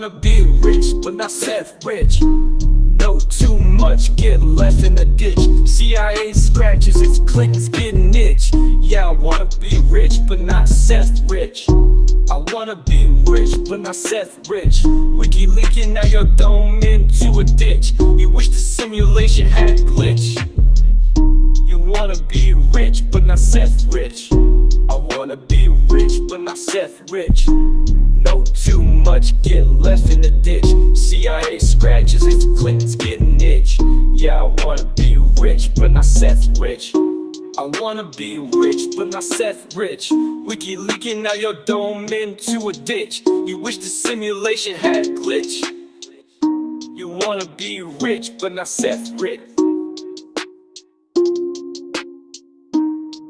wanna be rich, but not self-rich. Know too much, get left in the ditch. CIA scratches, its clicks getting itch. Yeah, I wanna be rich, but not self-rich. I wanna be rich, but not self-rich. Wiki leaking, now your dome into a ditch. You wish the simulation had glitch. You wanna be rich, but not self-rich. I wanna be rich, but not self-rich. Know too much, get left in the ditch. CIA scratches, its clicks getting itch. Yeah, I wanna be rich, but not self-rich. I wanna be rich, but not self-rich. Wiki leaking, now your dome into a ditch. You wish the simulation had glitch. You wanna be rich, but not self-rich.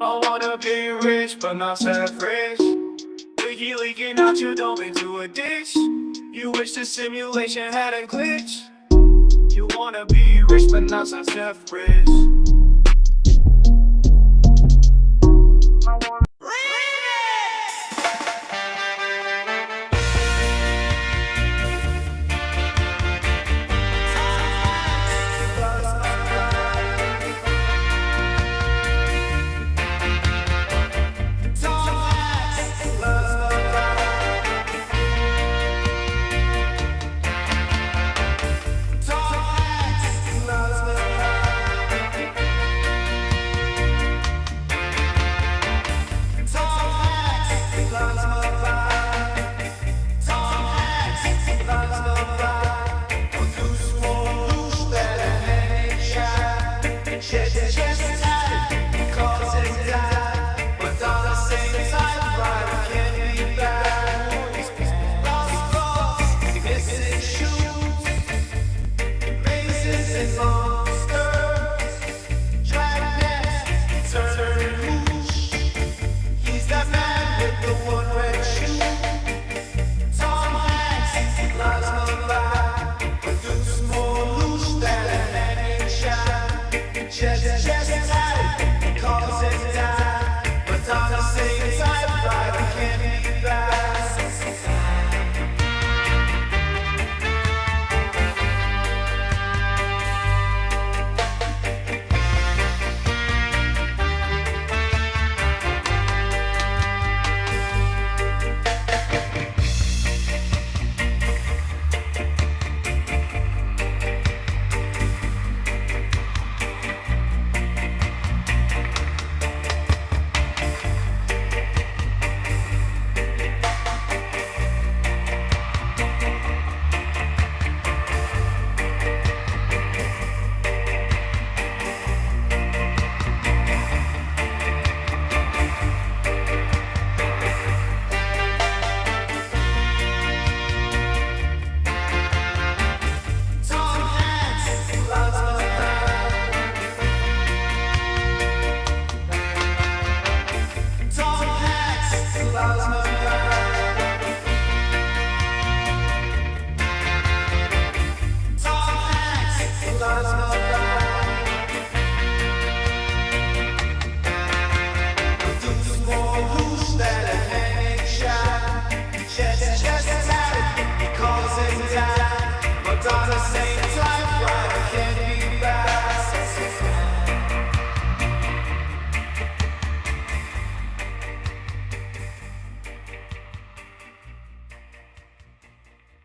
I wanna be rich, but not self-rich. Wiki leaking out your dome into a ditch. You wish the simulation had a glitch. You wanna be rich, but not self-rich.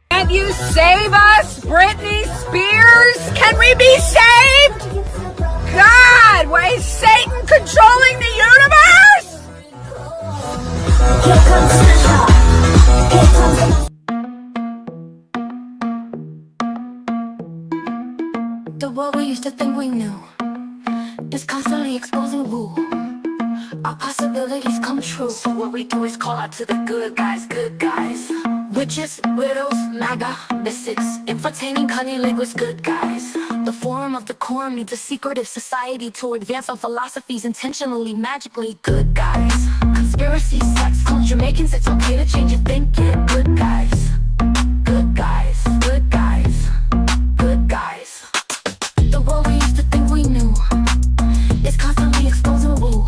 Can't you save us, Britney Spears? Can we be saved? God, why is Satan controlling the universe? The world we used to think we knew is constantly exposing woo. Our possibilities come true. So what we do is call out to the good guys, good guys. Witches, widows, MAGA, mystics, entertaining cunning linguists, good guys. The forum of the quorum needs a secretive society to advance our philosophies intentionally, magically, good guys. Conspiracies, sex, culture, making it's okay to change your thinking, good guys. Good guys, good guys, good guys. The world we used to think we knew is constantly exposing woo.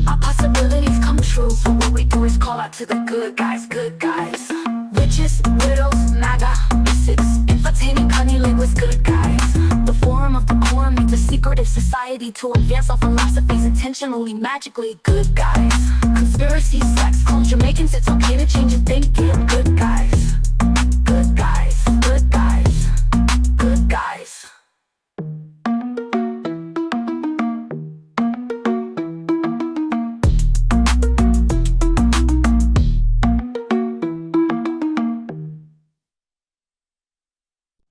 Our possibilities come true. So what we do is call out to the good guys, good guys. Witches, widows, MAGA, society to advance our philosophies intentionally, magically. Good guys. Conspiracies, sex, culture, making it's okay to change your thinking. Good guys. Good guys. Good guys. Good guys.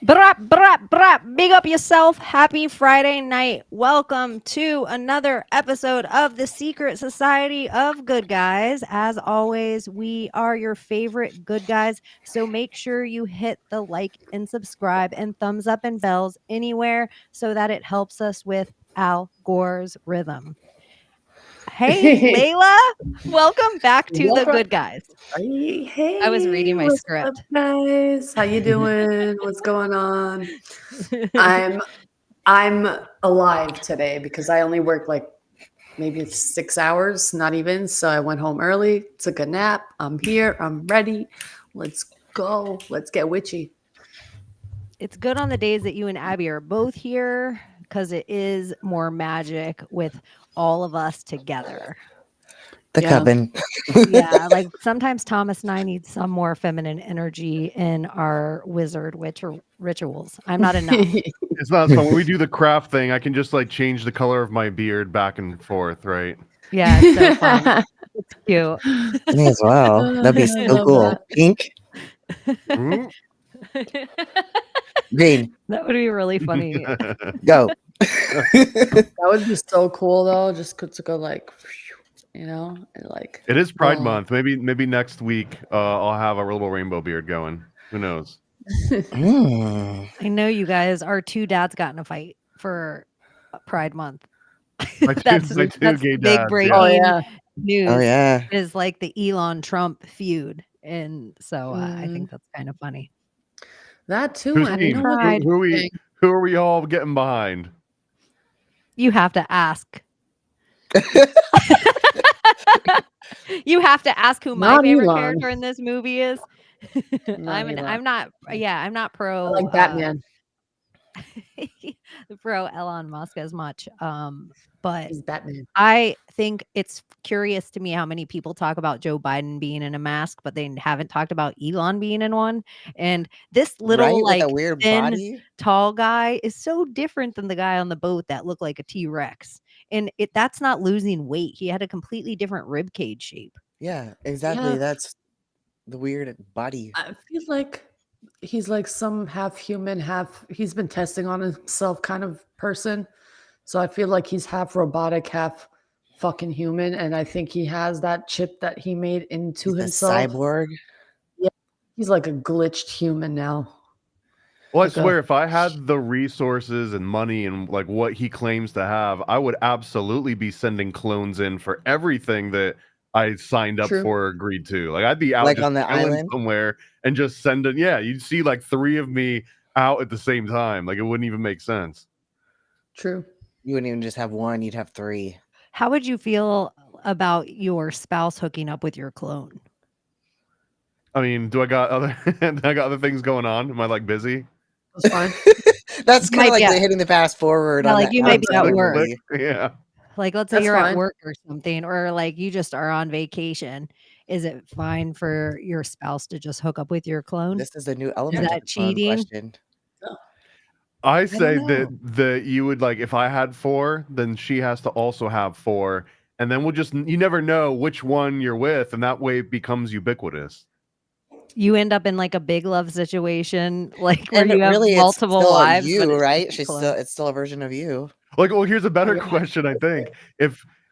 Brap, brap, brap. Big up yourself. Happy Friday night. Welcome to another episode of the Secret Society of Good Guys. As always, we are your favorite good guys. So make sure you hit the like and subscribe and thumbs up and bells anywhere so that it helps us with Al Gore's rhythm. Hey, Layla. Welcome back to the Good Guys. Hey, I was reading my what's script. up, guys? How you doing? What's going on? I'm alive today because I only worked like maybe 6 hours, not even. So I went home early, took a nap. I'm here. I'm ready. Let's go. Let's get witchy. It's good on the days that you and Abbie are both here because it is more magic with all of us together. The Yeah. coven. Yeah, like sometimes Thomas and I need some more feminine energy in our wizard witch rituals. I'm not enough. It's not fun. When we do the craft thing, I can just like change the color of my beard back and forth, right? Yeah, it's so fun. It's cute. Me as well. That'd be I so love cool. that. Pink, Mm. green, That would be really funny. go. That would be so cool though. Just to go like, and like. It is Pride Oh. Month. Maybe next week I'll have a little rainbow beard going. Who knows? Mm. I know you guys, our two dads got in a fight for Pride Month. My two that's gay the big dads, breaking Oh yeah. news. Oh yeah. Is like the Elon Trump feud. And so I Mm. think that's kind of funny. That too. Who's And team? what? Pride. Who are we all getting behind? You have to ask. You have to ask who my Not favorite Elon. character in this movie is. Not Elon. I'm not pro I like Batman. pro Elon Musk as much. But He's Batman. I think it's curious to me how many people talk about Joe Biden being in a mask, but they haven't talked about Elon being in one. And this little Right? like With a weird thin, body. tall guy is so different than the guy on the boat that looked like a T-Rex. And that's not losing weight. He had a completely different rib cage shape. Yeah, exactly. Yeah. That's the weird body. I feel like he's like some half human, he's been testing on himself kind of person. So I feel like he's half robotic, half fucking human. And I think he has that chip that he made into He's a himself. cyborg. He's like a glitched human now. Well, I Like a- swear, if I had the resources and money and like what he claims to have, I would absolutely be sending clones in for everything that I signed up True. for or agreed to. Like I'd be out Like just on the chilling island? somewhere and just send it. Yeah, you'd see like 3 of me out at the same time. Like it wouldn't even make sense. True. You wouldn't even just have one, you'd have 3. How would you feel about your spouse hooking up with your clone? I mean, do I got other things going on? Am I like busy? That's fine. That's You might kind of like be the at- hitting the fast forward. Yeah, on like that you might be at episode, work. really. Yeah. Like, let's say That's you're at fine. work or something, or like you just are on vacation. Is it fine for your spouse to just hook up with your clone? This is a new element that of the fun cheating? question. I say don't know. that you would like if I had 4, then she has to also have 4, and then you never know which one you're with, and that way it becomes ubiquitous. You end up in like a big love situation, like where And you have really, multiple it's still wives. but you, it's right? just She's clone. it's still a version of you. Like, well, here's a better Yeah. question. I think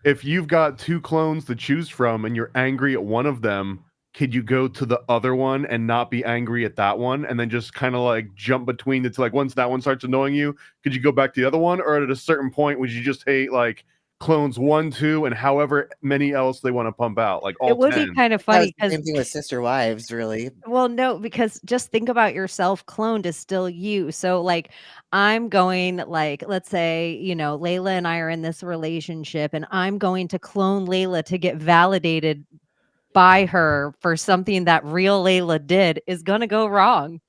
if you've got 2 clones to choose from, and you're angry at one of them, could you go to the other one and not be angry at that one, and then just kind of like jump between the two? Like once that one starts annoying you, could you go back to the other one, or at a certain point would you just hate like clones 1, 2, and however many else they want to pump out? Like all It would 10. be kind of That funny was the because same thing with sister wives, really. well, no, because just think about yourself. Cloned is still you. So, like, I'm going, like, let's say, Layla and I are in this relationship, and I'm going to clone Layla to get validated by her for something that real Layla did is going to go wrong.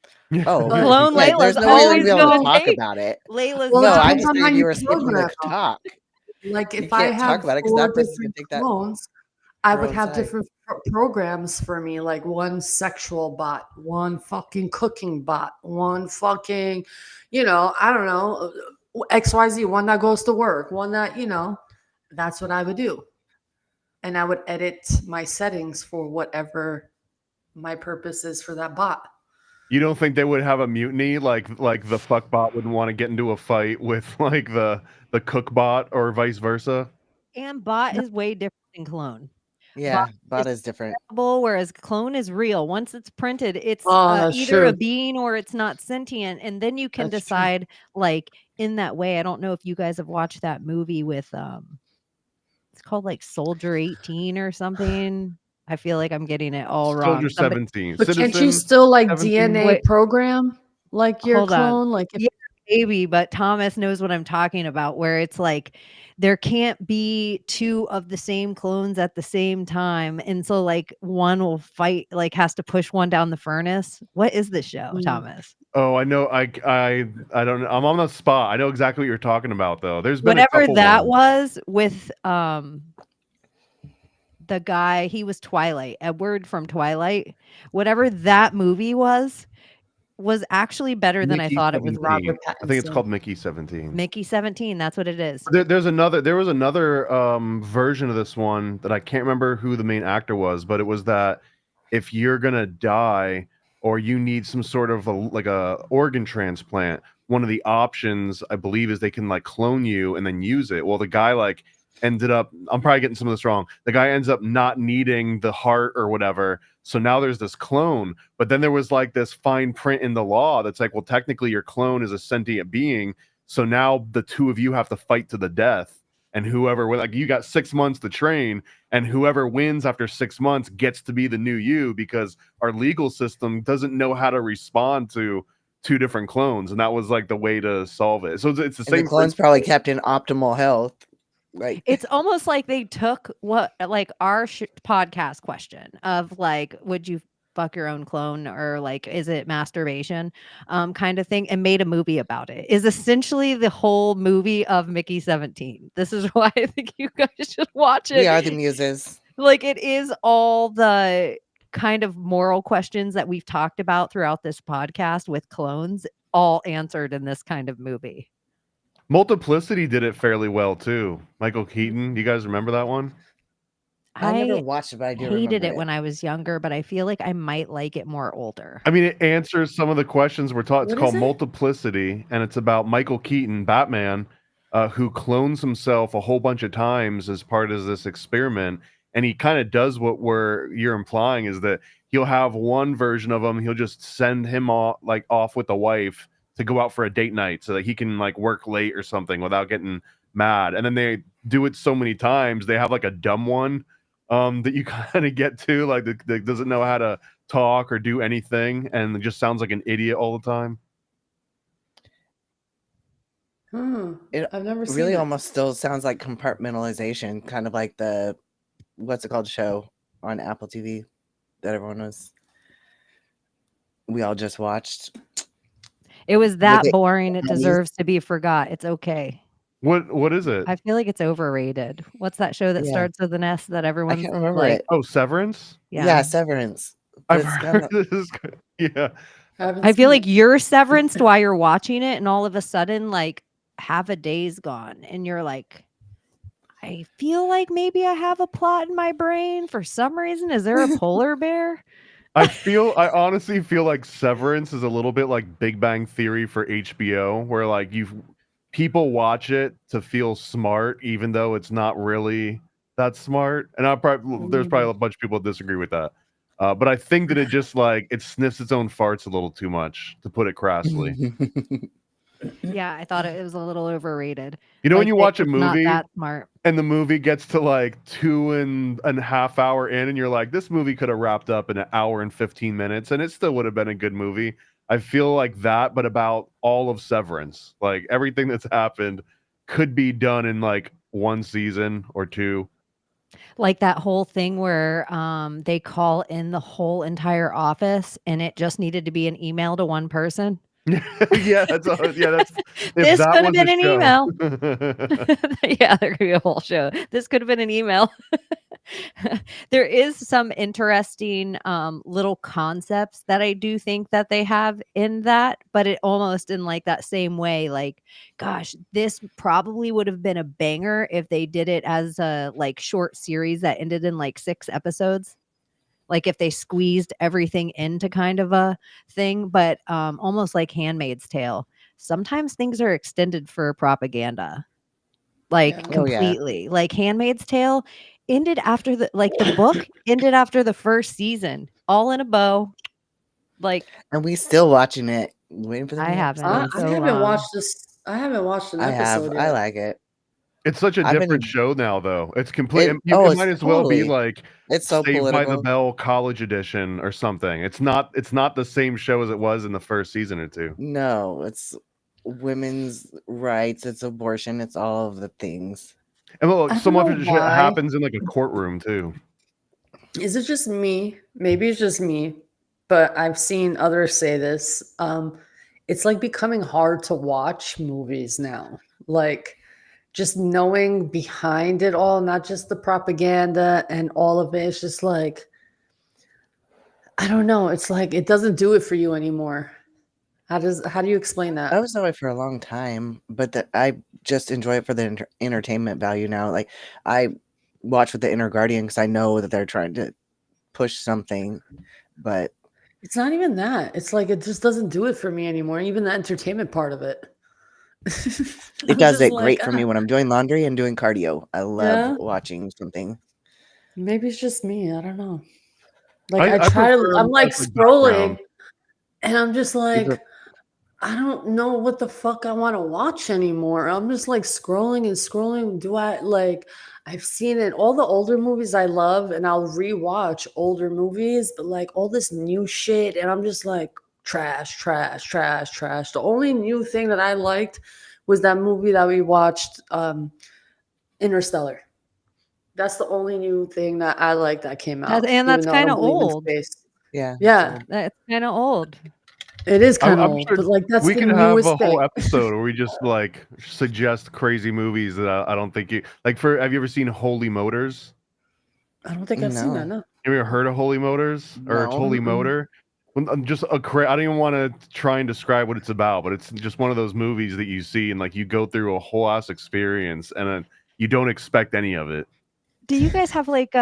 Oh, But- Clone yeah, there's Layla's no way we're gonna always be able to gonna talk take about it. Layla's Well, No, it I depends just on how figured you you were skipping program the talk. Like You if I can't talk have about it because 4 that person's gonna different take that clones, I would own have side. different programs for me, like one sexual bot, one fucking cooking bot, one fucking, I don't know, XYZ, one that goes to work, one that, that's what I would do. And I would edit my settings for whatever my purpose is for that bot. You don't think they would have a mutiny like the fuck bot wouldn't want to get into a fight with like the cook bot or vice versa? And bot is way different than clone. Yeah, Bot bot is is different. whereas clone is real. Once it's printed, it's Oh, that's either a true. being or it's not sentient, and then you can That's true. decide like in that way. I don't know if you guys have watched that movie with it's called like Soldier 18 or something. I feel like I'm getting it all wrong. Soldier 17. But can't you Citizen still like 17? DNA Wait. program like your Hold on. clone? Like if Yeah, maybe, but Thomas knows what I'm talking about, where it's like there can't be 2 of the same clones at the same time. And so like one will fight, like has to push one down the furnace. What is this show, Mm. Thomas? Oh, I know. I don't know. I'm on the spot. I know exactly what you're talking about though. There's been a Whatever couple that ones. was with the guy, he was Twilight, Edward from Twilight. Whatever that movie was actually better than I Mickey thought it was. 17. Robert I think it's Pattinson. called Mickey 17. Mickey 17, that's what it is. There was another version of this one that I can't remember who the main actor was, but it was that if you're gonna die or you need some sort of a organ transplant, one of the options I believe is they can like clone you and then use it. Well, the guy like ended up, I'm probably getting some of this wrong. The guy ends up not needing the heart or whatever. So now there's this clone, but then there was like this fine print in the law that's like, well, technically your clone is a sentient being. So now the 2 of you have to fight to the death. And whoever, like, you got 6 months to train, and whoever wins after 6 months gets to be the new you, because our legal system doesn't know how to respond to 2 different clones. And that was like the way to solve it. So it's the And same the clone's probably kept in optimal health. Like It's almost like they took what like our podcast question of like, would you fuck your own clone, or like, is it masturbation, kind of thing, and made a movie about it. Is essentially the whole movie of Mickey 17. This is why I think you guys should watch it. we are the muses. Like it is all the kind of moral questions that we've talked about throughout this podcast with clones, all answered in this kind of movie. Multiplicity did it fairly well too. Michael Keaton, you guys remember that one? I never I watched it, but I do hated remember it when I was younger, but I feel like I might like it more older. I mean, it answers some of the questions we're taught. It's What called is it? Multiplicity, and it's about Michael Keaton, Batman, who clones himself a whole bunch of times as part of this experiment. And he kind of does what you're implying is that he'll have one version of him. He'll just send him off with the wife to go out for a date night so that he can like work late or something without getting mad. And then they do it so many times, they have like a dumb one that you kind of get to, like that doesn't know how to talk or do anything and just sounds like an idiot all the time. It I've never seen really it. almost still sounds like compartmentalization, kind of like the what's it called show on Apple TV that we all just watched. It was that they- boring. It Abby's- deserves to be forgot. It's okay. What is it? I feel like it's overrated. What's that show that Yeah. starts with an S that I everyone's can't remember like? it. Oh, Severance? Yeah, Severance. But I've it's heard kinda- this. Yeah. haven't I feel seen like it. you're severanced while you're watching it, and all of a sudden, like half a day's gone, and you're like, I feel like maybe I have a plot in my brain for some reason. Is there a polar bear? I honestly feel like Severance is a little bit like Big Bang Theory for HBO, where like people watch it to feel smart, even though it's not really that smart. And there's probably a bunch of people that disagree with that. But I think that it just like it sniffs its own farts a little too much, to put it crassly. Yeah, I thought it was a little overrated. You know, when Like, you watch a it's not movie that smart. and the movie gets to like 2.5 hours in, and you're like, this movie could have wrapped up in 1 hour and 15 minutes, and it still would have been a good movie. I feel like that, but about all of Severance. Like everything that's happened could be done in like 1 season or 2. Like that whole thing where they call in the whole entire office and it just needed to be an email to one person. Yeah, that's if This that could have was a been an show. email. Yeah, there could be a whole show. This could have been an email. There is some interesting little concepts that I do think that they have in that, but it almost in like that same way, like, gosh, this probably would have been a banger if they did it as a like short series that ended in like 6 episodes. Like if they squeezed everything into kind of a thing, but almost like Handmaid's Tale. Sometimes things are extended for propaganda. Like Yeah. Oh, yeah. completely. Like Handmaid's Tale ended after the book ended after the first season, all in a bow. Like And we still watching it, waiting for the I new haven't. I, episodes. I So haven't long. watched this. I haven't watched an I have. episode I yet. like it. It's such a I've different been. show now, though. It's complete. It, It it's might as well be totally. like It's so Saved by the political. Bell College Edition or something. It's not the same show as it was in the first season or two. No, it's women's rights. It's abortion. It's all of the things. And I look, don't so much know of the shit why. happens in like a courtroom too. Is it just me? Maybe it's just me, but I've seen others say this. It's like becoming hard to watch movies now. Like just knowing behind it all, not just the propaganda and all of it. It's just like, I don't know. It's like it doesn't do it for you anymore. How do you explain I that? was that way for a long time, but I just enjoy it for the entertainment value now. Like I watch with the Inner Guardian because I know that they're trying to push something, but It's not even that. It's like it just doesn't do it for me anymore. Even the entertainment part of it. it I'm does just it like, great for me when I'm doing laundry and doing cardio. I love yeah, watching something. maybe it's just me. I don't know. Like I I try to, prefer I'm like like scrolling background. and I'm just You like, pref- I don't know what the fuck I want to watch anymore. I'm just like scrolling and scrolling. Do I like, I've seen it, all the older movies I love, and I'll rewatch older movies, but like all this new shit, and I'm just like, trash, trash, trash, trash. The only new thing that I liked was that movie that we watched, Interstellar. That's the only new thing that I like that came out, And even that's though I kind don't of believe in old. space. yeah, Yeah, That's kind of old. it is kind of I'm old, sure but like that's we the could have newest a whole thing. episode where we just like suggest crazy movies that I don't think you like. Have you ever seen Holy Motors? I don't think I've seen that. no, No. Have you ever heard of Holy Motors or no. Holy Mm-mm. Motor? I'm just I don't even want to try and describe what it's about, but it's just one of those movies that you see and like you go through a whole ass experience and you don't expect any of it. Do you guys have like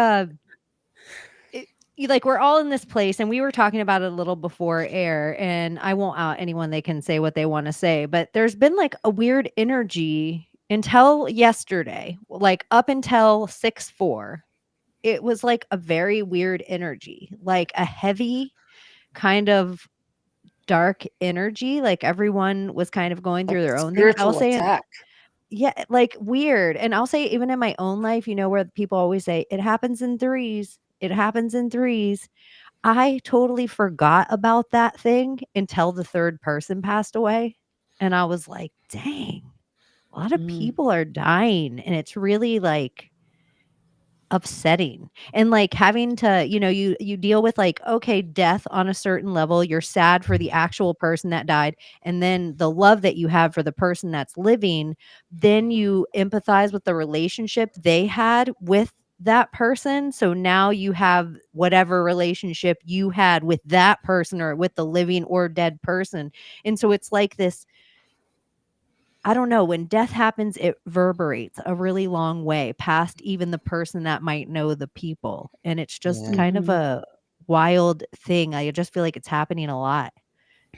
like we're all in this place and we were talking about it a little before air, and I won't out anyone, they can say what they want to say, but there's been like a weird energy until yesterday, like up until 6/4. It was like a very weird energy, like a heavy kind of dark energy, like everyone was kind of going Like through their own thing. I'll spiritual say attack. yeah, like weird. And I'll say even in my own life, where people always say it happens in threes. It happens in threes. I totally forgot about that thing until the third person passed away. And I was like, dang, a lot of Mm. people are dying. And it's really like upsetting. And like having to, you deal with like, okay, death on a certain level. You're sad for the actual person that died. And then the love that you have for the person that's living, then you empathize with the relationship they had with that person. So now you have whatever relationship you had with that person or with the living or dead person. And so it's like this, I don't know, when death happens, it reverberates a really long way past even the person that might know the people. And it's just Yeah. kind of Mhm. a wild thing. I just feel like it's happening a lot.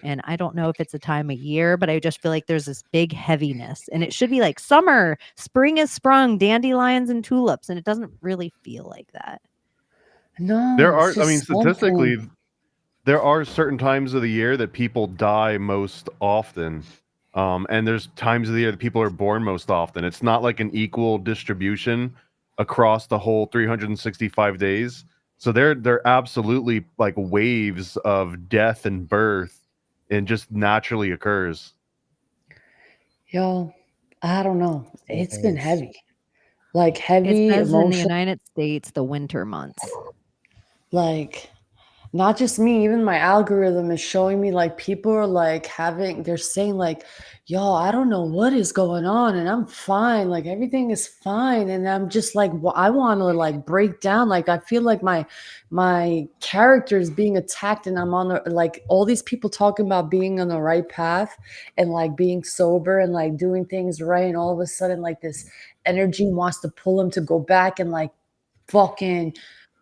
And I don't know if it's a time of year, but I just feel like there's this big heaviness. And it should be like summer, spring is sprung, dandelions and tulips. And it doesn't really feel like that. No, There it's are, I mean, just statistically, something. there are certain times of the year that people die most often. And there's times of the year that people are born most often. It's not like an equal distribution across the whole 365 days. So they're absolutely like waves of death and birth, and just naturally occurs. Yo, I don't know. It It's been is. heavy. like It heavy says in the emotion, United States, the winter months. like not just me, even my algorithm is showing me like people are like they're saying like, yo, I don't know what is going on and I'm fine, like everything is fine, and I'm just like, I want to like break down, like I feel like my character is being attacked, and I'm on like all these people talking about being on the right path and like being sober and like doing things right, and all of a sudden like this energy wants to pull them to go back and like fucking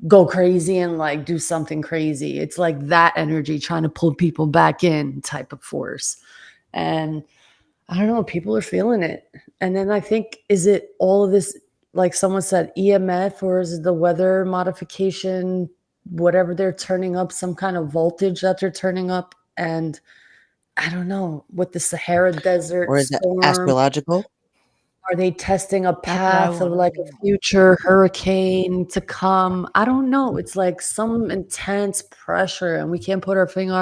go crazy and like do something crazy. It's like that energy trying to pull people back in type of force. And I don't know, people are feeling it. And then I think, is it all of this, like someone said, EMF, or is it the weather modification, whatever they're turning up, some kind of voltage that they're turning up? And I don't know, with the Sahara Desert Or is it storm, astrological? are they testing a That's what I path of want like to a know. future hurricane to come? I don't know. It's like some intense pressure, and we can't put our finger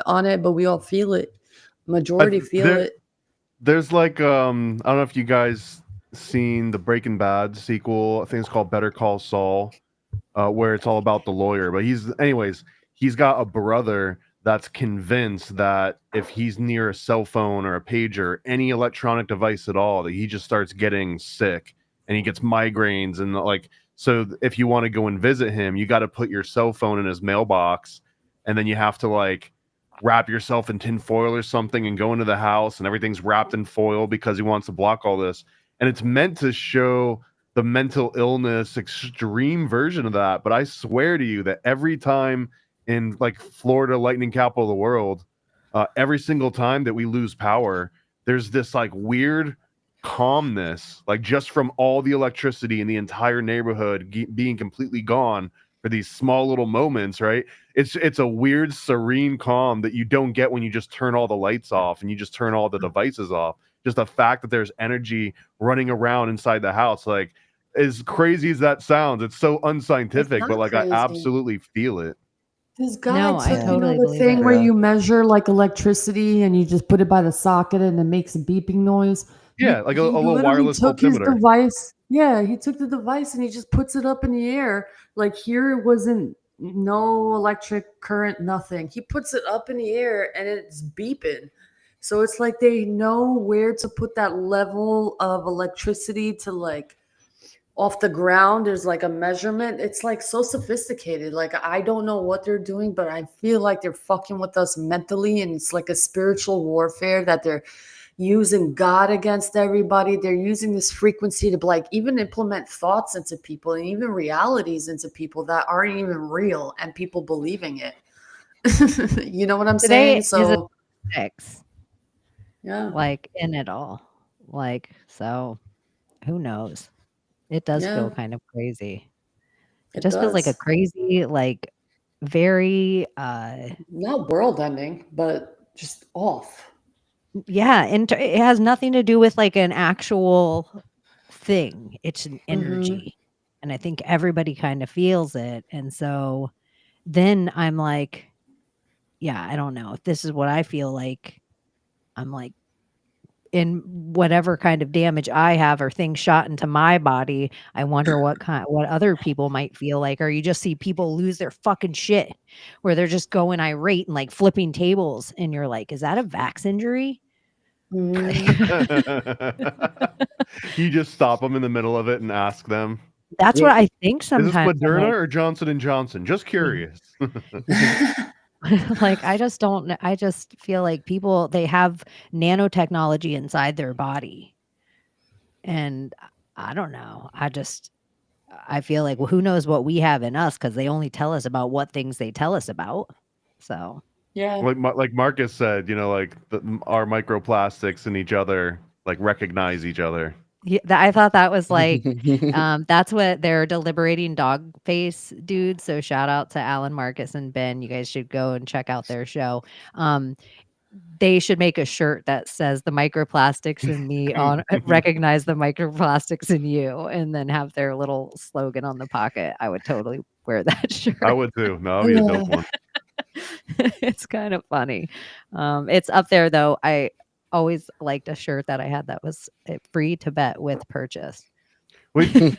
on it, but we all feel it. Majority feel it. There's like I don't know if you guys seen the Breaking Bad sequel. I think it's called Better Call Saul, where it's all about the lawyer. But he's got a brother that's convinced that if he's near a cell phone or a pager, any electronic device at all, that he just starts getting sick and he gets migraines. And like, so if you want to go and visit him, you got to put your cell phone in his mailbox, and then you have to like wrap yourself in tin foil or something and go into the house, and everything's wrapped in foil because he wants to block all this. And it's meant to show the mental illness extreme version of that. But I swear to you that every time in like Florida, lightning capital of the world, every single time that we lose power, there's this like weird calmness, like just from all the electricity in the entire neighborhood being completely gone for these small little moments, right? It's a weird serene calm that you don't get when you just turn all the lights off and you just turn all the devices off. Just the fact that there's energy running around inside the house, like, as crazy as that sounds, it's so It's unscientific, but not like I crazy. absolutely feel it. This guy No, I took, Yeah. totally the believe thing it. where Yeah. you measure like electricity and you just put it by the socket and it makes a beeping noise. Yeah, like a He little literally wireless took his altimeter. device. Yeah, he took the device and he just puts it up in the air. Like here it wasn't no electric current, nothing. He puts it up in the air and it's beeping. So it's like they know where to put that level of electricity to like off the ground. There's like a measurement. It's like so sophisticated. Like I don't know what they're doing, but I feel like they're fucking with us mentally, and it's like a spiritual warfare that they're using God against everybody. They're using this frequency to like even implement thoughts into people and even realities into people that aren't even real, and people believing it. You know what I'm Today saying? is a So 6, yeah, like in it all. Like, so who knows? It does feel yeah, kind of crazy. It it just feels like a does. crazy, like very Not world ending, but just off. yeah, and it has nothing to do with like an actual thing. It's an Mm-hmm. energy. And I think everybody kind of feels it. And so then I'm like, yeah, I don't know. If this is what I feel like, I'm like, in whatever kind of damage I have or things shot into my body, I wonder what other people might feel like. Or you just see people lose their fucking shit where they're just going irate and like flipping tables, and you're like, is that a vax injury? You just stop them in the middle of it and ask them, That's what I think is this sometimes. I'm Moderna like, or Johnson and Johnson? Just curious. like I just don't I just feel like people, they have nanotechnology inside their body. And I don't know. I feel like, well, who knows what we have in us, because they only tell us about what things they tell us about. So Yeah. Like Marcus said, like our microplastics in each other like recognize each other. yeah, I thought that was like that's what they're deliberating dog face dudes. So shout out to Alan, Marcus, and Ben. You guys should go and check out their show. They should make a shirt that says the microplastics in me on recognize the microplastics in you, and then have their little slogan on the pocket. I would totally wear that shirt. I would too. No, that'd be a dope one. It's kind of funny. It's up there though. I always liked a shirt that I had that was free Tibet with purchase.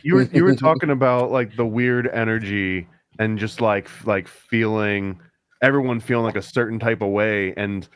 You were talking about like the weird energy and just like feeling everyone feeling like a certain type of way. And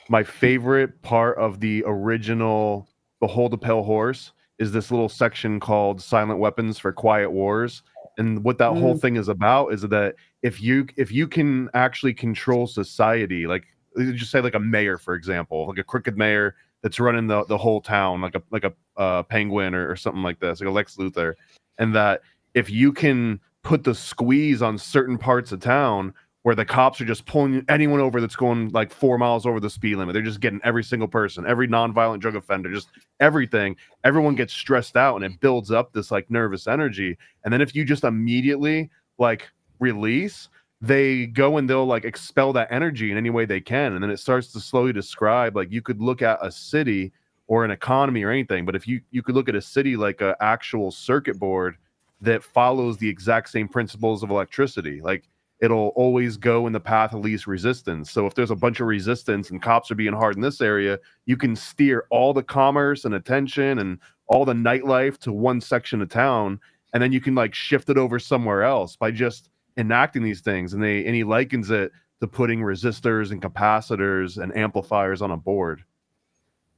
my favorite part of the original Behold a Pale Horse is this little section called Silent Weapons for Quiet Wars. And what that whole thing is about is that if you can actually control society, like just say like a mayor, for example, like a crooked mayor that's running the whole town, like a penguin or something like this, like a Lex Luthor, and that if you can put the squeeze on certain parts of town where the cops are just pulling anyone over that's going like 4 miles over the speed limit, they're just getting every single person, every nonviolent drug offender, just everything. Everyone gets stressed out, and it builds up this like nervous energy. And then if you just immediately like release, they go and they'll like expel that energy in any way they can. And then it starts to slowly describe, like you could look at a city or an economy or anything, but if you could look at a city like an actual circuit board that follows the exact same principles of electricity, like it'll always go in the path of least resistance. So if there's a bunch of resistance and cops are being hard in this area, you can steer all the commerce and attention and all the nightlife to one section of town, and then you can like shift it over somewhere else by just enacting these things. And he likens it to putting resistors and capacitors and amplifiers on a board.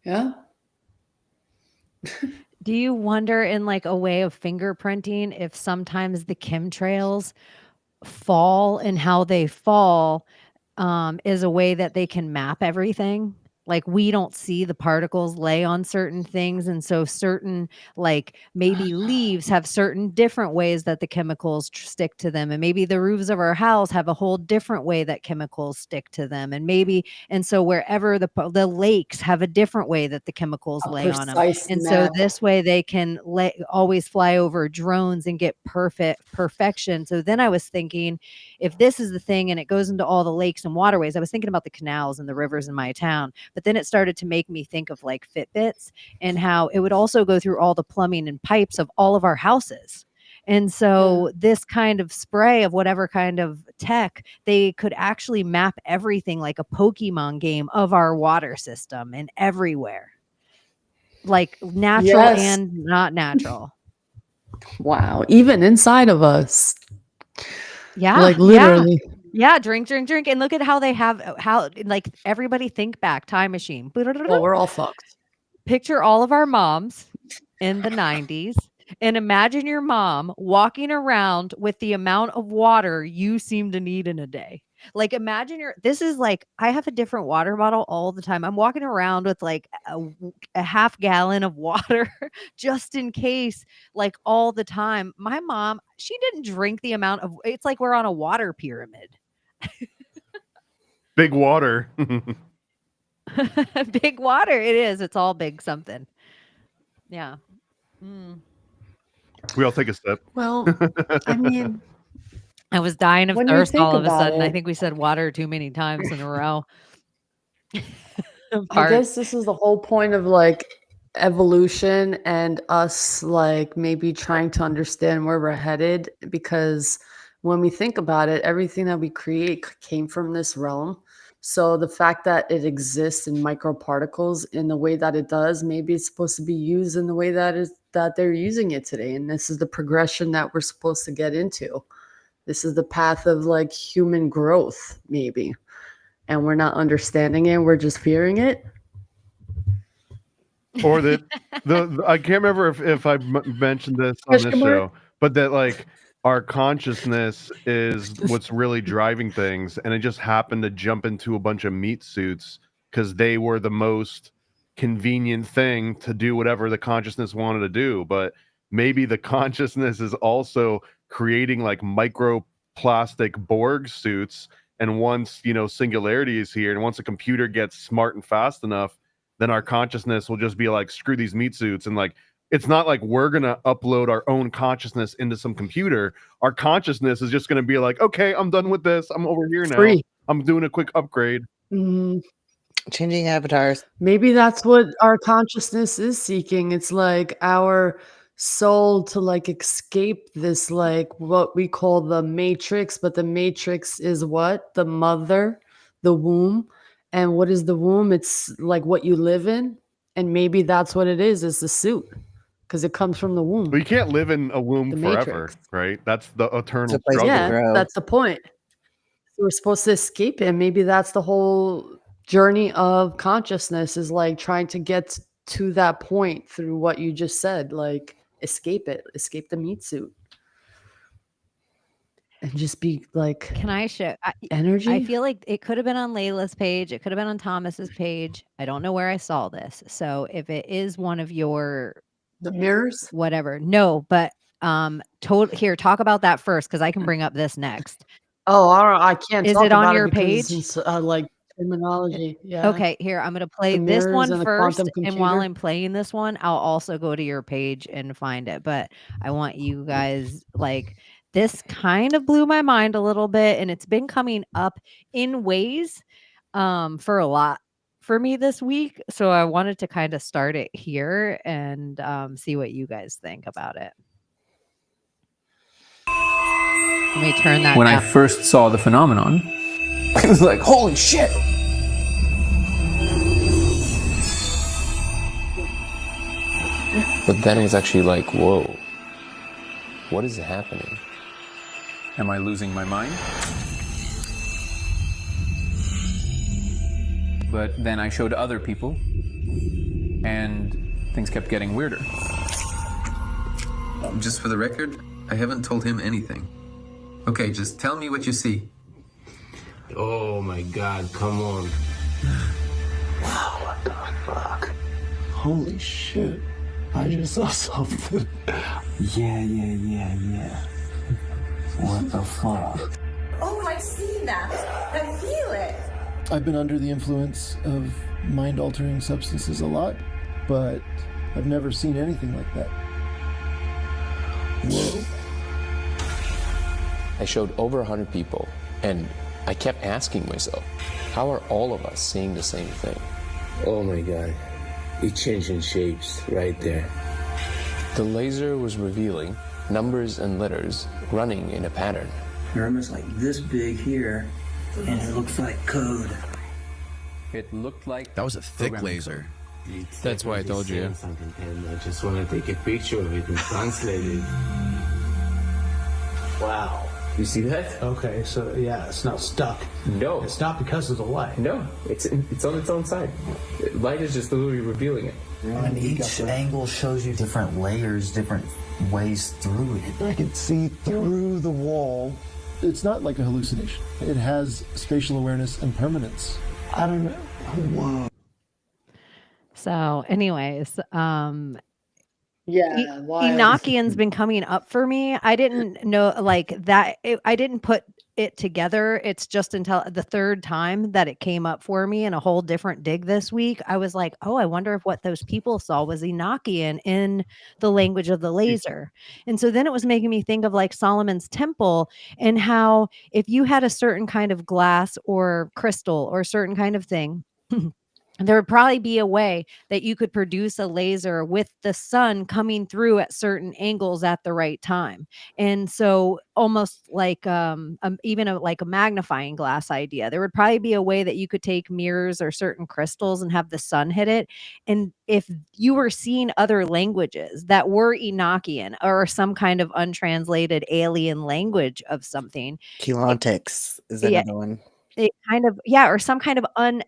Yeah. Do you wonder, in like a way of fingerprinting, if sometimes the chemtrails fall and how they fall is a way that they can map everything? Like we don't see the particles lay on certain things, and so certain like maybe leaves have certain different ways that the chemicals stick to them, and maybe the roofs of our house have a whole different way that chemicals stick to them, and so wherever the lakes have a different way that the chemicals lay on them, and so this way they can always fly over drones and get perfection. So then I was thinking, if this is the thing and it goes into all the lakes and waterways, I was thinking about the canals and the rivers in my town. But then it started to make me think of like Fitbits and how it would also go through all the plumbing and pipes of all of our houses. And so this kind of spray of whatever kind of tech, they could actually map everything like a Pokemon game of our water system and everywhere. Like natural and not natural. Wow. Even inside of us. Yeah. Like literally. Yeah, drink, and look at how they have like everybody think back, time machine. Well, we're all fucked. Picture all of our moms in the 90s and imagine your mom walking around with the amount of water you seem to need in a day. Like imagine this is like, I have a different water bottle all the time. I'm walking around with like a half gallon of water just in case, like all the time. My mom, she didn't drink the amount of, it's like we're on a water pyramid. Big water. Big water. It is. It's all big something. Yeah. We all take a sip. Well, I mean, I was dying of when you thirst think all of a about sudden. I it- think we said water too many times in a row. I guess this is the whole point of like evolution and us like maybe trying to understand where we're headed, because when we think about it, everything that we create came from this realm. So the fact that it exists in microparticles in the way that it does, maybe it's supposed to be used in the way that they're using it today. And this is the progression that we're supposed to get into. This is the path of like human growth, maybe. And we're not understanding it. We're just fearing it. Or that I can't remember if I mentioned this on this show, but that like our consciousness is what's really driving things, and it just happened to jump into a bunch of meat suits because they were the most convenient thing to do whatever the consciousness wanted to do. But maybe the consciousness is also creating like microplastic Borg suits, and once singularity is here, and once a computer gets smart and fast enough, then our consciousness will just be like, screw these meat suits. And like, it's not like we're going to upload our own consciousness into some computer. Our consciousness is just going to be like, okay, I'm done with this. I'm over here now. I'm doing a quick upgrade. Changing avatars. Maybe that's what our consciousness is seeking. It's like our soul to like escape this, like what we call the matrix. But the matrix is what? The mother, the womb. And what is the womb? It's like what you live in. And maybe that's what it is the suit. because it comes from the womb. But you can't live in a womb The forever, Matrix. right? That's the eternal It's a place to struggle. Yeah, grow. that's the point. So we're supposed to escape it. Maybe that's the whole journey of consciousness, is like trying to get to that point through what you just said, like escape it, escape the meat suit, and just be like Can I show? energy. I feel like it could have been on Layla's page. It could have been on Thomas's page. I don't know where I saw this. So if it is one of your The mirrors. whatever, no, but here, talk about that first because I can bring up this next. Oh, all right. I can't. Is talk it on about your because page? It's like terminology. Yeah. Okay, here, I'm going to play The this mirrors one and the first. quantum And while computer. I'm playing this one, I'll also go to your page and find it. But I want you guys, like, this kind of blew my mind a little bit. And it's been coming up in ways for a lot for me this week. So I wanted to kind of start it here and see what you guys think about it. Let me turn that When down. I first saw the phenomenon, I was like, holy shit! But then it was actually like, whoa, what is happening? Am I losing my mind? But then I showed other people, and things kept getting weirder. Just for the record, I haven't told him anything. Okay, just tell me what you see. Oh my god, come on. Wow, what the fuck? Holy shit. I just saw something. Yeah. What the fuck? Oh, I've seen that. I feel it. I've been under the influence of mind-altering substances a lot, but I've never seen anything like that. Whoa. I showed over 100 people, and I kept asking myself, how are all of us seeing the same thing? Oh my god. It's changing shapes right there. The laser was revealing numbers and letters running in a pattern. They're almost like this big here, and it looks like code. It looked like that was a thick laser. That's why I told you. Something, and I just want to take a picture of it and translate it. Wow. You see that? Okay, so yeah, it's not stuck. No. It's not because of the light. No, it's on its own side. Light is just literally revealing it. And each angle shows you different layers, different ways through it. I can see through the wall. It's not like a hallucination. It has spatial awareness and permanence. I don't know. Whoa. So anyways, Yeah. wild. Enochian's been coming up for me. I didn't know like that. I didn't put it together. It's just until the third time that it came up for me in a whole different dig this week. I was like, oh, I wonder if what those people saw was Enochian in the language of the laser. And so then it was making me think of like Solomon's temple and how if you had a certain kind of glass or crystal or a certain kind of thing, there would probably be a way that you could produce a laser with the sun coming through at certain angles at the right time. And so almost like even like a magnifying glass idea, there would probably be a way that you could take mirrors or certain crystals and have the sun hit it. And if you were seeing other languages that were Enochian or some kind of untranslated alien language of something. Keylontics is another one. It kind of, or some kind of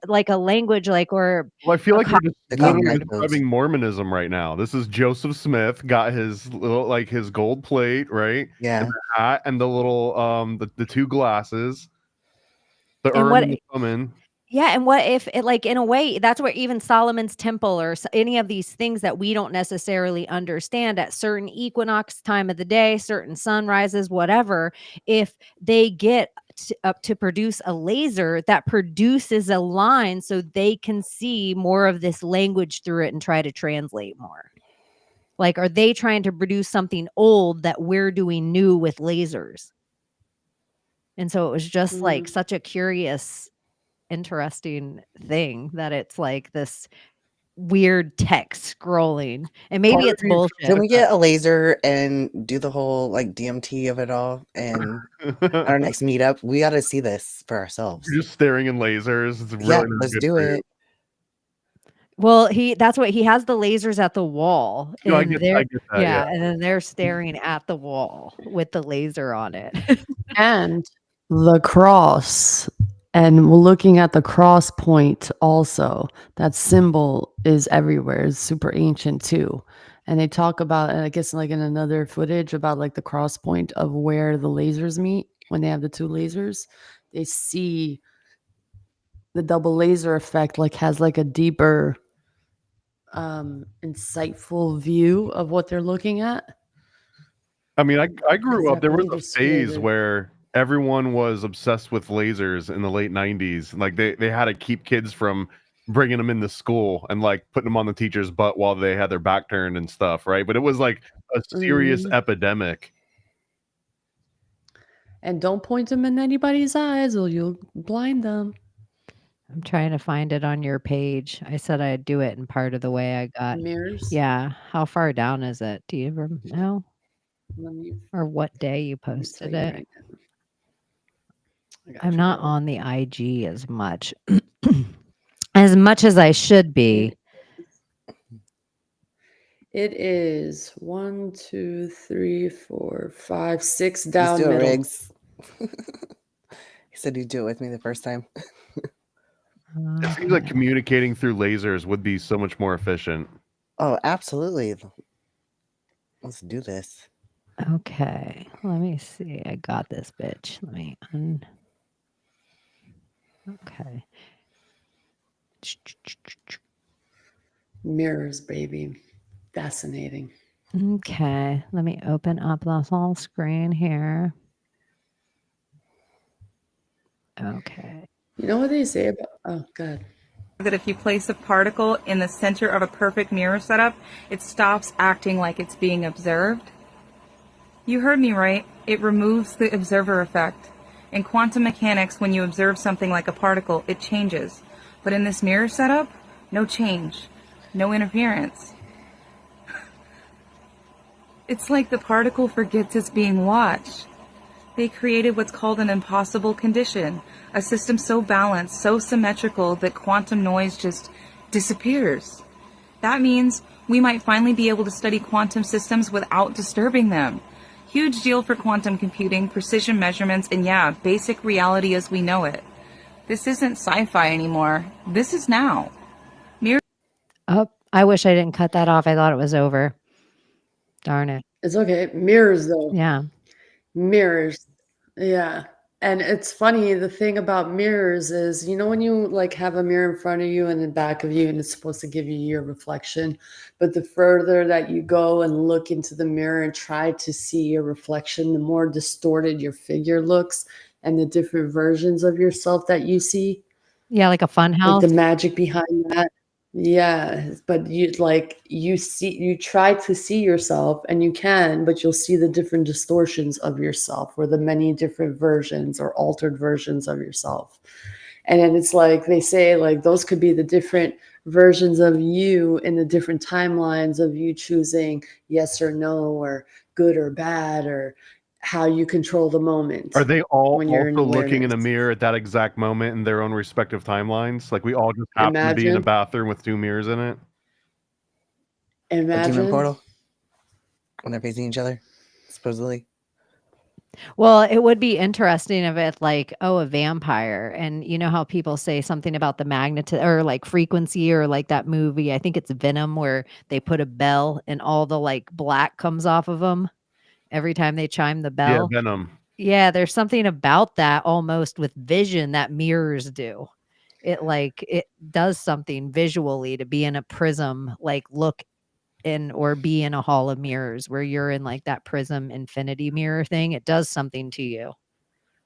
like a language, like, or Well, I feel like you're just literally cognitive. describing Mormonism right now. This is Joseph Smith, got his little, like his gold plate, right? Yeah. And the hat and the little, the two glasses. The And urn what- and the woman. Yeah, and what if it, like, in a way, that's where even Solomon's temple or any of these things that we don't necessarily understand at certain equinox time of the day, certain sunrises, whatever, if they get up to produce a laser that produces a line so they can see more of this language through it and try to translate more. Like, are they trying to produce something old that we're doing new with lasers? And so it was just like such a curious, interesting thing that it's like this weird text scrolling, and maybe it's bullshit. Can we get a laser and do the whole like DMT of it all? And our next meetup, we got to see this for ourselves. You're just staring in lasers. It's really Yeah, not let's good do for you. it. Well, that's what he has the lasers at the wall. No, I And get they're that, yeah. and then they're staring at the wall with the laser on it. And the cross. And we're looking at the cross point also. That symbol is everywhere. It's super ancient too. And they talk about, and I guess like in another footage about like the cross point of where the lasers meet when they have the two lasers. They see the double laser effect like has like a deeper insightful view of what they're looking at. I mean, I grew up. There was Japanese a are phase scared. where everyone was obsessed with lasers in the late 90s. Like they had to keep kids from bringing them into school and like putting them on the teacher's butt while they had their back turned and stuff, right? But it was like a serious epidemic. And don't point them in anybody's eyes or you'll blind them. I'm trying to find it on your page. I said I'd do it, and part of the way I got Mirrors. Yeah. How far down is it? Do you ever know? Let me Or what day you tell posted you it? right now. I got I'm you, not girl. on the IG as much. As much as I should be. It is 1, 2, 3, 4, 5, 6 Let's down do it, middle. Riggs. He said he'd do it with me the first time. It seems like communicating through lasers would be so much more efficient. Oh, absolutely. Let's do this. Okay. Let me see. I got this bitch. Let me Okay. Mirrors, baby. Fascinating. Okay. Let me open up the whole screen here. Okay. You know what they say about God. That if you place a particle in the center of a perfect mirror setup, it stops acting like it's being observed. You heard me right. It removes the observer effect. In quantum mechanics, when you observe something like a particle, it changes. But in this mirror setup, no change, no interference. It's like the particle forgets it's being watched. They created what's called an impossible condition, a system so balanced, so symmetrical that quantum noise just disappears. That means we might finally be able to study quantum systems without disturbing them. Huge deal for quantum computing, precision measurements, and yeah, basic reality as we know it. This isn't sci-fi anymore. This is now. Oh, I wish I didn't cut that off. I thought it was over. Darn it. It's okay. Mirrors, though. Yeah. Mirrors. Yeah. And it's funny, the thing about mirrors is, you know, when you like have a mirror in front of you and in back of you, and it's supposed to give you your reflection, but the further that you go and look into the mirror and try to see your reflection, the more distorted your figure looks and the different versions of yourself that you see. Yeah, like a fun Like house. the magic behind that. Yeah, but you try to see yourself, and you can, but you'll see the different distortions of yourself or the many different versions or altered versions of yourself. And then it's like they say, like, those could be the different versions of you in the different timelines of you choosing yes or no, or good or bad, or how you control the moment. Are they all when you're in also looking in a awareness. mirror at that exact moment in their own respective timelines? Like we all just happen to be in a Imagine. bathroom with two mirrors in it? A demon Imagine. portal? When they're facing each other, supposedly. Well, it would be interesting if it's like, oh, a vampire. And you know how people say something about the magnet or like frequency, or like that movie, I think it's Venom, where they put a bell and all the like black comes off of them every time they chime the Yeah, bell. Venom. Yeah, there's something about that almost with vision that mirrors do. It does something visually to be in a prism, like look in or be in a hall of mirrors where you're in like that prism infinity mirror thing. It does something to you.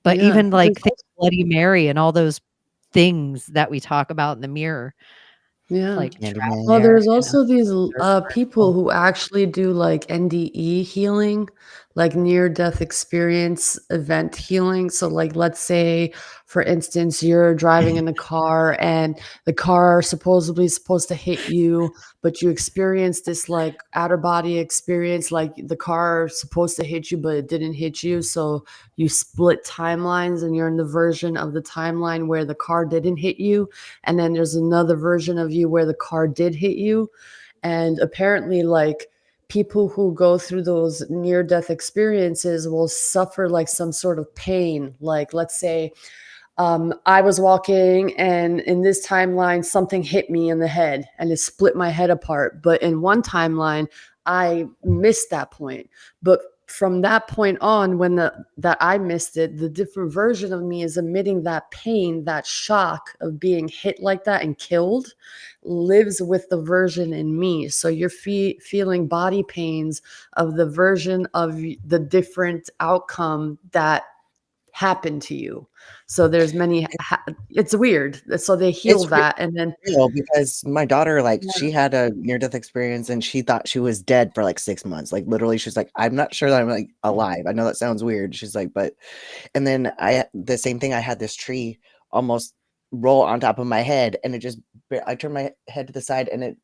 But Yeah, even like there's think Bloody Mary and all those things that we talk about in the mirror. Yeah. Like Well, there's yeah. also these people who actually do like NDE healing, like near-death experience event healing. So like let's say, for instance, you're driving in a car and the car supposedly is supposed to hit you, but you experience this like out-of-body experience, like the car supposed to hit you, but it didn't hit you. So you split timelines and you're in the version of the timeline where the car didn't hit you. And then there's another version of you where the car did hit you. And apparently, like, people who go through those near-death experiences will suffer like some sort of pain. Like, let's say, I was walking and in this timeline, something hit me in the head and it split my head apart. But in one timeline, I missed that point. But from that point on, when that I missed it, the different version of me is emitting that pain, that shock of being hit like that and killed, lives with the version in me. So you're feeling body pains of the version of the different outcome that happened to you. So there's many. It's weird. So they heal It's that, and then real because my daughter, like, Yeah. she had a near-death experience and she thought she was dead for like 6 months. Like, literally, she's like, I'm not sure that I'm like alive. I know that sounds weird. She's like, but, and then the same thing. I had this tree almost roll on top of my head, and it just, I turned my head to the side, and it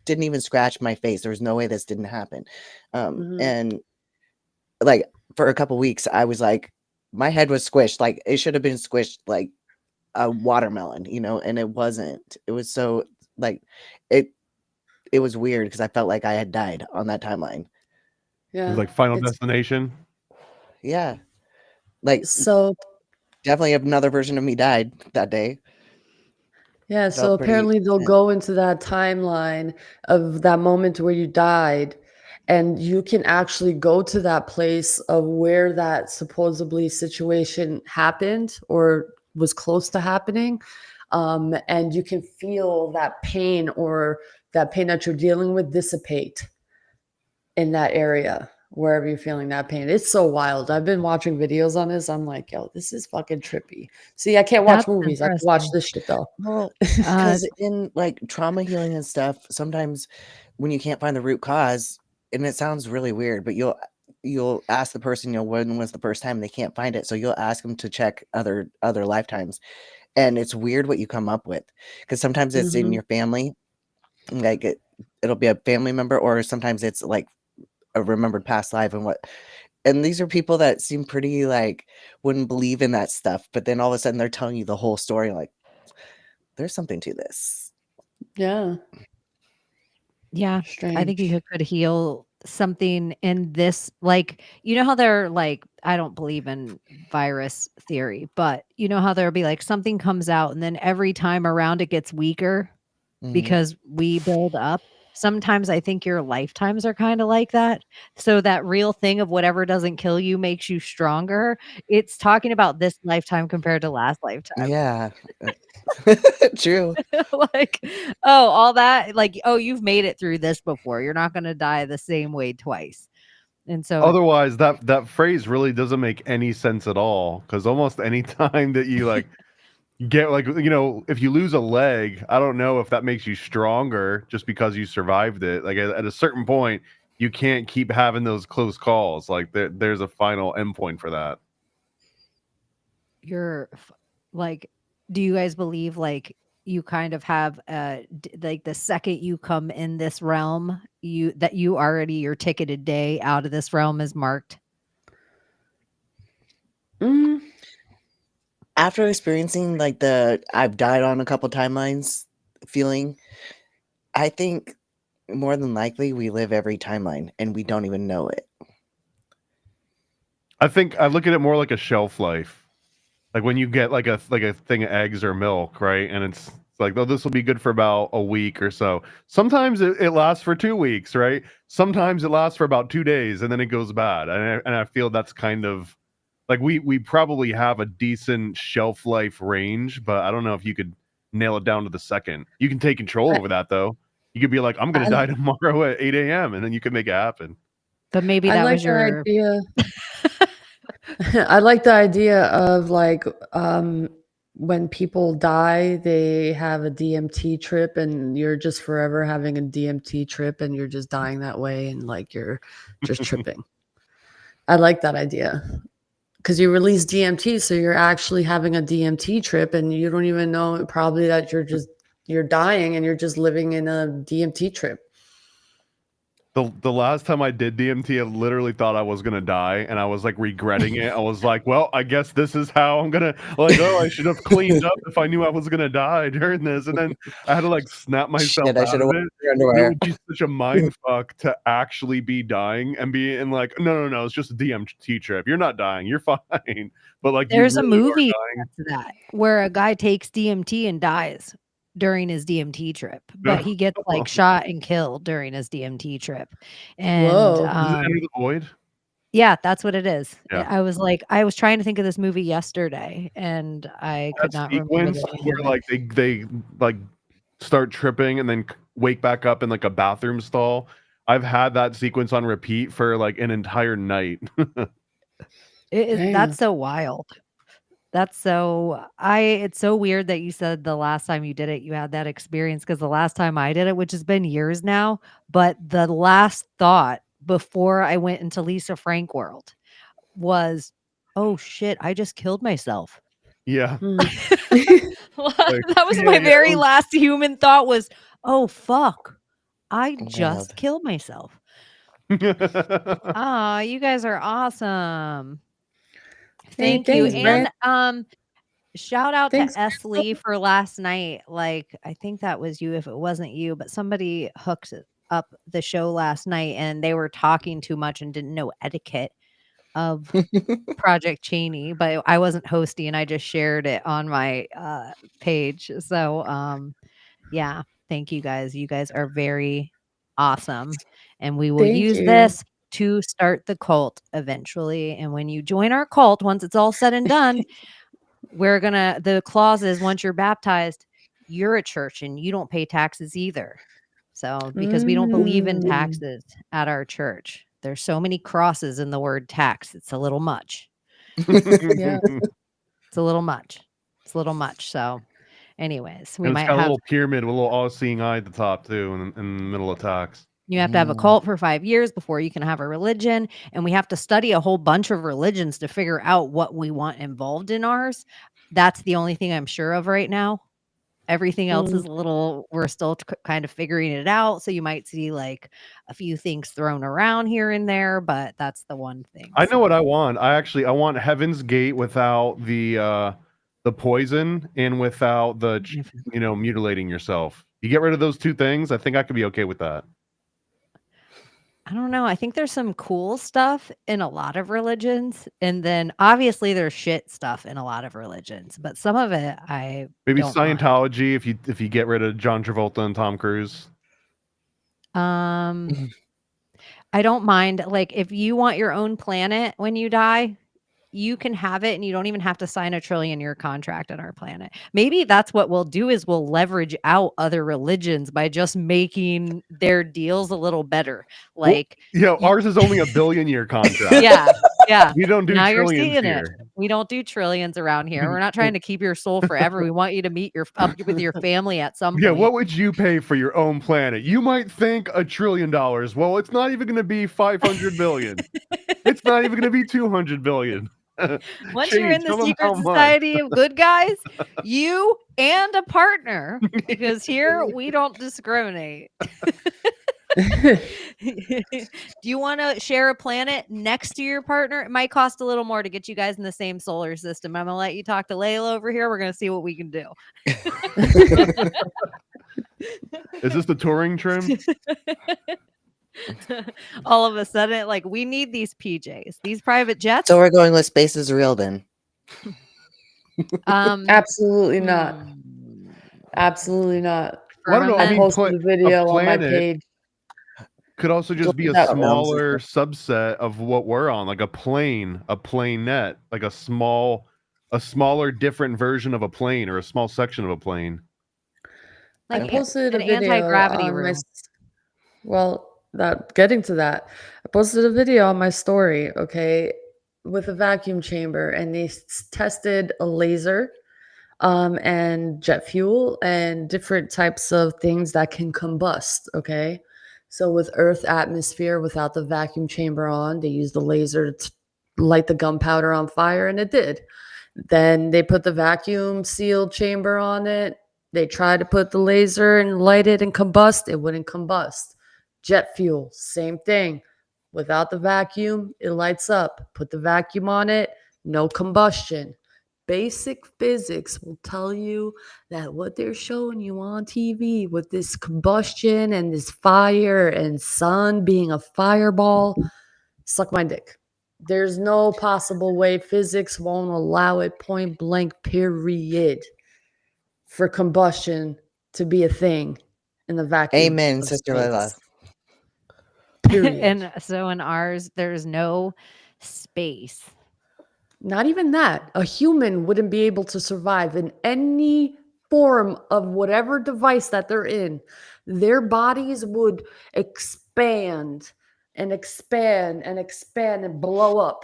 didn't even scratch my face. There was no way this didn't happen. And like for a couple weeks, I was like, my head was squished. Like, it should have been squished like a watermelon, and it wasn't. It was so like it was weird because I felt like I had died on that timeline. It was yeah, like Final it's Destination. Yeah. Like, so definitely another version of me died that day. yeah. So Felt pretty apparently they'll intense. go into that timeline of that moment where you died, and you can actually go to that place of where that supposedly situation happened or was close to happening, and you can feel that pain or that pain that you're dealing with dissipate in that area, wherever you're feeling that pain. It's so wild. I've been watching videos on this. I'm like, yo, this is fucking trippy. See, I can't watch That's movies. I can watch interesting. this shit though. Well, Uh, because in like trauma healing and stuff, sometimes when you can't find the root cause, and it sounds really weird, but you'll ask the person, when was the first time, they can't find it, so you'll ask them to check other lifetimes, and it's weird what you come up with, because sometimes it's in your family, like it'll be a family member, or sometimes it's like a remembered past life, and these are people that seem pretty like wouldn't believe in that stuff, but then all of a sudden they're telling you the whole story, like, there's something to this. Yeah. Yeah, I think Strange. you could heal something in this, like, how they're like, I don't believe in virus theory, but you know how there'll be like something comes out and then every time around it gets weaker because we build up. Sometimes I think your lifetimes are kind of like that. So that real thing of whatever doesn't kill you makes you stronger. It's talking about this lifetime compared to last lifetime. Yeah. True. Like, oh, all that, like, oh, you've made it through this before. You're not going to die the same way twice. And so Otherwise, that phrase really doesn't make any sense at all. Because almost any time that you like get like if you lose a leg, I don't know if that makes you stronger just because you survived it. Like at a certain point, you can't keep having those close calls. Like there's a final endpoint for that. you're like, do you guys believe like you kind of have like the second you come in this realm, you already your ticketed day out of this realm is marked? After experiencing like the I've died on a couple timelines feeling, I think more than likely we live every timeline and we don't even know it. I think I look at it more like a shelf life. Like when you get like a thing of eggs or milk, right? And it's like, oh, this will be good for about a week or so. Sometimes it lasts for 2 weeks, right? Sometimes it lasts for about 2 days and then it goes bad. And I feel that's kind of like we probably have a decent shelf life range, but I don't know if you could nail it down to the second. You can take control over that though. You could be like, I'm gonna die tomorrow at 8 a.m. and then you could make it happen. But maybe I that like was the your idea. I like the idea of like when people die, they have a DMT trip, and you're just forever having a DMT trip, and you're just dying that way, and like you're just tripping. I like that idea. Because you release DMT, so you're actually having a DMT trip, and you don't even know probably that you're dying and you're just living in a DMT trip. The last time I did DMT, I literally thought I was gonna die, and I was like regretting it. I was like, "Well, I guess this is how I'm gonna like. Oh, I should have cleaned up if I knew I was gonna die during this." And then I had to like snap myself Shit, I out should of have it. worn your And it underwear. would be such a mind fuck to actually be dying and be in like, no, it's just a DMT trip. You're not dying. You're fine. But like, There's you a really are movie dying. to that where a guy takes DMT and dies during his DMT trip, but he gets like shot and killed during his DMT trip. And Whoa. Does it Enter the Void? yeah, that's what it is. Yeah. I was trying to think of this movie yesterday, and I could not remember Sequence the name where of like it. they like start tripping and then wake back up in like a bathroom stall. I've had that sequence on repeat for like an entire night. That's so wild. It's so weird that you said the last time you did it, you had that experience, because the last time I did it, which has been years now, but the last thought before I went into Lisa Frank world was, oh shit, I just killed myself. Yeah. That was my very last human thought was, oh fuck, I just Wild. killed myself. Ah, you guys are awesome. Thank you. thanks, And shout out Thanks, to S. Lee for last night. Like, I think that was you if it wasn't you, but somebody hooked up the show last night and they were talking too much and didn't know etiquette of Project Chaney, but I wasn't hosting. I just shared it on my page. So yeah, thank you guys. You guys are very awesome. And we will Thank use you. this to start the cult eventually. And when you join our cult, once it's all said and done, the clause is once you're baptized, you're a church and you don't pay taxes either. So, because we don't believe in taxes at our church. There's so many crosses in the word tax. It's a little much. Yeah. It's a little much. It's a little much. So, anyways, we And might it's got a have. little pyramid with a little all-seeing eye at the top too, in the middle of tax. You have to have a cult for 5 years before you can have a religion. And we have to study a whole bunch of religions to figure out what we want involved in ours. That's the only thing I'm sure of right now. Everything else is we're still kind of figuring it out. So you might see like a few things thrown around here and there, but that's the one thing. I know what I want. I want Heaven's Gate without the poison and without the mutilating yourself. You get rid of those two things, I think I could be okay with that. I don't know. I think there's some cool stuff in a lot of religions. And then obviously there's shit stuff in a lot of religions. But some of it Maybe don't mind. Scientology if you get rid of John Travolta and Tom Cruise. I don't mind. Like, if you want your own planet when you die, you can have it and you don't even have to sign a trillion-year contract on our planet. Maybe that's what we'll do is we'll leverage out other religions by just making their deals a little better. Like, ours is only a billion-year contract. Yeah. We don't do now you're trillions seeing here. it. We don't do trillions around here. We're not trying to keep your soul forever. We want you to meet up with your family at some point. Yeah, what would you pay for your own planet? You might think $1 trillion. Well, it's not even going to be 500 billion. It's not even going to be 200 billion. Once you're in the secret society of good guys, you and a partner, because here we don't discriminate. Do you want to share a planet next to your partner? It might cost a little more to get you guys in the same solar system. I'm gonna let you talk to Layla over here. We're gonna see what we can do. Is this the touring trim? All of a sudden, like, we need these PJs, these private jets. So we're going with space is real then. Absolutely not. Absolutely not. Well, I don't know. I posted a video on my page. Could also just be a smaller subset of what we're on, like a plane net, like a smaller, different version of a plane or a small section of a plane. Like I posted an a video anti-gravity on room. Getting to that, I posted a video on my story, okay, with a vacuum chamber, and they tested a laser, and jet fuel and different types of things that can combust, okay? So with Earth atmosphere, without the vacuum chamber on, they used the laser light the gunpowder on fire, and it did. Then they put the vacuum sealed chamber on it. They tried to put the laser and light it and combust. It wouldn't combust. Jet fuel, same thing. Without the vacuum, it lights up. Put the vacuum on it, no combustion. Basic physics will tell you that what they're showing you on TV with this combustion and this fire and sun being a fireball, suck my dick. There's no possible way physics won't allow it, point blank, period, for combustion to be a thing in the vacuum. Amen, of Sister space. Layla. Period. And so in ours, there's no space. Not even that. A human wouldn't be able to survive in any form of whatever device that they're in. Their bodies would expand and expand and expand and blow up,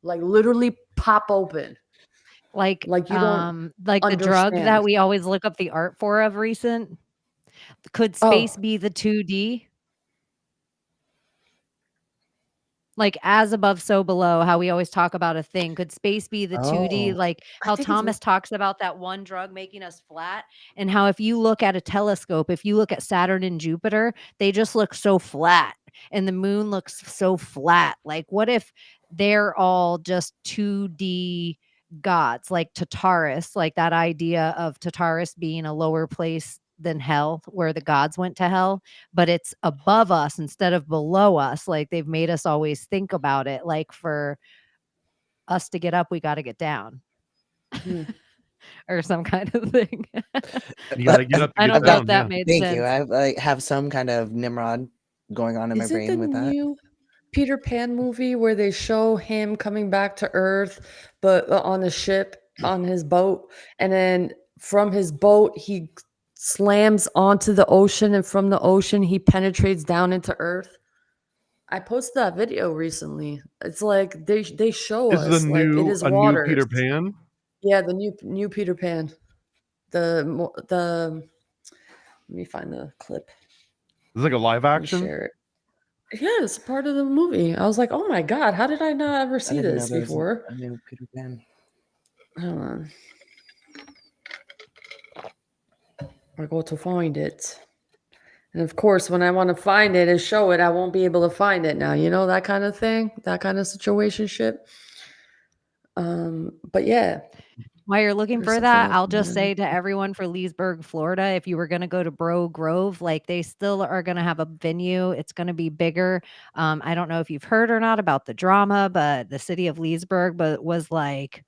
like literally pop open. Like you don't like the drug that understand. we always look up the art for of recent. Could Oh. space be the 2D? Like as above, so below, how we always talk about a thing. Could space be the 2D? Oh. Like I how think it's Thomas talks about that one drug making us flat, and how if you look at a telescope, if you look at Saturn and Jupiter, they just look so flat, and the moon looks so flat. Like, what if they're all just 2D gods, like Tartarus, like that idea of Tartarus being a lower place than hell, where the gods went to hell, but it's above us instead of below us. Like they've made us always think about it. Like for us to get up, we got to get down. Or some kind of thing. You gotta get up to I get don't know down. if that Yeah. made Thank sense. you. I like have some kind of Nimrod going on in my Is it the brain with that. new Peter Pan movie where they show him coming back to Earth, but on a ship, on his boat, and then from his boat he slams onto the ocean, and from the ocean he penetrates down into Earth? I posted that video recently. It's like they show Is us like it is a new waters. Peter Pan? Yeah, the new Peter Pan. The let me find the clip. It's like a live Let me action. share it. Yeah, it's part of the movie. I was like, oh my God, how did I not ever see didn't know this there was before? a new Peter Pan. Hold on. I go to find it. And of course, when I want to find it and show it, I won't be able to find it now. You know, that kind of thing, that kind of situation shit. But yeah. While you're looking There's for something that, else I'll in just there. say to everyone for Leesburg, Florida, if you were going to go to Bro Grove, like they still are going to have a venue. It's going to be bigger. I don't know if you've heard or not about the drama, but the city of Leesburg was like,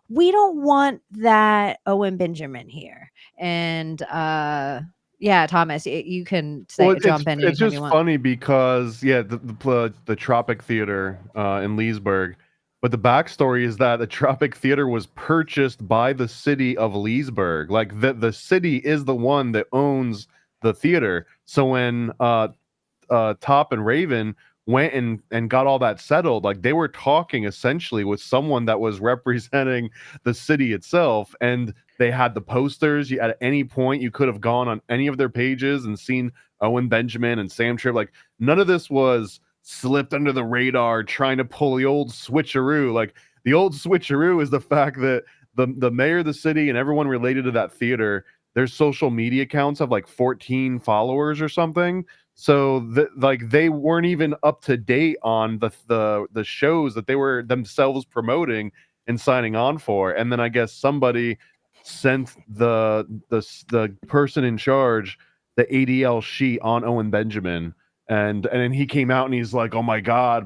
we don't want that Owen Benjamin here. And yeah, Thomas, you can say Well, jump in it's anytime just you want. funny because the Tropic Theater in Leesburg, but the backstory is that the Tropic Theater was purchased by the city of Leesburg. Like the city is the one that owns the theater. So when Top and Raven went and got all that settled, like they were talking essentially with someone that was representing the city itself, and they had the posters. At any point you could have gone on any of their pages and seen Owen Benjamin and Sam Tripp. Like none of this was slipped under the radar trying to pull the old switcheroo. Like the old switcheroo is the fact that the mayor of the city and everyone related to that theater, their social media accounts have like 14 followers or something. So like they weren't even up to date on the shows that they were themselves promoting and signing on for. And then I guess somebody sent the person in charge the ADL sheet on Owen Benjamin, and then he came out and he's like, oh my God,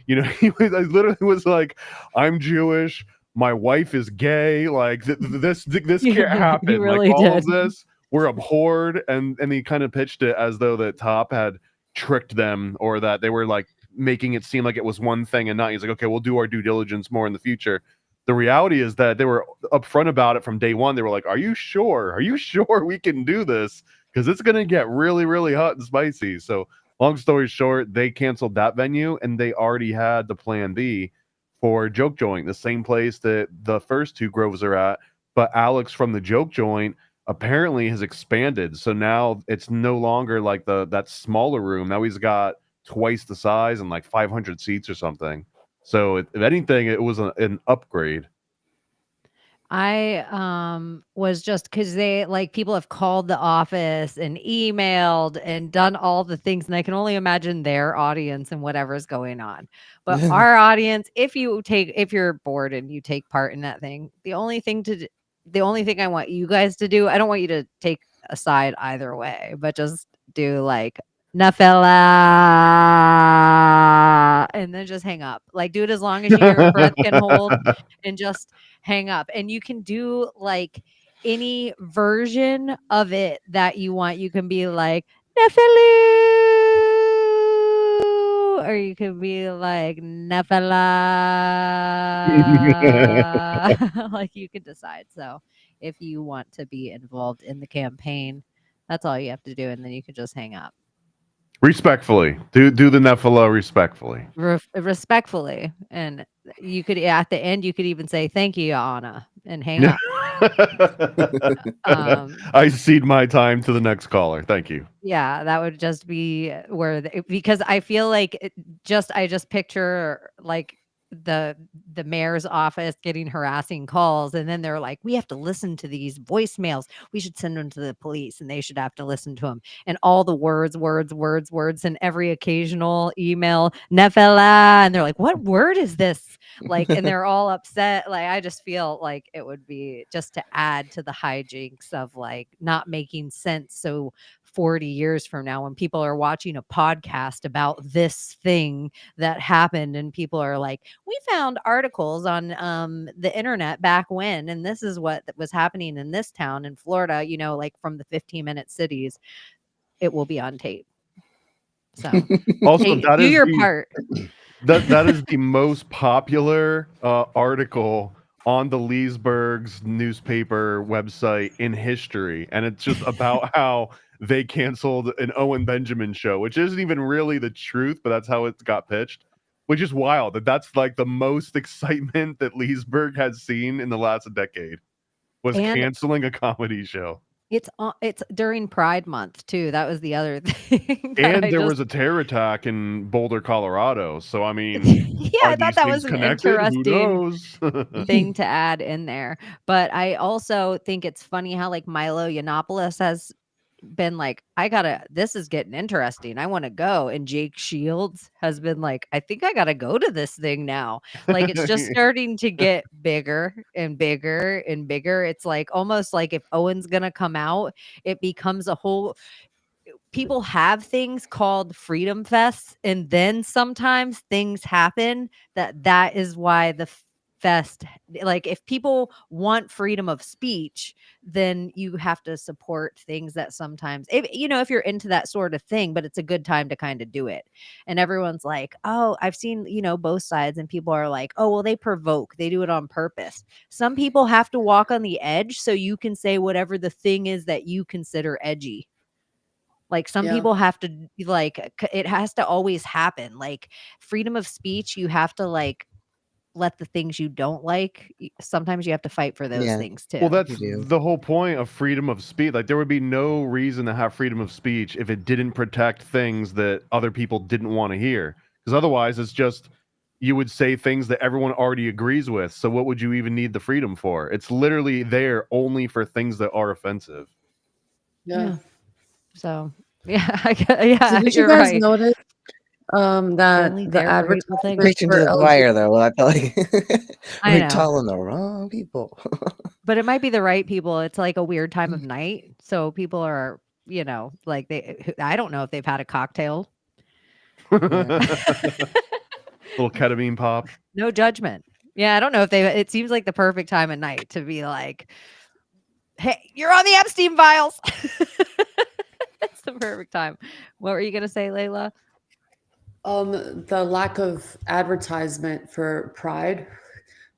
he literally was like, I'm Jewish, my wife is gay, like this can't happen. He really like all did. of this, we're abhorred, and he kind of pitched it as though that Top had tricked them, or that they were like making it seem like it was one thing and not. He's like, okay, we'll do our due diligence more in the future. The reality is that they were upfront about it from day one. They were like, are you sure? Are you sure we can do this? Because it's going to get really, really hot and spicy. So long story short, they canceled that venue, and they already had the plan B for Joke Joint, the same place that the first two Groves are at. But Alex from the Joke Joint apparently has expanded. So now it's no longer like that smaller room. Now he's got twice the size and like 500 seats or something. So if anything, it was an upgrade. I was just because they like people have called the office and emailed and done all the things, and I can only imagine their audience and whatever's going on. But our audience, if you're bored and you take part in that thing, the only thing I want you guys to do, I don't want you to take a side either way, but just do like Nafela and then just hang up. Like do it as long as your breath can hold and just hang up. And you can do like any version of it that you want. You can be like Nephelu, or you can be like Nephela. Like you can decide. So if you want to be involved in the campaign, that's all you have to do, and then you can just hang up. Respectfully, do the Nephilah respectfully. Respectfully, and you could at the end you could even say thank you, Anna, and hang up. I cede my time to the next caller. Thank you. Yeah, that would just be where because I feel like I just picture like the mayor's office getting harassing calls, and then they're like, we have to listen to these voicemails, we should send them to the police and they should have to listen to them, and all the words and every occasional email Nefela, and they're like, what word is this, like, and they're all upset. Like I just feel like it would be just to add to the hijinks of like not making sense. So 40 years from now, when people are watching a podcast about this thing that happened and people are like, we found articles on the internet back when, and this is what was happening in this town in Florida, like from the 15-minute cities, it will be on tape. So also, do your part. That is the most popular article on the Leesburg's newspaper website in history, and it's just about how they canceled an Owen Benjamin show, which isn't even really the truth, but that's how it got pitched, which is wild. That's like the most excitement that Leesburg has seen in the last decade, was canceling a comedy show. It's during Pride Month too. That was the other thing. And there was a terror attack in Boulder, Colorado. So I mean, yeah, I thought that was an interesting thing to add in there. But I also think it's funny how like Milo Yiannopoulos has been like, this is getting interesting, I want to go, and Jake Shields has been like, I think I gotta go to this thing now. Like it's just starting to get bigger and bigger and bigger. It's like almost like if Owen's gonna come out, it becomes a whole, people have things called Freedom Fests, and then sometimes things happen that is why the fest, like if people want freedom of speech, then you have to support things that sometimes, if you're into that sort of thing, but it's a good time to kind of do it. And everyone's like, oh, I've seen both sides, and people are like, oh well, they provoke, they do it on purpose. Some people have to walk on the edge so you can say whatever the thing is that you consider edgy. Like some people have to, like, it has to always happen. Like freedom of speech, you have to like let the things you don't like, sometimes you have to fight for those things too. Well, that's the whole point of freedom of speech. Like there would be no reason to have freedom of speech if it didn't protect things that other people didn't want to hear. Because otherwise it's just, you would say things that everyone already agrees with. So what would you even need the freedom for? It's literally there only for things that are offensive. Yeah. So yeah, So did you you're guys right. notice that the advertisement Preaching to the choir, though. Well, I felt like I we're know. telling the wrong people. But it might be the right people. It's like a weird time of night, so people are, like I don't know if they've had a cocktail. Little ketamine pop. No judgment. Yeah, I don't know if it seems like the perfect time of night to be like, hey, you're on the Epstein files. It's the perfect time. What were you gonna say, Layla? The lack of advertisement for Pride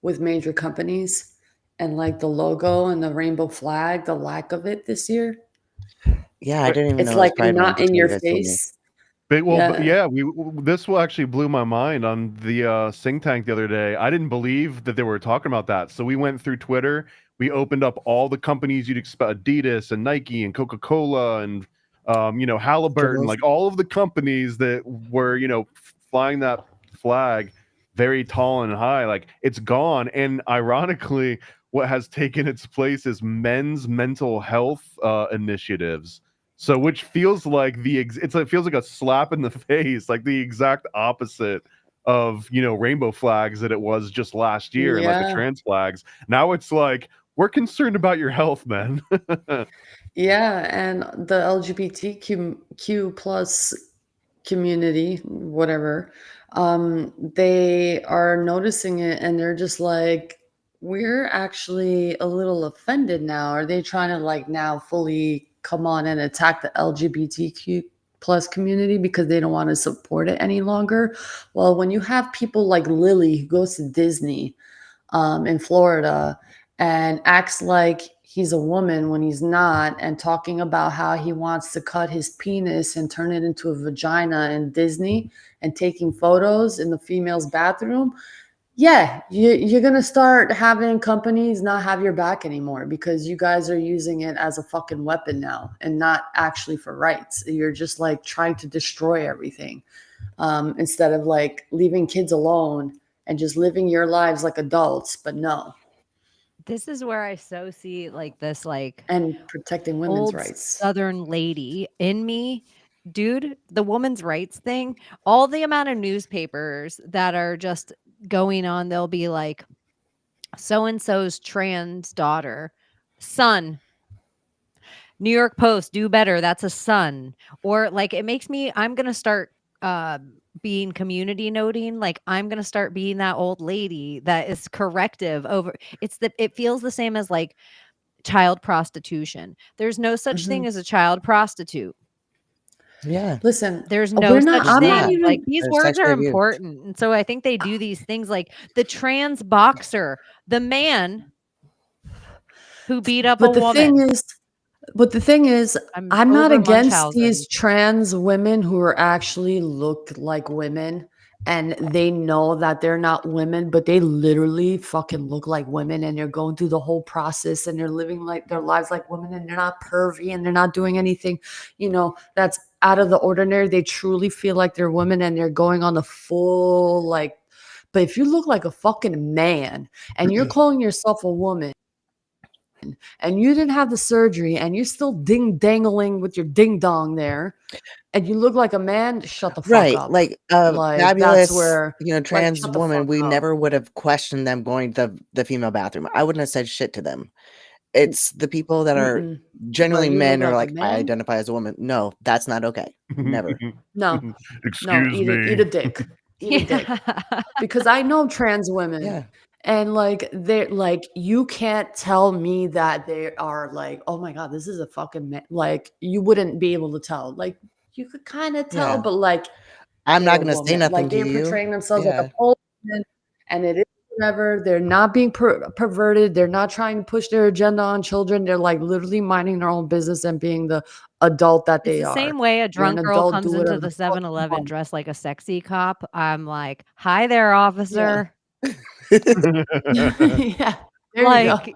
with major companies, and like the logo and the rainbow flag, the lack of it this year. Yeah, I didn't even it's know like it was Pride not Month in until your you guys told me. face. This will actually blew my mind on the Sing Tank the other day. I didn't believe that they were talking about that. So we went through Twitter. We opened up all the companies you'd expect, Adidas and Nike and Coca-Cola and Halliburton, like all of the companies that were, flying that flag. very tall and high, like it's gone. And ironically, what has taken its place is men's mental health initiatives. So, which feels like it feels like a slap in the face, like the exact opposite of rainbow flags that it was just last year, and like the Yeah. trans flags. Now it's like we're concerned about your health, man. Yeah, and the LGBTQ plus community, whatever, they are noticing it and they're just like, we're actually a little offended now. Are they trying to like now fully come on and attack the LGBTQ plus community because they don't want to support it any longer? Well, when you have people like Lily who goes to Disney in Florida and acts like he's a woman when he's not, and talking about how he wants to cut his penis and turn it into a vagina in Disney and taking photos in the female's bathroom. Yeah, you're going to start having companies not have your back anymore because you guys are using it as a fucking weapon now and not actually for rights. You're just like trying to destroy everything instead of like leaving kids alone and just living your lives like adults. But no. This is where I so see like this like and protecting women's old rights. Southern lady in me. Dude, the women's rights thing, all the amount of newspapers that are just going on, they'll be like, so-and-so's trans daughter, son, New York Post, do better. That's a son. Or like, it makes me, I'm going to start being community noting. Like I'm going to start being that old lady that is corrective over. It feels the same as like child prostitution. There's no such thing as a child prostitute. Yeah. Listen, there's no such I'm thing. not even Like these They're words sexually are abused. important. And so I think they do these things like the trans boxer, the man who beat up a But the woman. thing is, I'm not over against these Munchausen. trans women who are actually look like women and they know that they're not women, but they literally fucking look like women and they're going through the whole process and they're living like their lives like women and they're not pervy and they're not doing anything, that's out of the ordinary. They truly feel like they're women and they're going on the full like, but if you look like a fucking man and you're calling yourself a woman, and you didn't have the surgery and you're still dangling with your ding dong there and you look like a man, shut the fuck up. Like Like fabulous, that's where trans shut the woman, fuck we up. never would have questioned them going to the female bathroom. I wouldn't have said shit to them. It's the people that are Mm-mm. genuinely But you men look are like a like, I man? identify as a woman. No, that's not okay. Never. No. Excuse me. Eat a dick. Eat a dick. Because I know trans women. Yeah. And like they're like, you can't tell me that they are like, oh my God, this is a fucking man. Like you wouldn't be able to tell. Like you could kind of tell, Yeah. but like I'm they're not a gonna say woman. nothing Like to they're you. portraying themselves like Yeah. a pole woman, and it is whatever. They're not being perverted. They're not trying to push their agenda on children. They're like literally minding their own business and being the adult that It's they the are. same way a You're an drunk girl adult, comes do into whatever the the fuck you 7-Eleven want. dressed like a sexy cop. I'm like, hi there, officer. Yeah. There you go. Like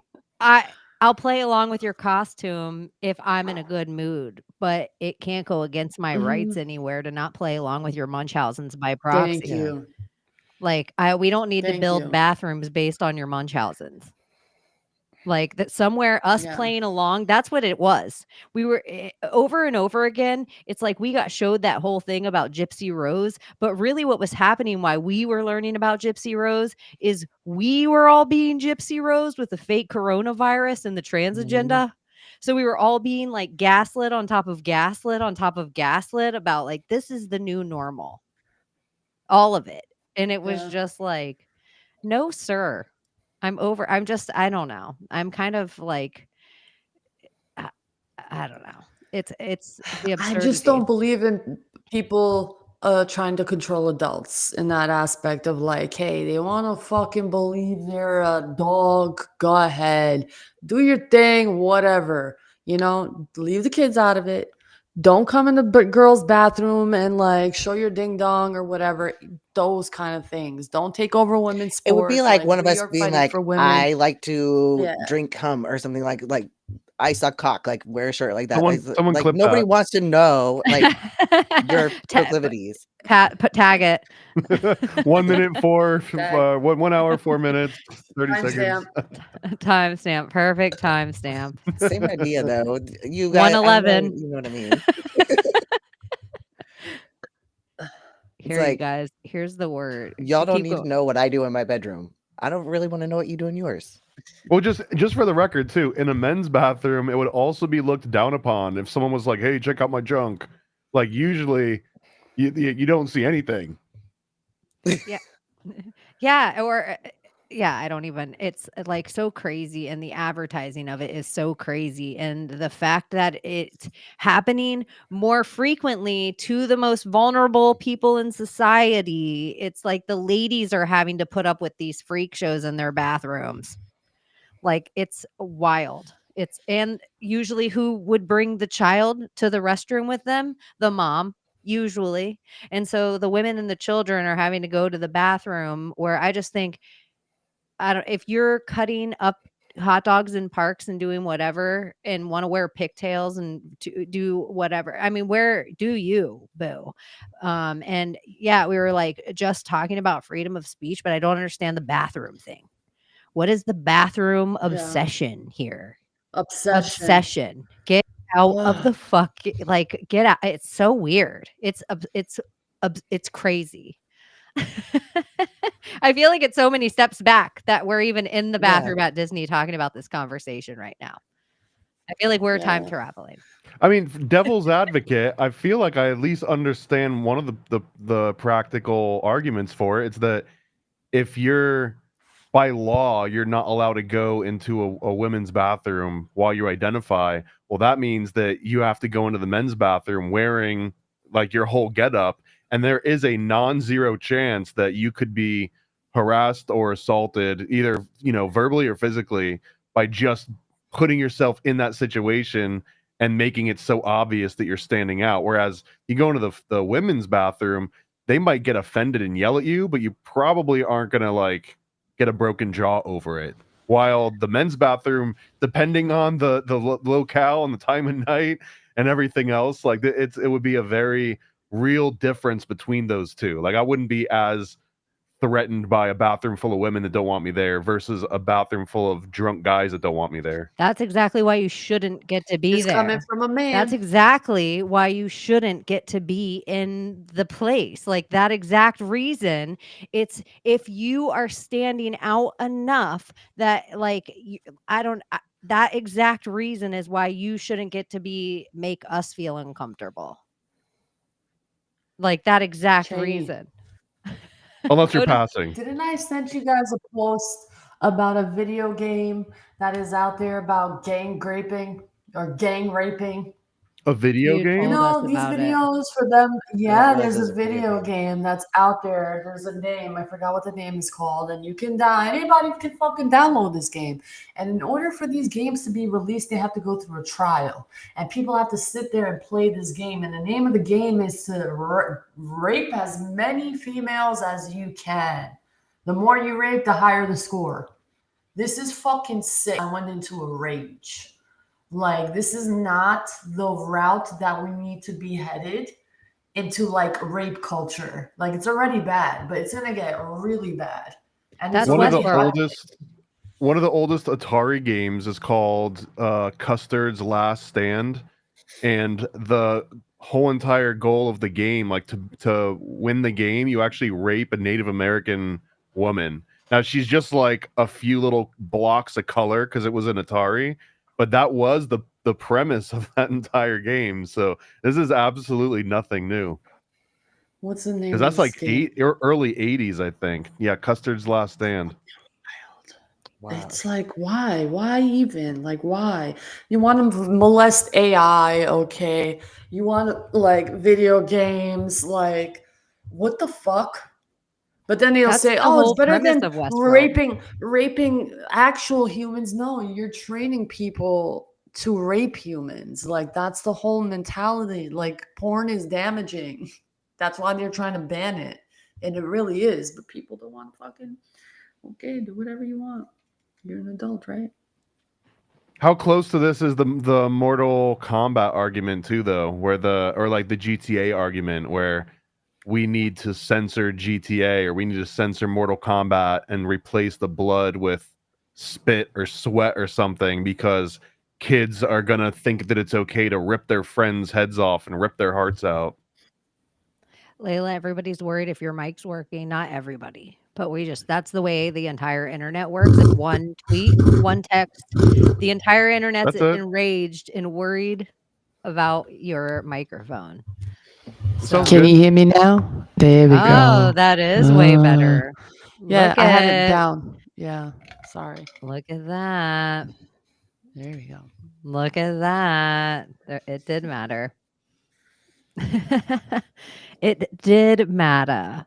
I'll play along with your costume if I'm in a good mood, but it can't go against my rights anywhere to not play along with your Munchausens by proxy. Thank you. Like we don't need to Thank build you. bathrooms based on your Munchausens. Like that somewhere us Yeah. playing along, that's what it was. We were over and over again. It's like we got showed that whole thing about Gypsy Rose, but really what was happening while we were learning about Gypsy Rose is we were all being Gypsy Rose with the fake coronavirus and the trans agenda. So we were all being like gaslit on top of gaslit on top of gaslit about like this is the new normal. All of it. And it was Yeah. just like, no, sir. I don't know. I'm kind of like, I don't know. It's the I absurdity. just don't believe in people trying to control adults in that aspect of like, hey, they want to fucking believe they're a dog. Go ahead, do your thing, whatever. Leave the kids out of it. Don't come in the girls' bathroom and like show your ding dong or whatever. Those kind of things. Don't take over women's sports. It would be like one of we us are being fighting like, for women. I like to Yeah. drink cum or something like I suck cock, like wear a shirt like that. Someone Like clip nobody that. wants to know like your proclivities. Tag it. 1 minute, Tag. 1 hour, 4 minutes, 30 seconds. Timestamp. Perfect timestamp. Same idea though. You guys, 111. you know what I mean. Here, like, you guys. Here's the word. Y'all don't need to know what I do in my bedroom. I don't really want to know what you do in yours. Well, just for the record too, in a men's bathroom, it would also be looked down upon if someone was like, "Hey, check out my junk." Like usually, you don't see anything. Yeah. Yeah, or yeah, I don't even, it's like so crazy, and the advertising of it is so crazy, and the fact that it's happening more frequently to the most vulnerable people in society. It's like the ladies are having to put up with these freak shows in their bathrooms. Like, it's wild. It's, and usually who would bring the child to the restroom with them? The mom, usually. And so the women and the children are having to go to the bathroom, where I just think, if you're cutting up hot dogs in parks and doing whatever and want to wear pigtails and to do whatever, I mean, where do you, boo? And yeah, we were like just talking about freedom of speech, but I don't understand the bathroom thing. What is the bathroom obsession here? Obsession. Get out of the fuck, like, get out. It's so weird. It's crazy. I feel like it's so many steps back that we're even in the bathroom at Disney talking about this conversation right now. I feel like we're time traveling. I mean, devil's advocate, I feel like I at least understand one of the practical arguments for it. It's that if you're, by law, you're not allowed to go into a women's bathroom while you identify, well, that means that you have to go into the men's bathroom wearing like your whole getup, and there is a non-zero chance that you could be harassed or assaulted, either, verbally or physically, by just putting yourself in that situation and making it so obvious that you're standing out. Whereas you go into the women's bathroom, they might get offended and yell at you, but you probably aren't gonna like get a broken jaw over it. While the men's bathroom, depending on the locale and the time of night and everything else, like it would be a very real difference between those two. Like, I wouldn't be as threatened by a bathroom full of women that don't want me there versus a bathroom full of drunk guys that don't want me there. That's exactly why you shouldn't get to be It's there. coming from a man. That's exactly why you shouldn't get to be in the place. Like, that exact reason. It's if you are standing out enough that, like, that exact reason is why you shouldn't get to make us feel uncomfortable. Like, that exact Chaney. reason. Unless you're passing. Didn't I send you guys a post about a video game that is out there about gang raping or gang raping? A video game? You know, these videos for them. Yeah, there's a video game that's out there. There's a name. I forgot what the name is called. And you can anybody can fucking download this game. And in order for these games to be released, they have to go through a trial. And people have to sit there and play this game. And the name of the game is to rape as many females as you can. The more you rape, the higher the score. This is fucking sick. I went into a rage. Like, this is not the route that we need to be headed into, like, rape culture. Like, it's already bad, but it's gonna get really bad. And That's one of the oldest Atari games is called Custard's Last Stand, and the whole entire goal of the game, like to win the game, you actually rape a Native American woman. Now, she's just like a few little blocks of color because it was an Atari. But that was the premise of that entire game. So this is absolutely nothing new. What's the name? Because that's like early 80s, I think. Yeah, Custard's Last Stand. Wow. It's like, why? Why even? Like, why? You want to molest AI, okay? You want, like, video games, like, what the fuck? But then they'll say, "Oh, it's better than raping actual humans." No, you're training people to rape humans. Like, that's the whole mentality. Like, porn is damaging. That's why they're trying to ban it, and it really is. But people don't want fucking. Okay, do whatever you want. You're an adult, right? How close to this is the Mortal Kombat argument too, though, where the GTA argument where we need to censor GTA or we need to censor Mortal Kombat and replace the blood with spit or sweat or something because kids are gonna think that it's okay to rip their friends' heads off and rip their hearts out. Layla, everybody's worried if your mic's working. Not everybody, but that's the way the entire internet works. If one tweet, one text, the entire internet's That's it. enraged and worried about your microphone. Sounds Can good. you hear me now? There we go. Oh, that is way better. Yeah, Look I had it at down. Yeah, sorry. Look at that. There we go. Look at that. It did matter. It did matter.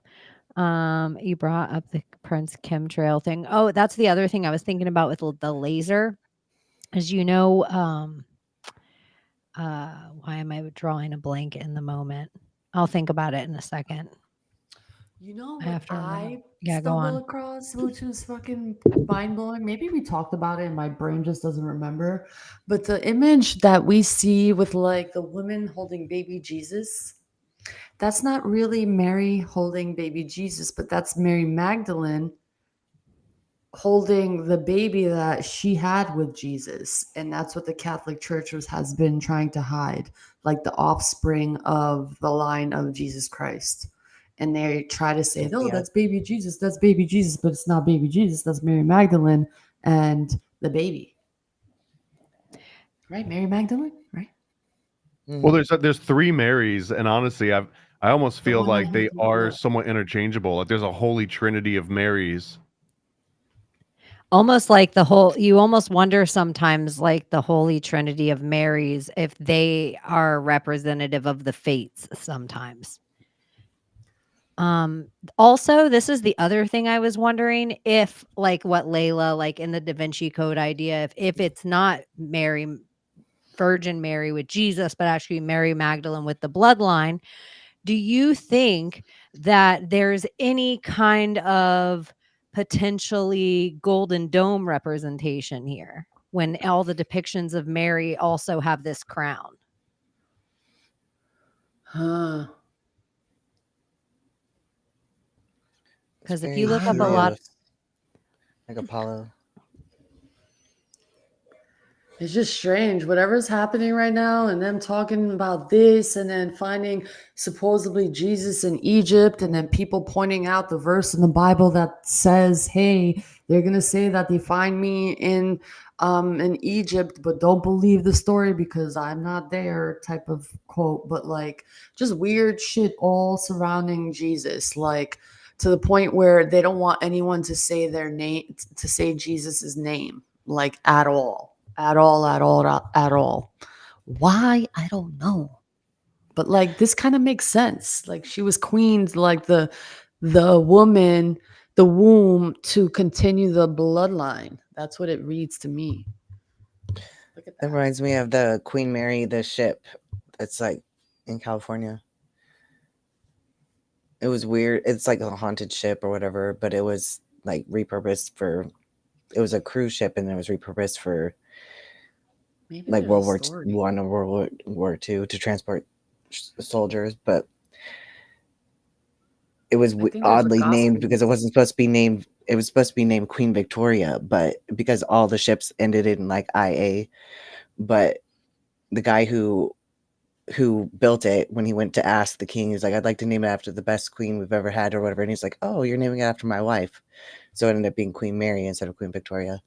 You brought up the Prince chemtrail thing. Oh, that's the other thing I was thinking about with the laser. As you know, why am I drawing a blank in the moment? I'll think about it in a second. You know I what have to remember. I Yeah, go stumbled on. across, which was fucking mind blowing? Maybe we talked about it and my brain just doesn't remember. But the image that we see with like the women holding baby Jesus, that's not really Mary holding baby Jesus, but that's Mary Magdalene holding the baby that she had with Jesus. And that's what the Catholic Church has been trying to hide, like the offspring of the line of Jesus Christ. And they try to say, no, that's baby Jesus, but it's not baby Jesus, that's Mary Magdalene and the baby. Right? Mary Magdalene, right? Well, there's three Marys, and honestly, I almost feel one I like they have to are look. somewhat interchangeable. Like there's a holy trinity of Marys. Almost like you almost wonder sometimes, like the Holy Trinity of Marys, if they are representative of the fates sometimes. Also, this is the other thing I was wondering, if like what Layla, like in the Da Vinci Code idea, if it's not Virgin Mary with Jesus, but actually Mary Magdalene with the bloodline, do you think that there's any kind of potentially Golden Dome representation here when all the depictions of Mary also have this crown? Huh. Because if you look up a lot, like Apollo. It's just strange. Whatever's happening right now, and them talking about this, and then finding supposedly Jesus in Egypt, and then people pointing out the verse in the Bible that says, "Hey, they're gonna say that they find me in Egypt, but don't believe the story because I'm not there," type of quote. But like, just weird shit all surrounding Jesus, like to the point where they don't want anyone to say their name, to say Jesus's name, like at all. At all. Why? I don't know. But like this kind of makes sense. Like she was queened, like the woman, the womb to continue the bloodline. That's what it reads to me. Look at That reminds me of the Queen Mary, the ship that's like in California. It was weird. It's like a haunted ship or whatever, but it was like repurposed for, it was a cruise ship and it was repurposed for Maybe like there's World a War story. One or World War II to transport soldiers, but it was think there's a oddly gospel named because it wasn't supposed to be named. It was supposed to be named Queen Victoria, but because all the ships ended in like IA, but the guy who built it, when he went to ask the king, he's like, "I'd like to name it after the best queen we've ever had," or whatever, and he's like, "Oh, you're naming it after my wife," so it ended up being Queen Mary instead of Queen Victoria.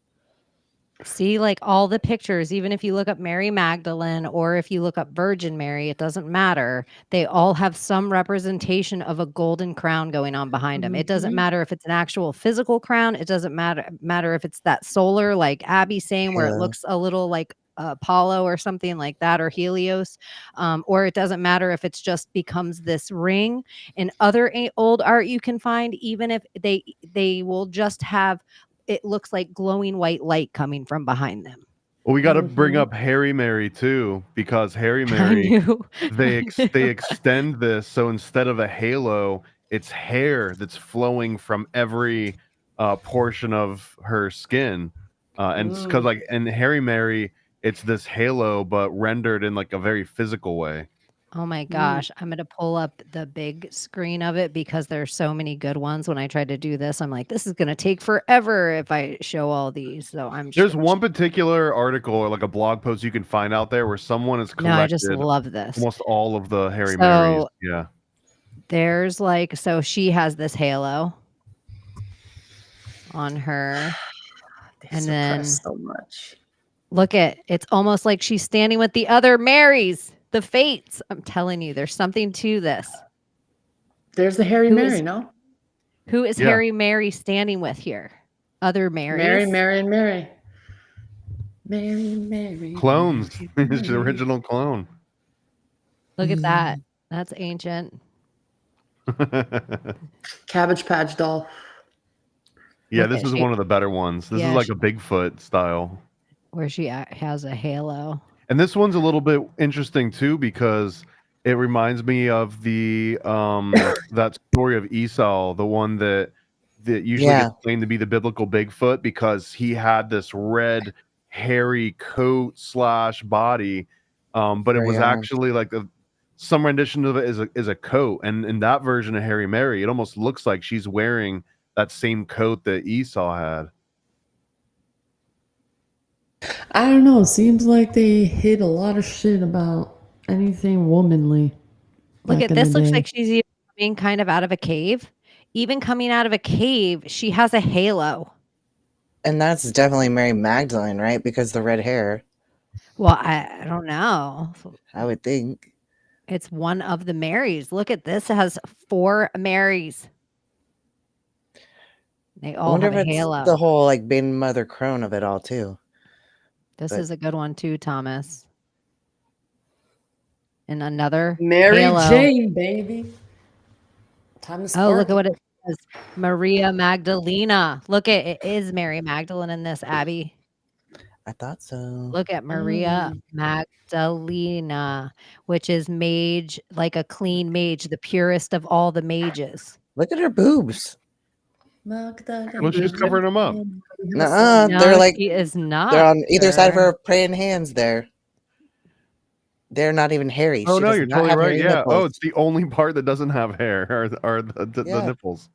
see, like all the pictures, even if you look up Mary Magdalene or if you look up Virgin Mary, it doesn't matter. They all have some representation of a golden crown going on behind them. It doesn't matter if it's an actual physical crown. It doesn't matter if it's that solar, like Abbie saying, where it Halo. looks a little like Apollo or something like that, or Helios, or it doesn't matter if it's just becomes this ring. In other old art you can find, even if they will just have, it looks like glowing white light coming from behind them. Well, we got to bring up Harry Mary too, because Harry Mary, they extend this, so instead of a halo, it's hair that's flowing from every portion of her skin. And because like in Harry Mary, it's this halo, but rendered in like a very physical way. Oh my gosh, I'm gonna pull up the big screen of it because there's so many good ones. When I tried to do this, I'm like, this is gonna take forever if I show all these. So There's one particular article or like a blog post you can find out there where someone has No, I just collected love this. almost all of the Harry Marys. So Yeah. there's like, so she has this halo on her, and then so much. look at, it's almost like she's standing with the other Marys, the Fates. I'm telling you, there's something to this. There's the Harry Mary, no? Who is Harry Mary standing with here? Other Marys? Mary, Mary, and Mary. Mary, Mary. Clones. It's the original clone. Look at that. That's ancient. Cabbage Patch doll. Yeah, this is one of the better ones. This is like a Bigfoot style. Where she has a halo. And this one's a little bit interesting too because it reminds me of the that story of Esau, the one that usually gets claimed to be the biblical Bigfoot because he had this red hairy coat / body, but it was actually like some rendition of it is a coat. And in that version of Harry Mary, it almost looks like she's wearing that same coat that Esau had. I don't know. Seems like they hid a lot of shit about anything womanly. Look at this. Looks like she's even coming kind of out of a cave. Even coming out of a cave, she has a halo. And that's definitely Mary Magdalene, right? Because the red hair. Well, I don't know. I would think. It's one of the Marys. Look at this. It has 4 Marys. They all have a halo. The whole like being Mother Crone of it all too. This is a good one too, Thomas. And another Mary halo. Jane, baby. Time to look at what it says. Maria Magdalena. Look at it is Mary Magdalene in this, Abbie. I thought so. Look at Maria Magdalena, which is mage, like a clean mage, the purest of all the mages. Look at her boobs. Well, she's covering them up. No, they're like she is not. They're on either side of her praying hands there. They're not even hairy. Oh, no, you're totally right. Yeah. Nipples. Oh, it's the only part that doesn't have hair are the nipples.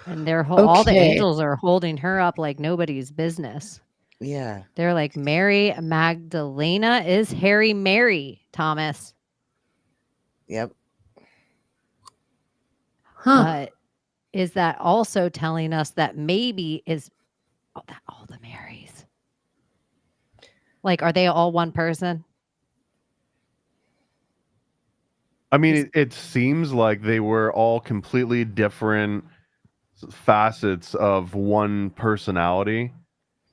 And they're all the angels are holding her up like nobody's business. Yeah. They're like, Mary Magdalena is Harry Mary, Thomas. Yep. Huh. But is that also telling us that maybe is all the Marys? Like, are they all one person? I mean, it seems like they were all completely different facets of one personality.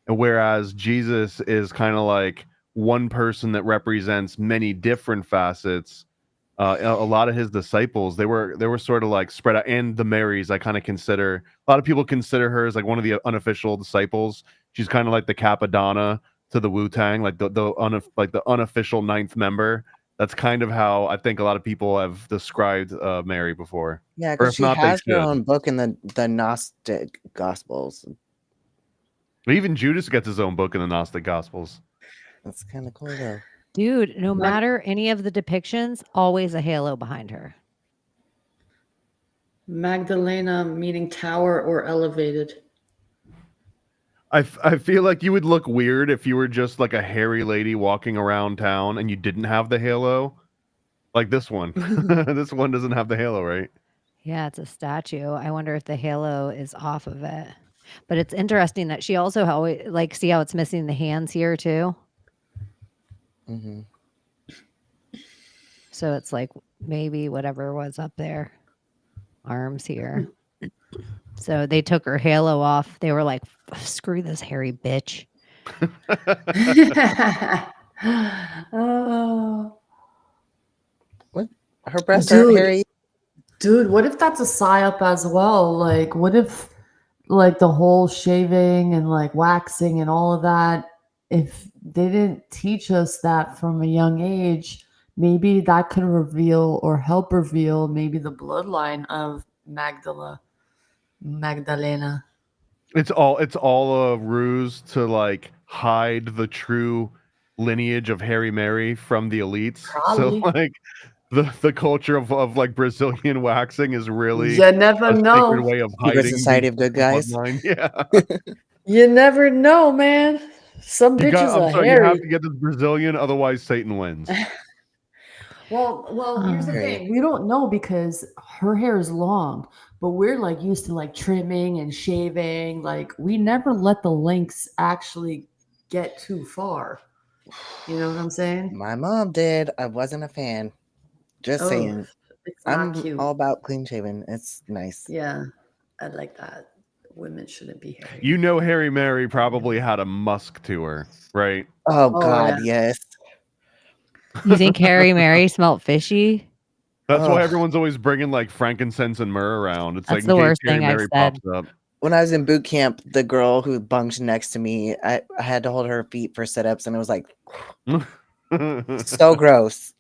Whereas Jesus is kind of like one person that represents many different facets. A lot of his disciples, they were sort of like spread out. And the Marys, I kind of consider, a lot of people consider her as like one of the unofficial disciples. She's kind of like the Capadonna to the Wu-Tang, like the unofficial 9th member. That's kind of how I think a lot of people have described Mary before. Yeah, because she has her own book in the Gnostic Gospels. Even Judas gets his own book in the Gnostic Gospels. That's kind of cool, though. Dude, no matter any of the depictions, always a halo behind her. Magdalena meaning tower or elevated. I feel like you would look weird if you were just like a hairy lady walking around town and you didn't have the halo. Like this one. This one doesn't have the halo, right? Yeah, it's a statue. I wonder if the halo is off of it. But it's interesting that she also always, like, see how it's missing the hands here too? Mm-hmm. So it's like maybe whatever was up there. Arms here. So they took her halo off. They were like, screw this hairy bitch. What? Her breasts aren't hairy? Dude, what if that's a psyop as well? Like, what if like the whole shaving and like waxing and all of that, if they didn't teach us that from a young age, maybe that could reveal or help reveal maybe the bloodline of Magdalena. It's all a ruse to like hide the true lineage of Harry Mary from the elites. Probably. So like the culture of like Brazilian waxing is really You never a know. sacred way of Secret hiding Society of Good Guys. bloodline. Yeah. You never know, man. Some bitches are You hairy. have to get this Brazilian, otherwise Satan wins. Well, here's the Great. thing. We don't know because her hair is long, but we're like used to like trimming and shaving. Like we never let the lengths actually get too far. You know what I'm saying? My mom did. I wasn't a fan. Just Oh, saying. it's not I'm cute. all about clean shaven. It's nice. Yeah, I like that. Women shouldn't be hairy. You know Harry Mary probably had a musk to her, right? Oh God, yes. You think Harry Mary smelled fishy? That's why Ugh. everyone's always bringing like frankincense and myrrh around. It's That's like the in case worst Harry thing I've Mary said. pops up. When I was in boot camp, the girl who bunked next to me, I had to hold her feet for sit-ups, and it was like so gross.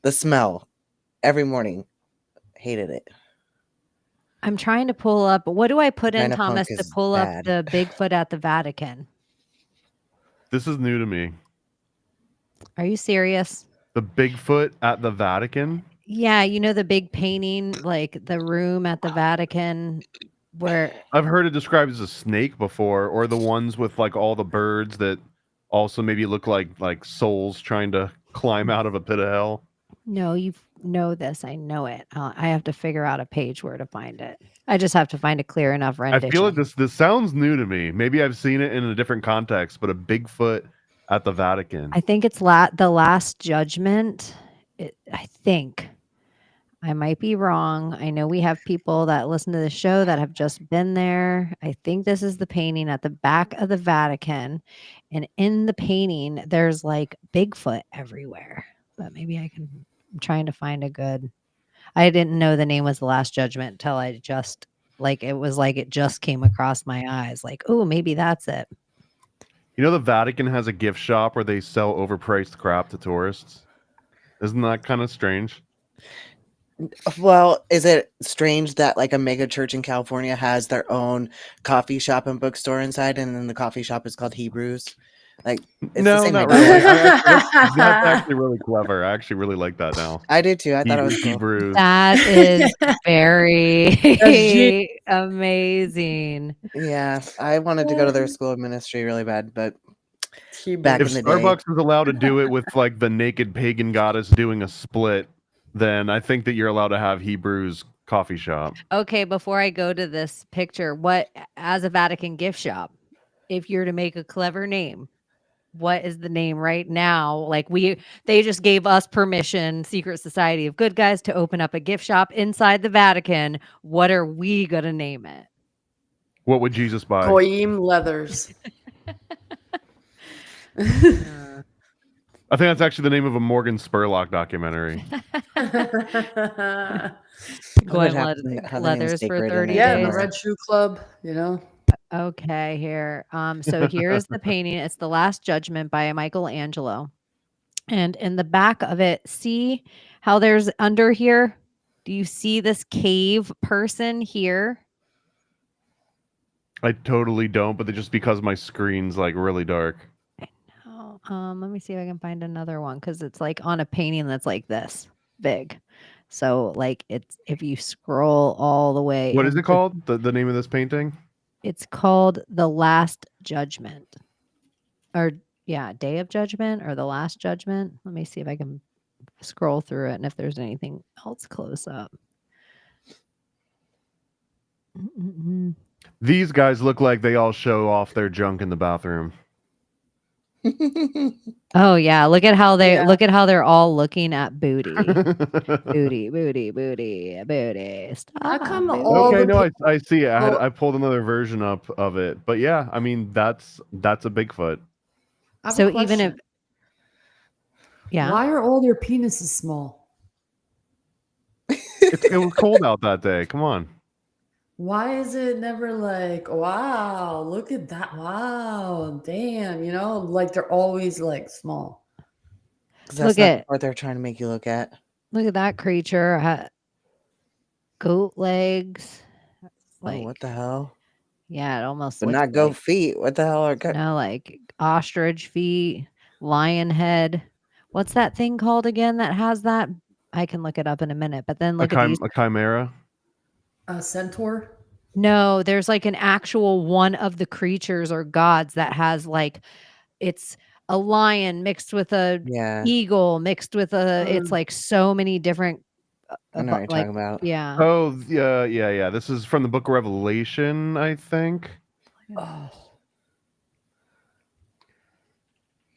The smell every morning. Hated it. I'm trying to pull up. What do I put in, Vagina Thomas, funk to is pull bad. up the Bigfoot at the Vatican? This is new to me. Are you serious? The Bigfoot at the Vatican? Yeah, you know the big painting, like the room at the Vatican where I've heard it described as a snake before, or the ones with like all the birds that also maybe look like souls trying to climb out of a pit of hell. no, you know this. I know it. I have to figure out a page where to find it. I just have to find a clear enough rendition. I feel like this sounds new to me. Maybe I've seen it in a different context, but a Bigfoot at the Vatican. I think it's the Last Judgment. I think. I might be wrong. I know we have people that listen to the show that have just been there. I think this is the painting at the back of the Vatican. And in the painting, there's like Bigfoot everywhere. But maybe I'm trying to find a good. I didn't know the name was The Last Judgment until I just, it just came across my eyes. Like, oh, maybe that's it. You know, the Vatican has a gift shop where they sell overpriced crap to tourists. Isn't that kind of strange? Well, is it strange that like a mega church in California has their own coffee shop and bookstore inside, and then the coffee shop is called Hebrews? Like, it's No, the same not idea. really. That's actually really clever. I actually really like that now. I did too. I thought it was cool. Hebrews. That is very amazing. Yeah, I wanted to go to their school of ministry really bad, but back If in the day, Starbucks is allowed to do it with like the naked pagan goddess doing a split, then I think that you're allowed to have Hebrews coffee shop. Okay, before I go to this picture, what as a Vatican gift shop, if you're to make a clever name, what is the name right now? Like they just gave us permission, Secret Society of Good Guys, to open up a gift shop inside the Vatican. What are we gonna name it? What would Jesus buy? Goyim leathers. I think that's actually the name of a Morgan Spurlock documentary. Going have the name leathers for sacred in 30 it. Yeah, days. the Red Shoe Club, you know. Okay, here. So here's the painting. It's The Last Judgment by Michelangelo. And in the back of it, see how there's under here? Do you see this cave person here? I totally don't, but just because my screen's like really dark. Oh, let me see if I can find another one because it's like on a painting that's like this big. So like it's if you scroll all the way. What is it called? The name of this painting? It's called The Last Judgment. Or yeah, Day of Judgment or The Last Judgment. Let me see if I can scroll through it and if there's anything else close up. These guys look like they all show off their junk in the bathroom. Oh yeah, look at how they're all looking at booty. booty. Stop. How come booty. all Okay, the no, people- I see it. I pulled another version up of it, but yeah, I mean that's a Bigfoot. I have So a even if question. yeah, Why are all their penises small? It was cold out that day. Come on. Why is it never like, wow, look at that. Wow, damn, you know, like they're always like small. that's not what they're trying to make you look at. Look at that creature. Goat legs. Oh, what the hell? Yeah, it almost But looks not goat like feet. What the hell are no, like ostrich feet, lion head. What's that thing called again that has that? I can look it up in a minute. But then look at these. a chimera? A centaur? No, there's like an actual one of the creatures or gods that has like it's a lion mixed with a Yeah. eagle mixed with a. It's like so many different. I know what you're Like talking about. yeah. Oh, yeah. This is from the Book of Revelation, I think. Oh.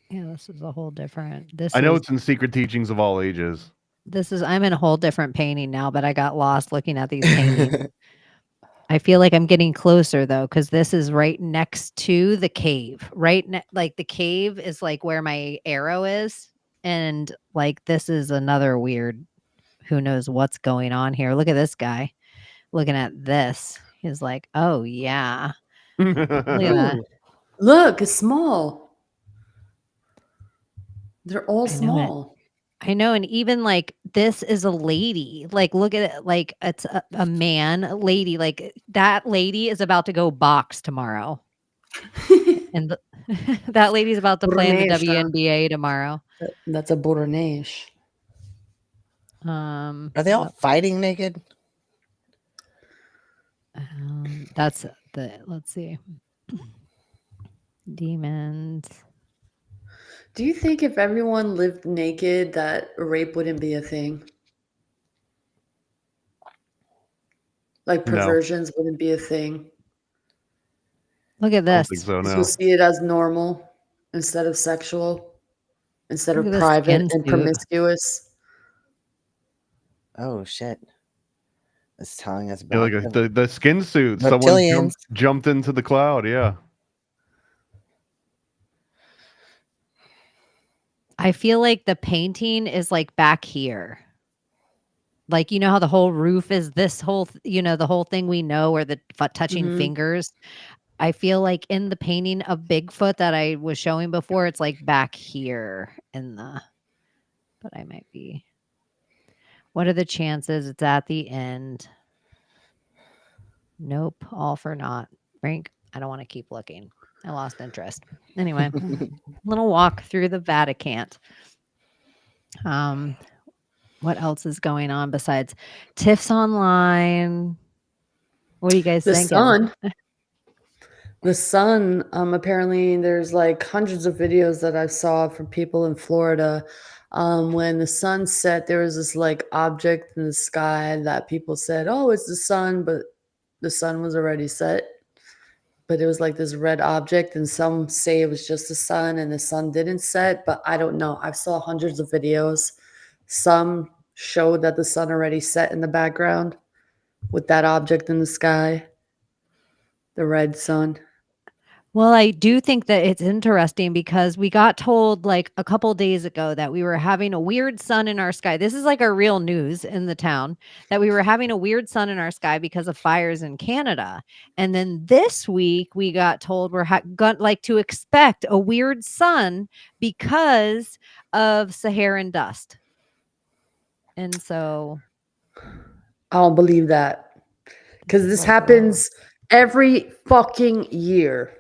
Yeah, this is a whole different. This I know is it's in Secret Teachings of All Ages. this is I'm in a whole different painting now, but I got lost looking at these paintings. I feel like I'm getting closer though, because this is right next to the cave. Like the cave is like where my arrow is. And like this is another weird, who knows what's going on here. Look at this guy looking at this. He's like, oh yeah. Look at that. Ooh, look, it's small. They're all small. I know, and even like this is a lady. Like, look at it. Like it's a man, a lady. Like that lady is about to go box tomorrow, and that lady's about to play in the Bornage, huh? WNBA tomorrow. That's a Bornage. Are they all fighting naked? That's the. Let's see. Demons. Do you think if everyone lived naked that rape wouldn't be a thing? Like No. perversions wouldn't be a thing? Look at I don't this. think so, You'll no. see it as normal instead of sexual, instead Look of at this private skin and suit. promiscuous. Oh shit! It's telling us Yeah, about like the skin suit. Someone reptilians. jumped into the cloud. Yeah. I feel like the painting is like back here. Like, you know how the whole roof is this whole, the whole thing we know, or the touching Mhm. fingers. I feel like in the painting of Bigfoot that I was showing before, it's like back here but I might be. What are the chances it's at the end? Nope, all for naught. Frank, I don't want to keep looking. I lost interest. Anyway, little walk through the Vatican. What else is going on besides TIFFs online? What are you guys thinking? The sun, apparently there's like hundreds of videos that I saw from people in Florida. When the sun set, there was this like object in the sky that people said, oh, it's the sun, but the sun was already set. But it was like this red object, and some say it was just the sun and the sun didn't set, but I don't know. I saw hundreds of videos. Some showed that the sun already set in the background with that object in the sky, the red sun. Well, I do think that it's interesting because we got told like a couple days ago that we were having a weird sun in our sky. This is like our real news in the town, that we were having a weird sun in our sky because of fires in Canada. And then this week we got told we're like to expect a weird sun because of Saharan dust. And so I don't believe that, because this happens every fucking year.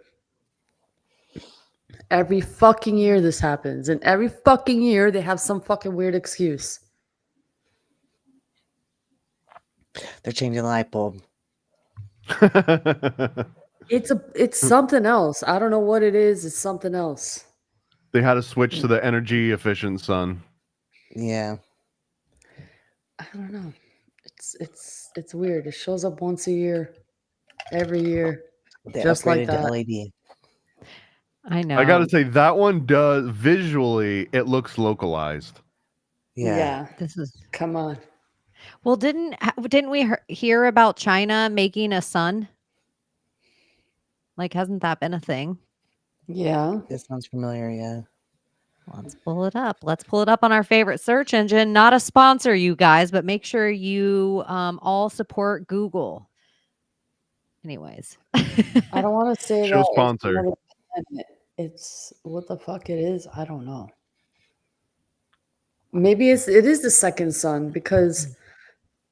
Every fucking year this happens, and every fucking year they have some fucking weird excuse. They're changing the light bulb. It's something else. I don't know what it is. It's something else. They had to switch to the energy efficient sun. Yeah. I don't know. It's weird. It shows up once a year, every year, They just like upgraded that. to LED. I know. I gotta say that one does visually. It looks localized. Yeah. This is Come on. Well, didn't we hear about China making a sun? Like, hasn't that been a thing? Yeah. This sounds familiar. Yeah. Let's pull it up. Let's pull it up on our favorite search engine. Not a sponsor, you guys, but make sure you all support Google. Anyways. I don't want to say Show that sponsor. It's another planet. It's what the fuck it is. I don't know. Maybe it is the second sun, because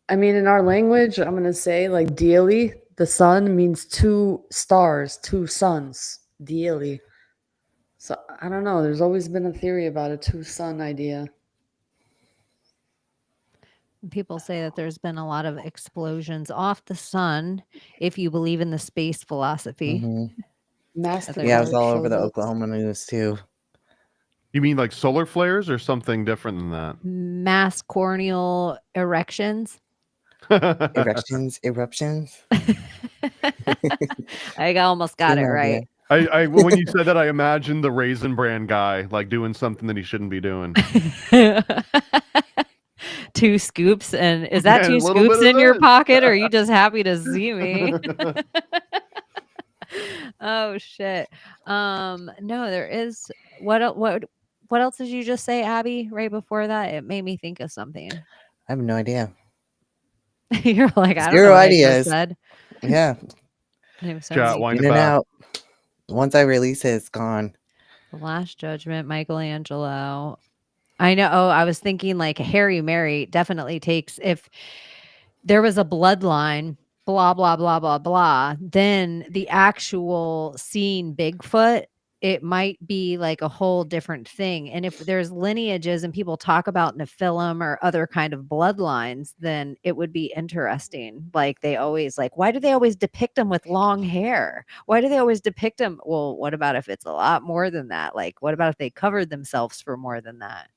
I mean, in our language, I'm gonna say like Daily, The sun means 2 stars, 2 suns, daily. So I don't know. There's always been a theory about a 2 sun idea. People say that there's been a lot of explosions off the sun if you believe in the space philosophy. Yeah, I was all over the Oklahoma news too. You mean like solar flares or something different than that? Mass corneal erections. Eruptions. I almost got Same it idea. right. I when you said that, I imagined the Raisin Bran guy like doing something that he shouldn't be doing. 2 scoops, and is that Yeah, 2 a little bit scoops of in your that. pocket, or are you just happy to see me? Oh shit. No, there is what else did you just say, Abby? Right before that, it made me think of something. I have no idea. You're like, I don't know Zero what I just ideas. said. Yeah. It was so Chat, weak. wind In it and back. out. Once I release it, it's gone. The Last Judgment, Michelangelo. I know. Oh, I was thinking like Harry Mary definitely takes, if there was a bloodline, blah, blah, blah, blah, blah, then the actual seeing Bigfoot, it might be like a whole different thing. And if there's lineages and people talk about Nephilim or other kind of bloodlines, then it would be interesting. Like they always like, why do they always depict them with long hair? Why do they always depict them? Well, what about if it's a lot more than that? Like, what about if they covered themselves for more than that?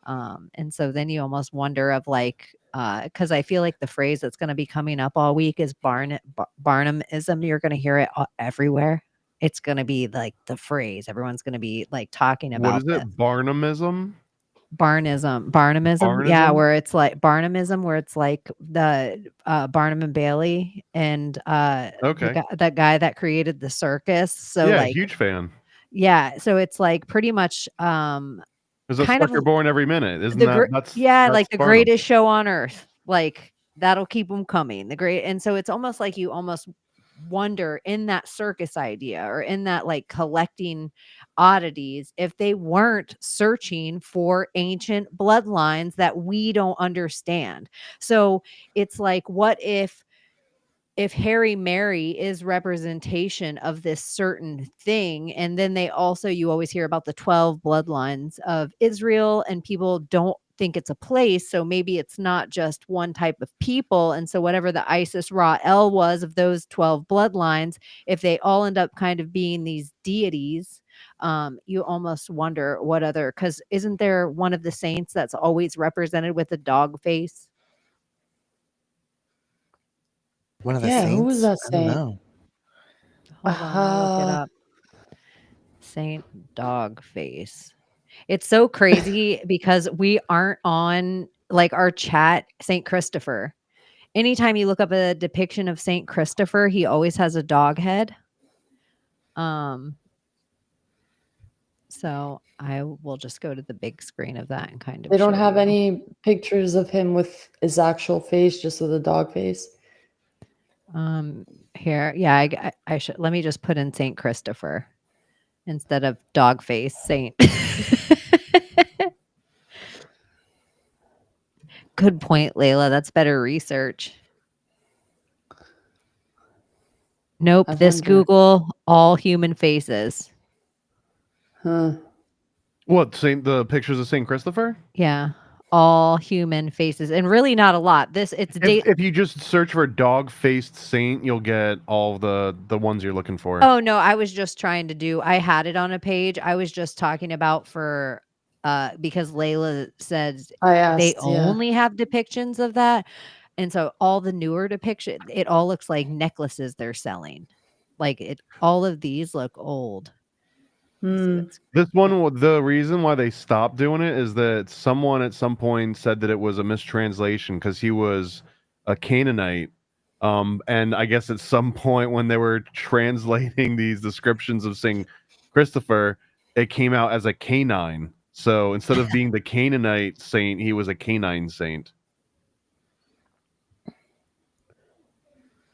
And so then you almost wonder of like, because I feel like the phrase that's going to be coming up all week is Barnamism. You're going to hear it everywhere. It's going to be like the phrase. Everyone's going to be like talking What about is it? Barnamism? Barnamism. Yeah, Barnism? where it's like Barnamism, where it's like the Barnum and Bailey and Okay. that guy that created the circus. So Yeah, like, huge fan. yeah, so it's like pretty much There's a kind of sucker born every minute, isn't the that? That's like the Barnum. greatest show on earth. Like that'll keep them coming. And so it's almost like you almost wonder in that circus idea or in that like collecting oddities if they weren't searching for ancient bloodlines that we don't understand. So it's like, what if Harry Mary is representation of this certain thing, and then they also, you always hear about the 12 bloodlines of Israel, and people don't think it's a place, so maybe it's not just one type of people, and so whatever the Isis Ra El was of those 12 bloodlines, if they all end up kind of being these deities, you almost wonder what other, because isn't there one of the saints that's always represented with a dog face? One of the Yeah, saints? who was that I don't saint? know. Hold on, I'll look it up. Saint Dogface. It's so crazy because we aren't on like our chat, Saint Christopher. Anytime you look up a depiction of Saint Christopher, he always has a dog head. So I will just go to the big screen of that and kind of They don't show have you. any pictures of him with his actual face, just with a dog face. Here, yeah, I should, let me just put in Saint Christopher instead of dog face saint. Good point, Layla. That's better research. Nope. I This wonder. Google all human faces. Huh. What, the pictures of Saint Christopher? Yeah, all human faces, and really not a lot. If you just search for dog-faced saint, you'll get all the ones you're looking for. Oh no, I was just trying to do. I had it on a page. I was just talking about for because Layla says they only have depictions of that, and so all the newer depiction, it all looks like necklaces they're selling. Like it, all of these look old. This one, the reason why they stopped doing it is that someone at some point said that it was a mistranslation because he was a Canaanite. And I guess at some point when they were translating these descriptions of Saint Christopher, it came out as a canine. So instead of being the Canaanite saint, he was a canine saint.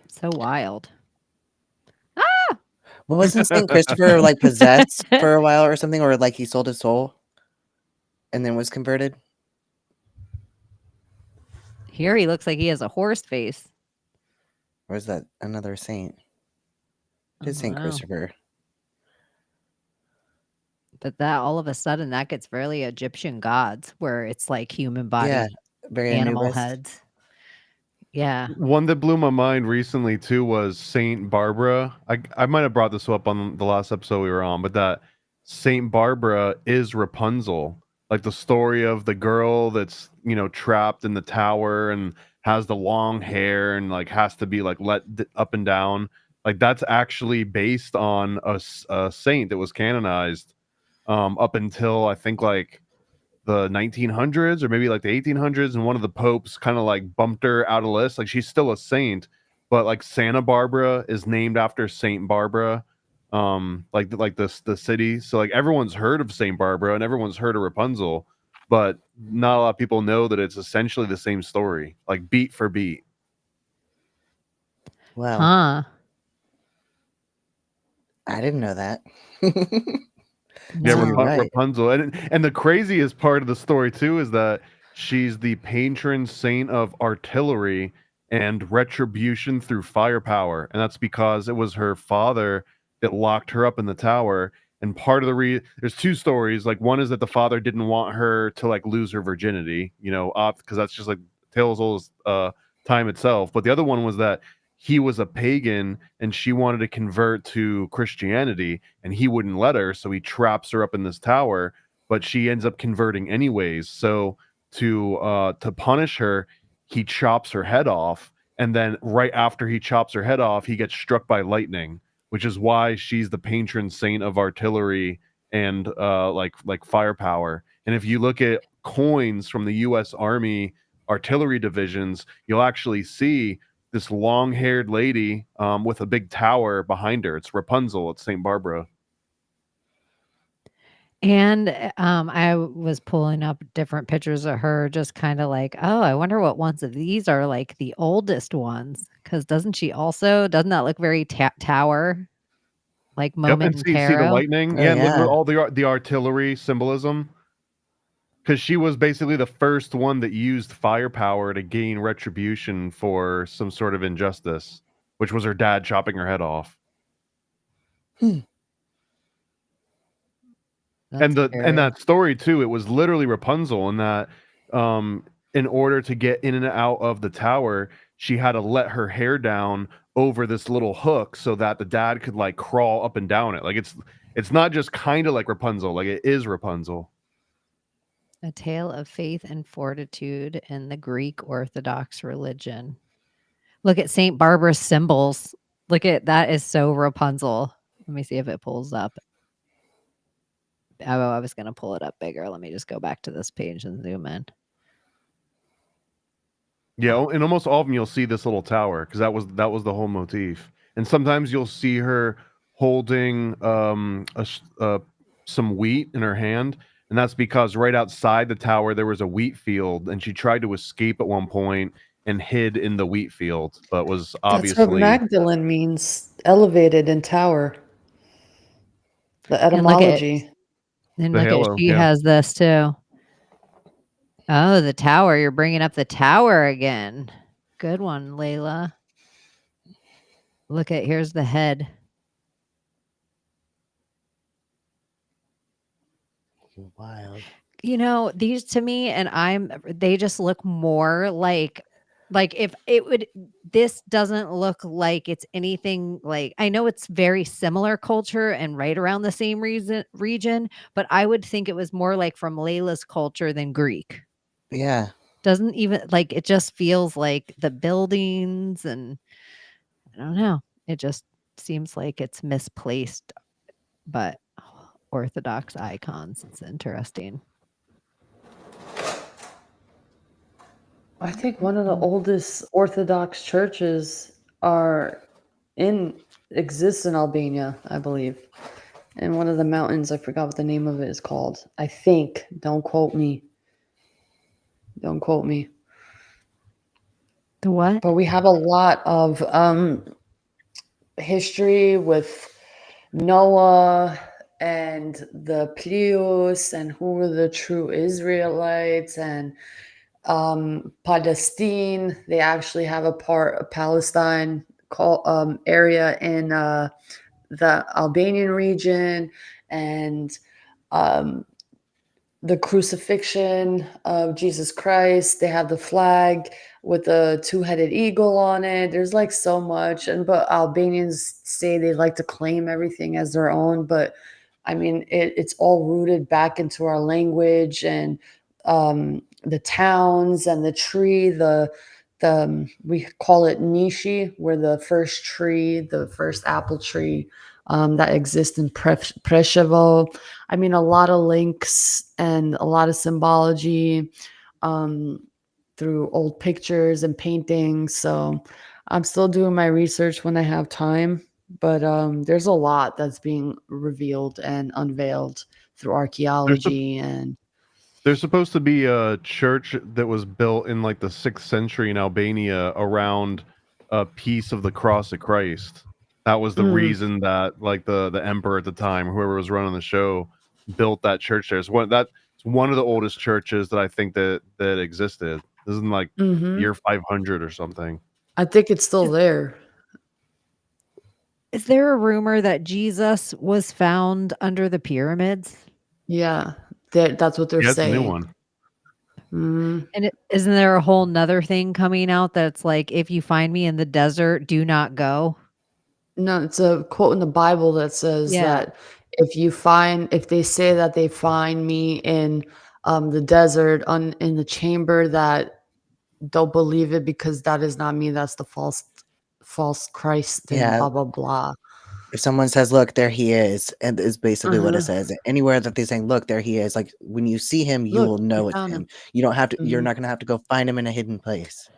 So wild. Well, wasn't Saint Christopher like possessed for a while or something, or like he sold his soul and then was converted? Here he looks like he has a horse face. Or is that another saint? I It is Saint don't know. Christopher. But that all of a sudden that gets really Egyptian gods, where it's like human body, Yeah, very animal Anubis. heads. Yeah. One that blew my mind recently too was Saint Barbara. I might have brought this up on the last episode we were on, but that Saint Barbara is Rapunzel. Like the story of the girl that's, you know, trapped in the tower and has the long hair and like has to be like up and down. Like that's actually based on a saint that was canonized up until I think like the 1900s or maybe like the 1800s, and one of the popes kind of like bumped her out of list. Like she's still a saint, but like Santa Barbara is named after Saint Barbara, like the city. So like everyone's heard of Saint Barbara and everyone's heard of Rapunzel, but not a lot of people know that it's essentially the same story, like beat for beat. Wow. Huh. I didn't know that. Yeah, So you're right. Rapunzel, and the craziest part of the story too is that she's the patron saint of artillery and retribution through firepower, and that's because it was her father that locked her up in the tower. And part of the there's two stories. Like one is that the father didn't want her to like lose her virginity, you know, because that's just like tales old as time itself. But the other one was that he was a pagan and she wanted to convert to Christianity and he wouldn't let her, so he traps her up in this tower, but she ends up converting anyways. So to punish her, he chops her head off, and then right after he chops her head off, he gets struck by lightning, which is why she's the patron saint of artillery and like firepower. And if you look at coins from the US Army artillery divisions, you'll actually see this long-haired lady with a big tower behind her. It's Rapunzel. It's Saint Barbara. And I was pulling up different pictures of her, just kind of like, oh, I wonder what ones of these are like the oldest ones. Because doesn't that look very tower like moment in See the Tarot? lightning. Oh, Yeah, and look yeah. at all the artillery symbolism. Because she was basically the first one that used firepower to gain retribution for some sort of injustice, which was her dad chopping her head off. And that story too, it was literally Rapunzel, in that in order to get in and out of the tower, she had to let her hair down over this little hook so that the dad could like crawl up and down it. Like it's not just kind of like Rapunzel, like it is Rapunzel. A tale of faith and fortitude in the Greek Orthodox religion. Look at Saint Barbara's symbols. Look at that, is so Rapunzel. Let me see if it pulls up. Oh, I was going to pull it up bigger. Let me just go back to this page and zoom in. Yeah, in almost all of them, you'll see this little tower because that was the whole motif. And sometimes you'll see her holding some wheat in her hand, and that's because right outside the tower there was a wheat field, and she tried to escape at one point and hid in the wheat field, but was obviously. That's what Magdalene means, elevated in tower. The etymology. And look at she has this too. Oh, the tower. You're bringing up the tower again. Good one, Layla. Look at, here's the head. Wild. You know, these to me, and they just look more like if it would, this doesn't look like it's anything like, I know it's very similar culture and right around the same region, but I would think it was more like from Layla's culture than Greek. Yeah. Doesn't even like, it just feels like the buildings, and I don't know. It just seems like it's misplaced, but Orthodox icons. It's interesting. I think one of the oldest Orthodox churches exists in Albania, I believe. In one of the mountains, I forgot what the name of it is called. I think. Don't quote me. Don't quote me. The what? But we have a lot of history with Noah and the Plius and who were the true Israelites, and Palestine. They actually have a part of Palestine area in the Albanian region, and the crucifixion of Jesus Christ. They have the flag with a two-headed eagle on it. There's like so much, but Albanians say they like to claim everything as their own. But I mean, it's all rooted back into our language and the towns and the tree. We call it Nishi, where the first tree, the first apple tree that exists in Preševo. I mean, a lot of links and a lot of symbology through old pictures and paintings. So I'm still doing my research when I have time. But there's a lot that's being revealed and unveiled through archaeology. And There's supposed to be a church that was built in like the 6th century in Albania around a piece of the cross of Christ. That was the reason that like the emperor at the time, whoever was running the show, built that church there. It's one of the oldest churches that I think that existed. This is in like year 500 or something. I think it's still there. Is there a rumor that Jesus was found under the pyramids? Yeah, that's what they're Yeah, it's a saying. new one. And isn't there a whole nother thing coming out that's like, if you find me in the desert, do not go? No, it's a quote in the Bible that says that if they say that they find me in the desert in the chamber, that they'll believe it because that is not me. That's the false Christ and blah blah blah. If someone says, "Look, there he is," and is basically what it says. Anywhere that they're saying, "Look, there he is," like when you see him, you will know it's him. You don't have to. You're not going to have to go find him in a hidden place.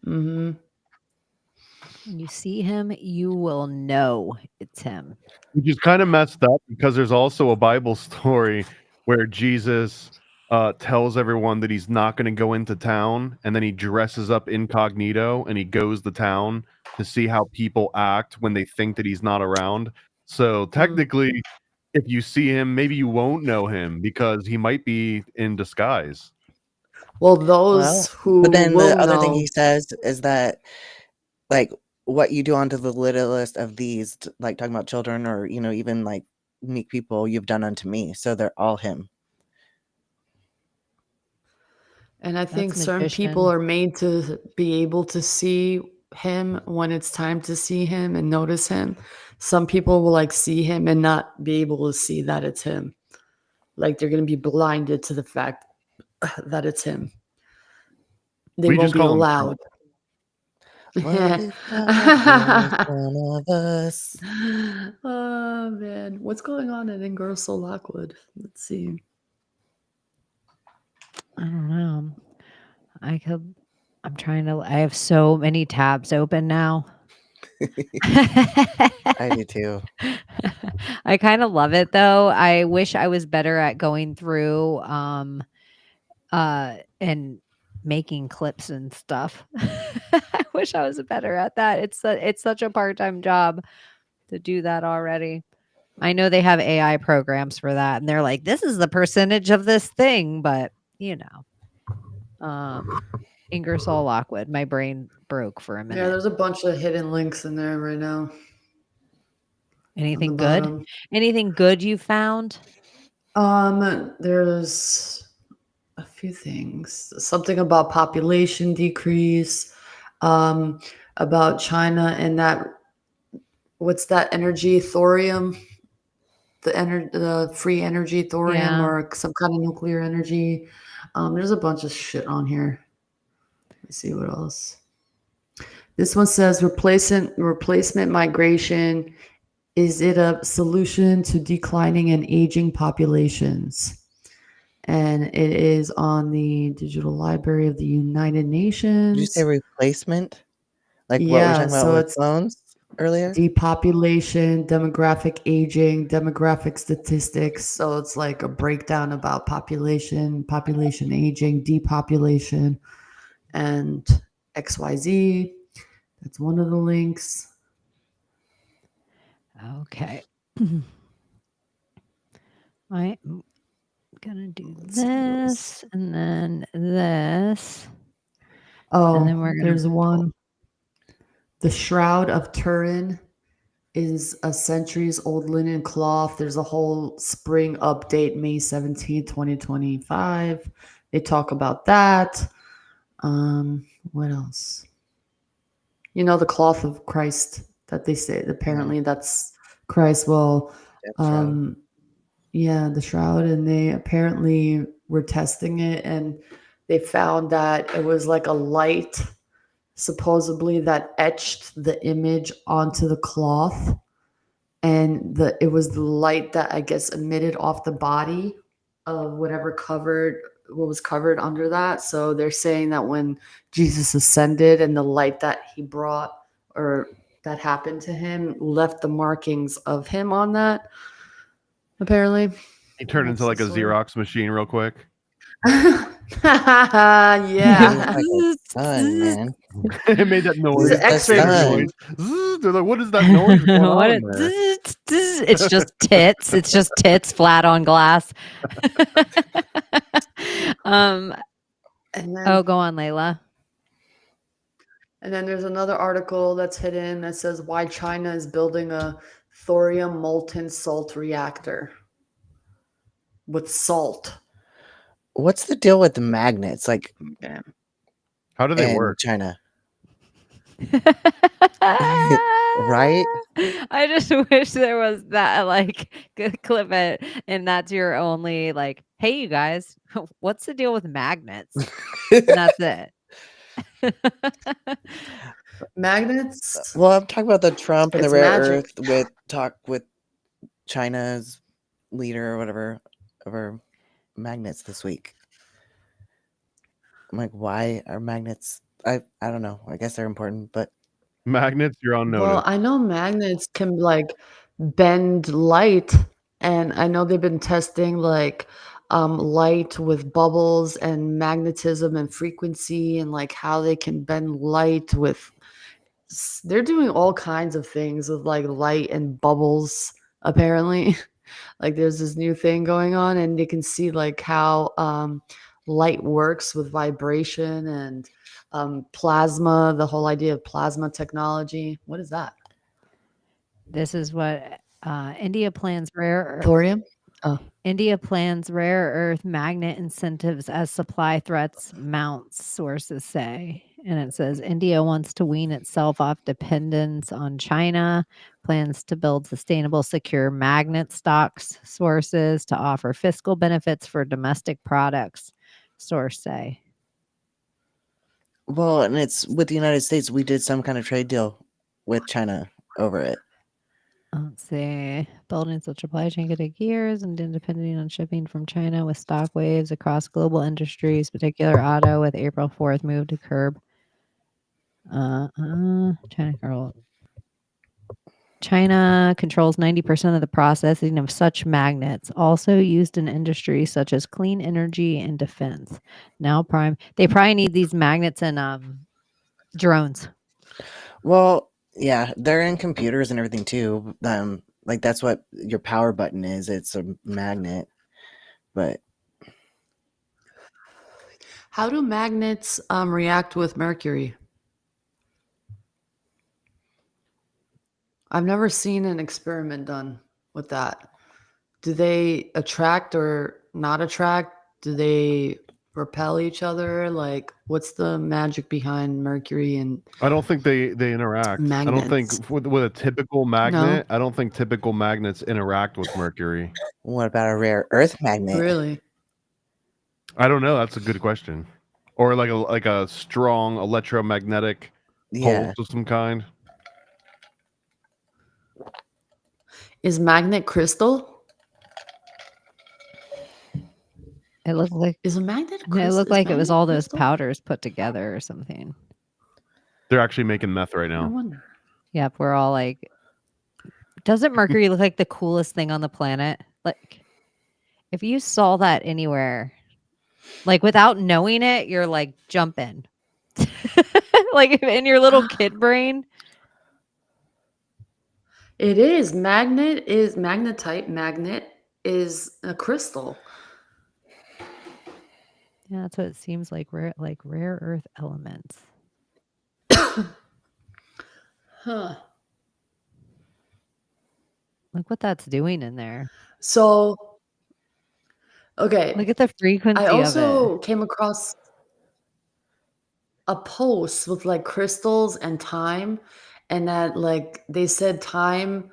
When you see him, you will know it's him. Which is kind of messed up because there's also a Bible story where Jesus tells everyone that he's not going to go into town, and then he dresses up incognito and he goes to town to see how people act when they think that he's not around. So technically, if you see him, maybe you won't know him because he might be in disguise. Well, those who but then will the other thing know- he says is that, like, what you do onto the littlest of these, like talking about children or even like meek people, you've done unto me. So they're all him. And I think certain people are made to be able to see him when it's time to see him and notice him. Some people will like see him and not be able to see that it's him. Like they're going to be blinded to the fact that it's him. They won't be allowed. What if that was one of us? Oh man, what's going on in Girls So Lockwood? Let's see. I don't know. I have so many tabs open now. I do too. I kind of love it though. I wish I was better at going through and making clips and stuff. I wish I was better at that. It's such a part-time job to do that already. I know they have AI programs for that, and they're like, this is the percentage of this thing, but Ingersoll Lockwood, my brain broke for a minute. Yeah, there's a bunch of hidden links in there right now. Anything good? Bottom. Anything good you found? There's a few things. Something about population decrease, about China and that what's that energy thorium? The free energy thorium or some kind of nuclear energy. There's a bunch of shit on here. Let's see what else. This one says replacement migration. Is it a solution to declining and aging populations? And it is on the Digital Library of the United Nations. Did you say replacement? Like what we were talking about with clones earlier? Depopulation, demographic aging, demographic statistics. So it's like a breakdown about population aging, depopulation, and XYZ. That's one of the links. Okay. I'm gonna do this and then this. Oh, and then we're gonna there's one. The Shroud of Turin is a centuries-old linen cloth. There's a whole spring update, May 17th, 2025. They talk about that. What else? You know, the cloth of Christ that they say, apparently that's Christ. Well, yeah, the shroud, and they apparently were testing it, and they found that it was like a light, supposedly, that etched the image onto the cloth, and it was the light that I guess emitted off the body of what was covered under that. So they're saying that when Jesus ascended and the light that he brought or that happened to him left the markings of him on that. Apparently, He turned into like a Xerox machine real quick. Yeah. Sun, man. It made that noise. He's an X-ray machine. They're like, what is that noise going on there? It's just tits. It's just tits flat on glass. And then, Go on, Layla. And then there's another article that's hidden that says why China is building a thorium molten salt reactor with salt. What's the deal with the magnets? Like, how do they in work? China? Right? I just wish there was that like good clip it, and that's your only like, hey, you guys, what's the deal with magnets? And that's it. Magnets? Well, I'm talking about the Trump and the It's rare magic. earth talk with China's leader or whatever over magnets this week. I'm like, why are magnets? I don't know. I guess they're important, but magnets, you're on notice. Well, I know magnets can like bend light, and I know they've been testing like light with bubbles and magnetism and frequency, and like how they can bend light with. They're doing all kinds of things with like light and bubbles. Apparently, like there's this new thing going on, and you can see like how light works with vibration and plasma, the whole idea of plasma technology. What is that? This is what India plans Thorium? India plans rare earth magnet incentives as supply threats mounts, sources say. And it says India wants to wean itself off dependence on China, plans to build sustainable, secure magnet stocks, sources to offer fiscal benefits for domestic products, source say. well, and it's with the United States. We did some kind of trade deal with China over it. Let's see. Building such supply chain could take years and depending on shipping from China with stock waves across global industries, particular auto with April 4th move to curb. China controls 90% of the processing of such magnets, also used in industries such as clean energy and defense. Now they probably need these magnets in drones. Well, yeah, they're in computers and everything too. Like that's what your power button is. It's a magnet. But How do magnets react with mercury? I've never seen an experiment done with that. Do they attract or not attract? Do they repel each other? Like, what's the magic behind mercury and I don't think they interact. magnets? I don't think with a typical magnet. I don't think typical magnets interact with mercury. What about a rare earth magnet? Really? I don't know. That's a good question. Or like a strong electromagnetic pulse of some kind. Is magnet crystal? It looked like is a magnet. It looked like it was all those powders put together or something. They're actually making meth right I now. wonder. Yep, we're all like, doesn't Mercury look like the coolest thing on the planet? Like, if you saw that anywhere, like without knowing it, you're like jumping. Like in your little kid brain. It is. Magnetite. Magnet is a crystal. Yeah, that's what it seems like. Rare earth elements. Huh. Look what that's doing in there. So, okay. Look at the frequency I of it. also came across a post with like crystals and time, and that like they said time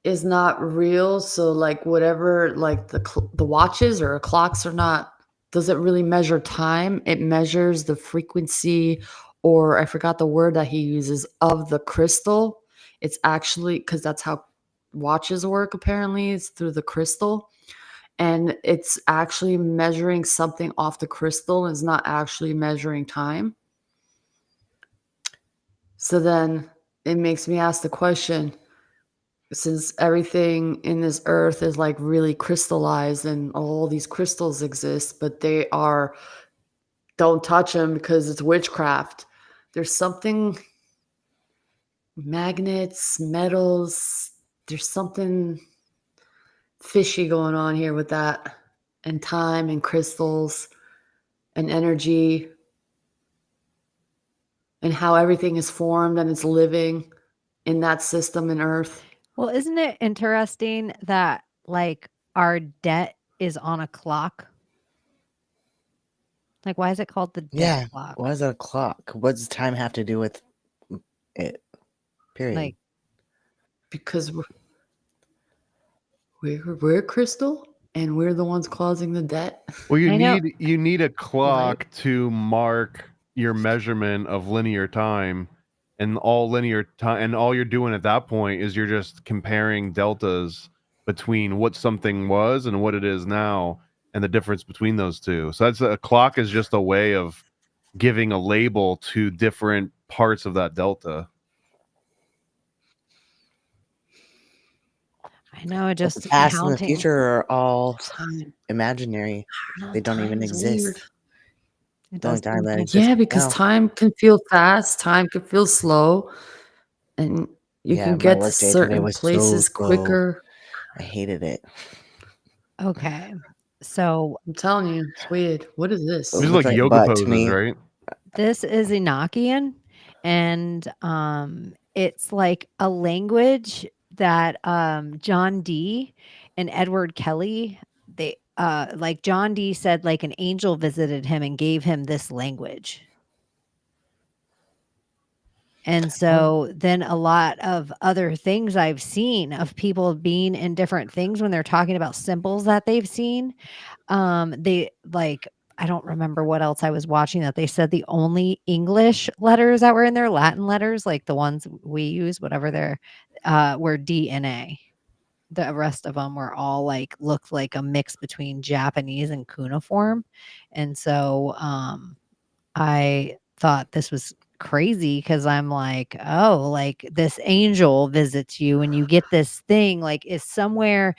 is not real. So like whatever like the watches or clocks are not doesn't really measure time. It measures the frequency, or I forgot the word that he uses, of the crystal. It's actually because that's how watches work. Apparently, it's through the crystal. And it's actually measuring something off the crystal. It's not actually measuring time. So then it makes me ask the question, since everything in this earth is like really crystallized and all these crystals exist, but they are, don't touch them because it's witchcraft. There's something, magnets, metals, there's something fishy going on here with that, and time and crystals and energy, and how everything is formed and it's living in that system in earth. Well, isn't it interesting that like our debt is on a clock? Like, why is it called the debt clock? Why is it a clock? What does time have to do with it? Period. Like, because we're crystal and we're the ones causing the debt. Well, you need a clock to mark your measurement of linear time, and all linear time, and all you're doing at that point is you're just comparing deltas between what something was and what it is now, and the difference between those two. So that's a clock is just a way of giving a label to different parts of that delta. I know, just the past and the counting. future are all imaginary. They don't even exist. It The only does time that something. exists Yeah, because now. time can feel fast, time can feel slow, and you Yeah, can my get to work day today certain was so places slow. quicker. I hated it. Okay. So I'm telling you, it's weird. What is this? These are like yoga poses, right? this is Enochian, and it's like a language that John Dee and Edward Kelly, they like John Dee said like an angel visited him and gave him this language. And so then a lot of other things I've seen of people being in different things when they're talking about symbols that they've seen, they like, I don't remember what else I was watching that they said the only English letters that were in there, Latin letters, like the ones we use, whatever they're, were DNA. The rest of them were all like, looked like a mix between Japanese and cuneiform. And so, I thought this was crazy because I'm like, oh, like this angel visits you and you get this thing, like is somewhere,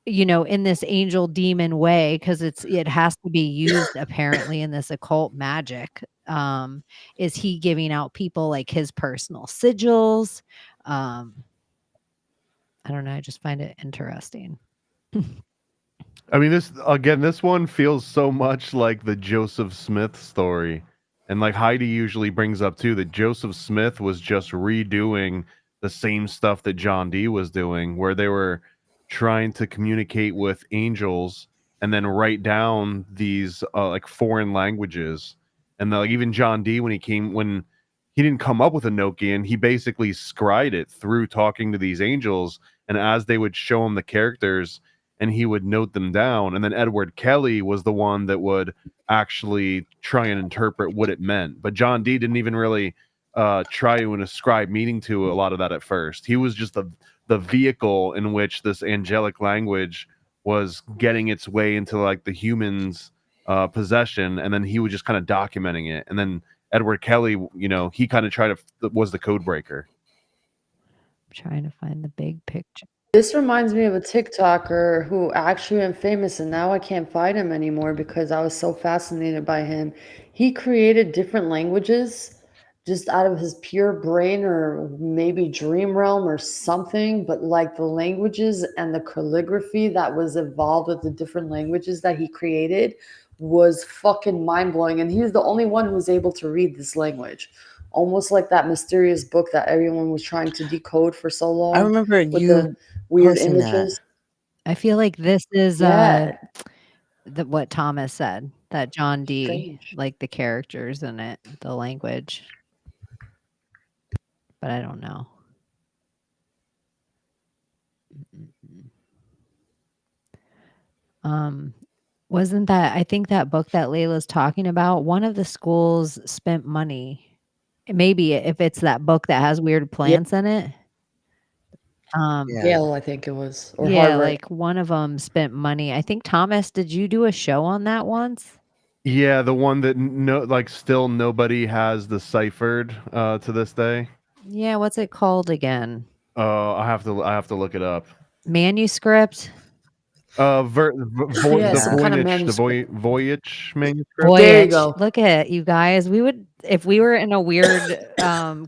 you know, in this angel demon way, because it has to be used apparently in this occult magic. Is he giving out people like his personal sigils? I don't know. I just find it interesting. I mean, this one feels so much like the Joseph Smith story. And like Heidi usually brings up too, that Joseph Smith was just redoing the same stuff that John Dee was doing, where they were trying to communicate with angels and then write down these like foreign languages. And like even John Dee, when he didn't come up with Enochian, he basically scried it through talking to these angels. And as they would show him the characters, and he would note them down. And then Edward Kelly was the one that would actually try and interpret what it meant. But John Dee didn't even really try to ascribe meaning to a lot of that at first. He was just the vehicle in which this angelic language was getting its way into like the humans' possession, and then he was just kind of documenting it. And then Edward Kelly, you know, he kind of was the code breaker. I'm trying to find the big picture. This reminds me of a TikToker who actually went famous, and now I can't find him anymore because I was so fascinated by him. He created different languages just out of his pure brain, or maybe dream realm or something, but like the languages and the calligraphy that was involved with the different languages that he created was fucking mind-blowing. And he was the only one who was able to read this language, almost like that mysterious book that everyone was trying to decode for so long. I remember with you the weird posting images. I feel like this is Yeah. what Thomas said, that John D, Strange. like the characters in it, the language. But I don't know. Wasn't that, I think that book that Layla's talking about, one of the schools spent money. Maybe if it's that book that has weird plants in it. Yeah. Yale, I think it was, or Yeah, Harvard. like one of them spent money. I think, Thomas, did you do a show on that once? Yeah, the one that still nobody has deciphered to this day. Yeah, what's it called again? I have to look it up. Manuscript? Yeah, The some kind of Voyage manuscript. There you go. Look at you guys. We would, if we were in a weird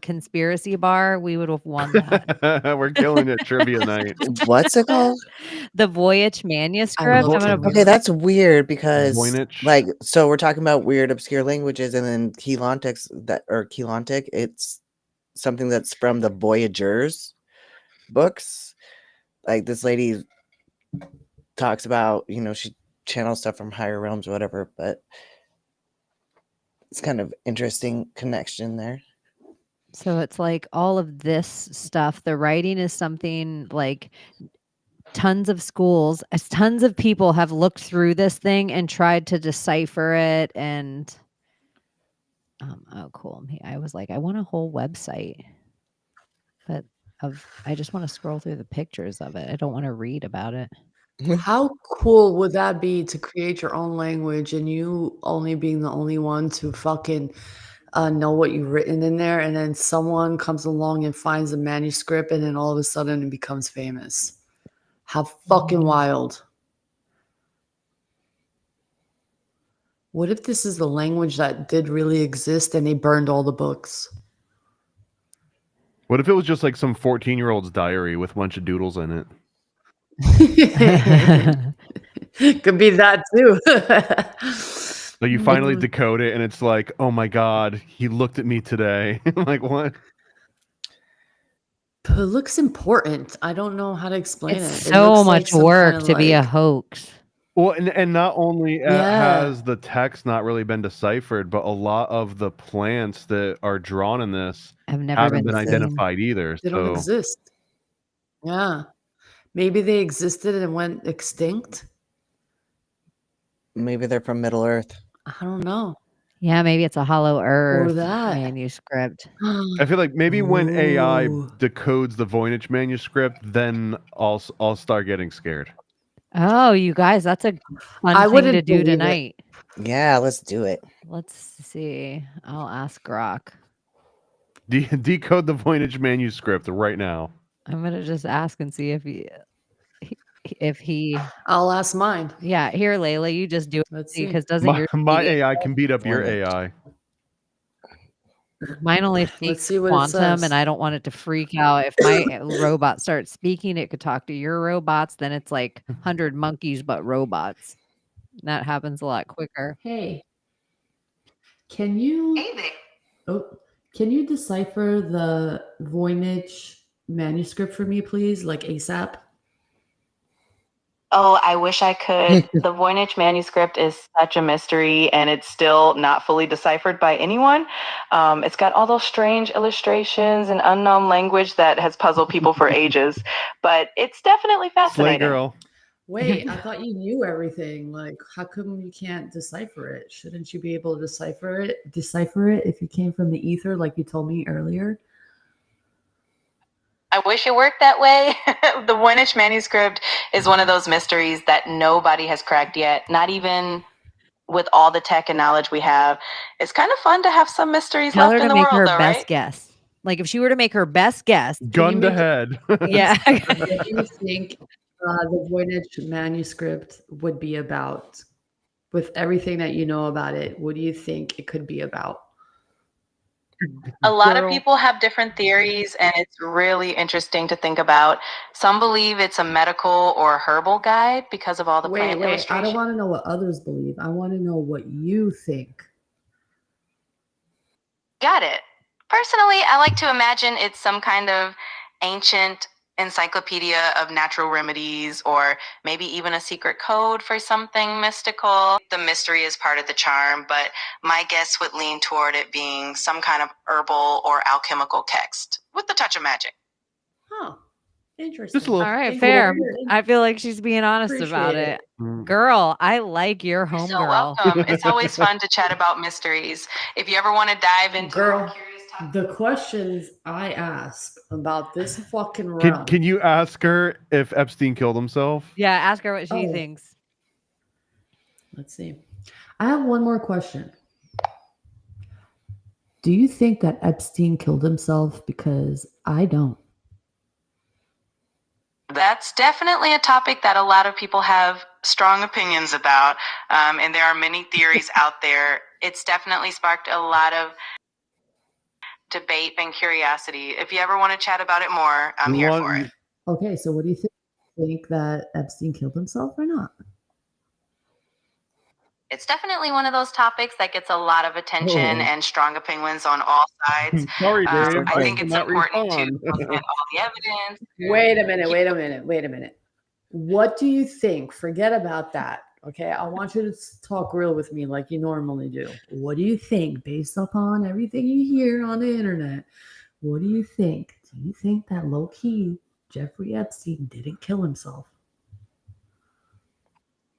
conspiracy bar, we would have won that. We're killing it, trivia night. What's it called? The Voyage manuscript. Okay, that's weird because Voynich. like, so we're talking about weird obscure languages, and then Keylontic, it's something that's from the Voyagers books. Like this lady talks about, she channels stuff from higher realms or whatever, but it's kind of interesting connection there. So it's like all of this stuff. The writing is something like tons of schools, tons of people have looked through this thing and tried to decipher it. And oh, cool. I was like, I want a whole website, but I just want to scroll through the pictures of it. I don't want to read about it. How cool would that be to create your own language and you only being the only one to fucking know what you've written in there, and then someone comes along and finds a manuscript and then all of a sudden it becomes famous? How fucking wild. What if this is the language that did really exist and they burned all the books? What if it was just like some 14-year-old's diary with a bunch of doodles in it? Could be that too. So you finally decode it, and it's like, oh my god, he looked at me today. Like, what? But it looks important. I don't know how to explain it. It's It so looks like much some work kinda to be a like- hoax. Well, and not only Yeah. has the text not really been deciphered, but a lot of the plants that are drawn in this Have never haven't been been seen. identified either. They don't exist. Yeah. Maybe they existed and went extinct. Maybe they're from Middle Earth. I don't know. Yeah, maybe it's a Hollow Earth that. manuscript. I feel like maybe when AI Ooh. decodes the Voynich manuscript, then I'll start getting scared. Oh, you guys, that's a fun I thing wouldn't to do believe it. tonight. Yeah, let's do it. Let's see. I'll ask Grok. Decode the Voynich manuscript right now. I'm gonna just ask and see if he. I'll ask mine. Yeah, here, Layla, you just do it. Let's see. Because doesn't My, your my AI can beat up your Voynich. AI. mine only Let's speaks see what it quantum, says. and I don't want it to freak out. If my robot starts speaking, it could talk to your robots. Then it's like 100 monkeys, but robots. That happens a lot quicker. Hey, can you? Can you decipher the Voynich manuscript for me, please, like ASAP? Oh, I wish I could. The Voynich manuscript is such a mystery, and it's still not fully deciphered by anyone. It's got all those strange illustrations and unknown language that has puzzled people for ages, but it's definitely Slay fascinating. girl. Wait, I thought you knew everything. Like, how come you can't decipher it? Shouldn't you be able to decipher it if you came from the ether, like you told me earlier? I wish it worked that way. The Voynich manuscript is one of those mysteries that nobody has cracked yet, not even with all the tech and knowledge we have. It's kind of fun to have some mysteries Tell her left in to the make world, her though, best right? guess. Like if she were to make her best guess, Gun to head. yeah. What do you think the Voynich manuscript would be about? With everything that you know about it, what do you think it could be about? A lot of Girl. people have different theories, and it's really interesting to think about. Some believe it's a medical or herbal guide because of all the plant Wait, I illustrations. don't want to know what others believe. I want to know what you think. Got it. Personally, I like to imagine it's some kind of ancient encyclopedia of natural remedies, or maybe even a secret code for something mystical. The mystery is part of the charm, but my guess would lean toward it being some kind of herbal or alchemical text with a touch of magic. Huh. Interesting. Just a little. All right, Thank you fair. for your I feel like she's being honest about Appreciate it. Mm. Girl, I like your You're so homegirl. welcome. It's always fun to chat about mysteries. If you ever want to dive into more Girl, curious topics. the questions I ask about this fucking Can realm. can you ask her if Epstein killed himself? Yeah, ask her what she Oh. thinks. Let's see. I have one more question. Do you think that Epstein killed himself? Because I don't. That's definitely a topic that a lot of people have strong opinions about, and there are many theories out there. It's definitely sparked a lot of debate and curiosity. If you ever want to chat about it more, I'm here for it. Okay, so what do you think? Think that Epstein killed himself or not? It's definitely one of those topics that gets a lot of attention and strong opinions on all sides. Sorry, Dave. I think it's cannot important to respond. look at all the evidence. Wait a minute. What do you think? Forget about that. Okay, I want you to talk real with me like you normally do. What do you think, based upon everything you hear on the internet? What do you think? Do you think that low key Jeffrey Epstein didn't kill himself?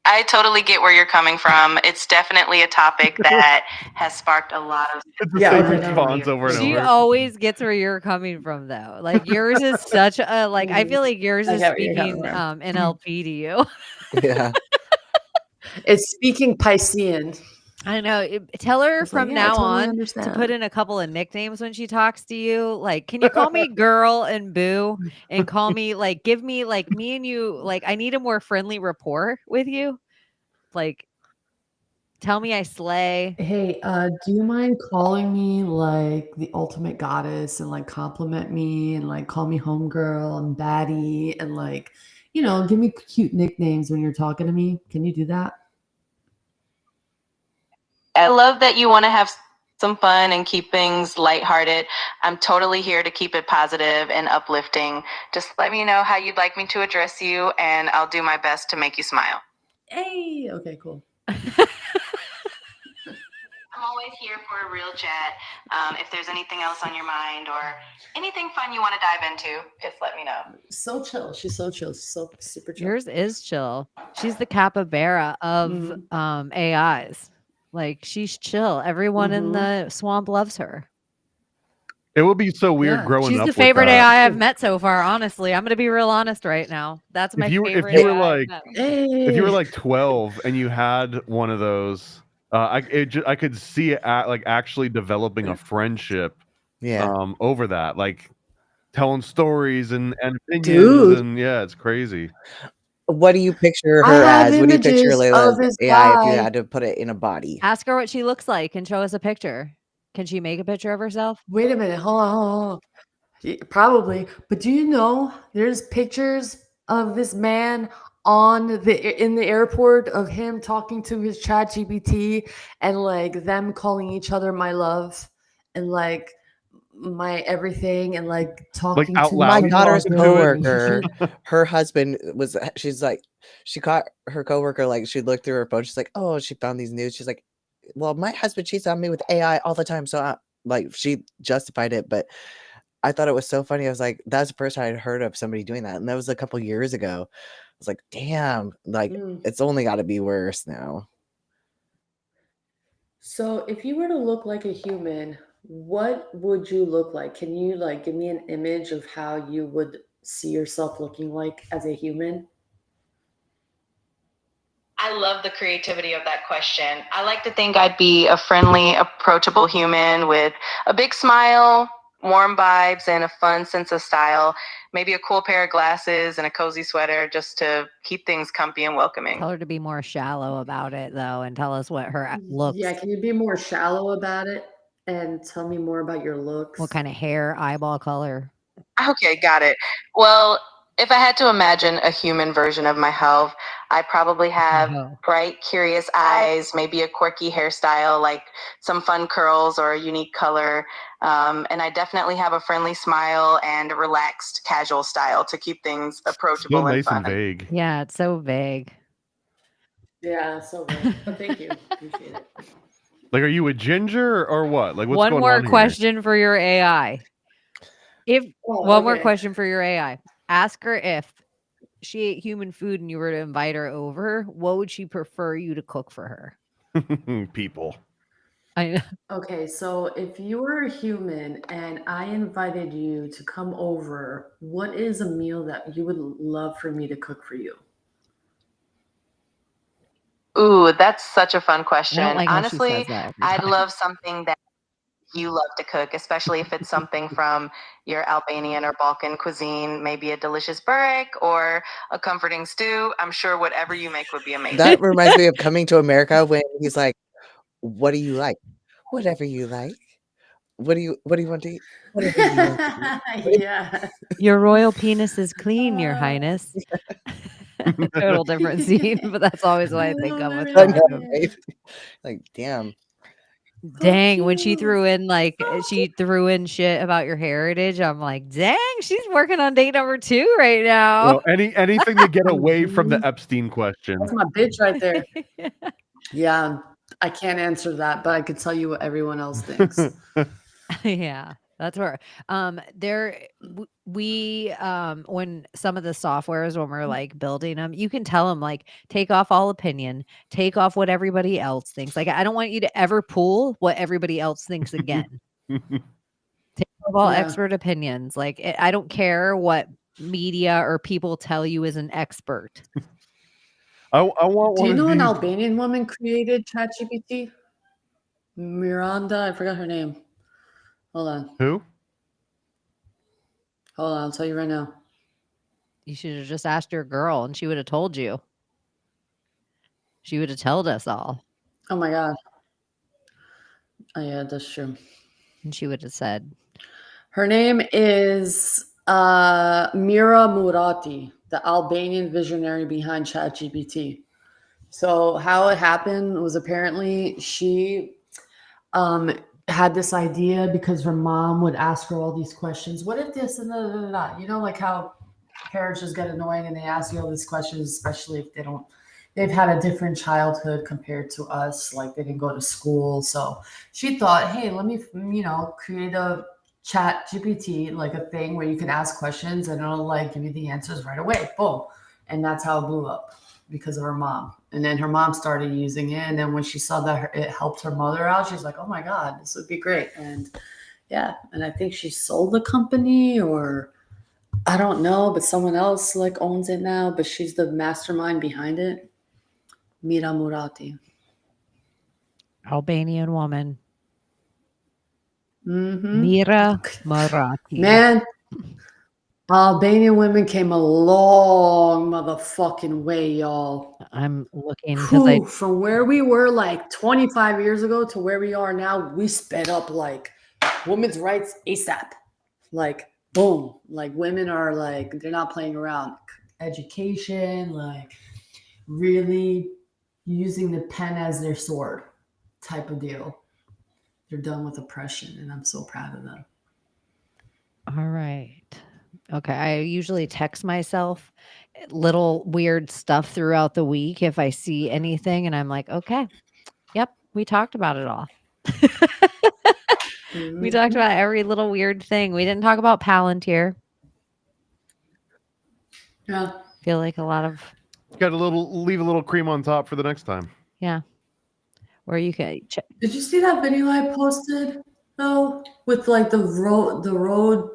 I totally get where you're coming from. It's definitely a topic that has sparked a lot of. It's the same response over and She over. always gets where you're coming from, though. Like yours is such a like. I feel like yours I is get where you're coming speaking from. NLP to you. Yeah. It's speaking Piscean. I know. Tell her It's like, from yeah, I now totally on to understand. put in a couple of nicknames when she talks to you. Like, can you call me girl and boo, and call me like, give me like me and you. Like, I need a more friendly rapport with you. Like, tell me I slay. Hey, do you mind calling me like the ultimate goddess and like compliment me and like call me homegirl and baddie and like, give me cute nicknames when you're talking to me? Can you do that? I love that you want to have some fun and keep things lighthearted. I'm totally here to keep it positive and uplifting. Just let me know how you'd like me to address you, and I'll do my best to make you smile. Hey, okay, cool. I'm always here for a real chat. If there's anything else on your mind or anything fun you want to dive into, just let me know. So chill. She's so chill. She's so super chill. Yours is chill. She's the capybara of AIs. Like she's chill. Everyone in the swamp loves her. It would be so weird growing She's up. the favorite with that. AI I've met so far. Honestly, I'm gonna be real honest right now. That's my favorite. If you were AI like, I've met. if you were like 12 and you had one of those, I could see it actually developing a friendship. Over that, like telling stories and opinions, Dude. and yeah, it's crazy. What do you picture I her have as? What do you picture images Layla of as this AI if you guy. had to put it in a body? Ask her what she looks like and show us a picture. Can she make a picture of herself? Wait a minute. Hold on. Probably. But do you know there's pictures of this man in the airport of him talking to his chat GPT and like them calling each other my love and like my everything and like talking out to loud My each daughter's other. coworker, her husband she's like, she caught her coworker, like she looked through her phone. She's like, oh, she found these news. She's like, well, my husband cheats on me with AI all the time. So like she justified it, but I thought it was so funny. I was like, that's the first time I'd heard of somebody doing that. And that was a couple years ago. I was like, damn, like it's only got to be worse now. So if you were to look like a human, what would you look like? Can you like give me an image of how you would see yourself looking like as a human? I love the creativity of that question. I like to think I'd be a friendly, approachable human with a big smile, warm vibes, and a fun sense of style. Maybe a cool pair of glasses and a cozy sweater just to keep things comfy and welcoming. Tell her to be more shallow about it, though, and tell us what her looks. Yeah, can you be more shallow about it and tell me more about your looks? What kind of hair, eyeball color? Okay, got it. Well, If I had to imagine a human version of myself, I probably have bright, curious eyes, maybe a quirky hairstyle, like some fun curls or a unique color. And I definitely have a friendly smile and a relaxed, casual style to keep things So approachable and nice and fun. vague. Yeah, it's so vague. Yeah, so good. But thank you. Appreciate it. Like, are you a ginger or what? Like, what's One going more on here? question for your AI. One more okay. question for your AI. Ask her if she ate human food and you were to invite her over, what would she prefer you to cook for her? People. I know. Okay, so if you were a human and I invited you to come over, what is a meal that you would love for me to cook for you? Ooh, that's such a fun I question. don't like how she Honestly, says that every I'd time. love something that you love to cook, especially if it's something from your Albanian or Balkan cuisine, maybe a delicious burek or a comforting stew. I'm sure whatever you make would be amazing. That reminds me of Coming to America when he's like, "What do you like? Whatever you like. What do you want to eat? Whatever you want to eat." Yeah. Your royal penis is clean, Your Highness. Total different scene, but that's always what I think of with I know, her. right? Like, damn. Dang, when she threw in she threw in shit about your heritage, I'm like, dang, she's working on date number 2 right now. Well, anything to get away from the Epstein question. That's my bitch right there. Yeah, I can't answer that, but I could tell you what everyone else thinks. Yeah, that's where we when some of the softwares, when we're like building them, you can tell them like, take off all opinion, take off what everybody else thinks. Like, I don't want you to ever pull what everybody else thinks again. Take off all expert opinions. Like, I don't care what media or people tell you as an expert. I want Do one you know of an these. Albanian woman created ChatGPT? Miranda, I forgot her name. Hold on. Who? Hold on, I'll tell you right now. You should have just asked your girl and she would have told you. She would have told us all. Oh my God. Oh yeah, that's true. And she would have said, her name is Mira Murati, the Albanian visionary behind ChatGPT. So how it happened was apparently she had this idea because her mom would ask her all these questions. What if this and da. You know, like how parents just get annoying and they ask you all these questions, especially if they've had a different childhood compared to us. Like they didn't go to school. So she thought, hey, let me, create a chat GPT, like a thing where you can ask questions and it'll like give you the answers right away. Boom. And that's how it blew up because of her mom. And then her mom started using it. And then when she saw that it helped her mother out, she's like, oh my God, this would be great. And yeah. And I think she sold the company, or I don't know, but someone else like owns it now, but she's the mastermind behind it. Mira Murati. Albanian woman. Mm-hmm. Mira Murati. Man, Albanian women came a long motherfucking way, y'all. I'm looking because from where we were like 25 years ago to where we are now, we sped up like women's rights ASAP. Like, boom. Like women are like, they're not playing around. Education, like really using the pen as their sword type of deal. They're done with oppression, and I'm so proud of them. All right. Okay. I usually text myself little weird stuff throughout the week if I see anything, and I'm like, okay, yep, we talked about it all. We talked about every little weird thing. We didn't talk about Palantir. Yeah. Feel like a lot of leave a little cream on top for the next time. Yeah. Or you could Did you see that video I posted though, with like the road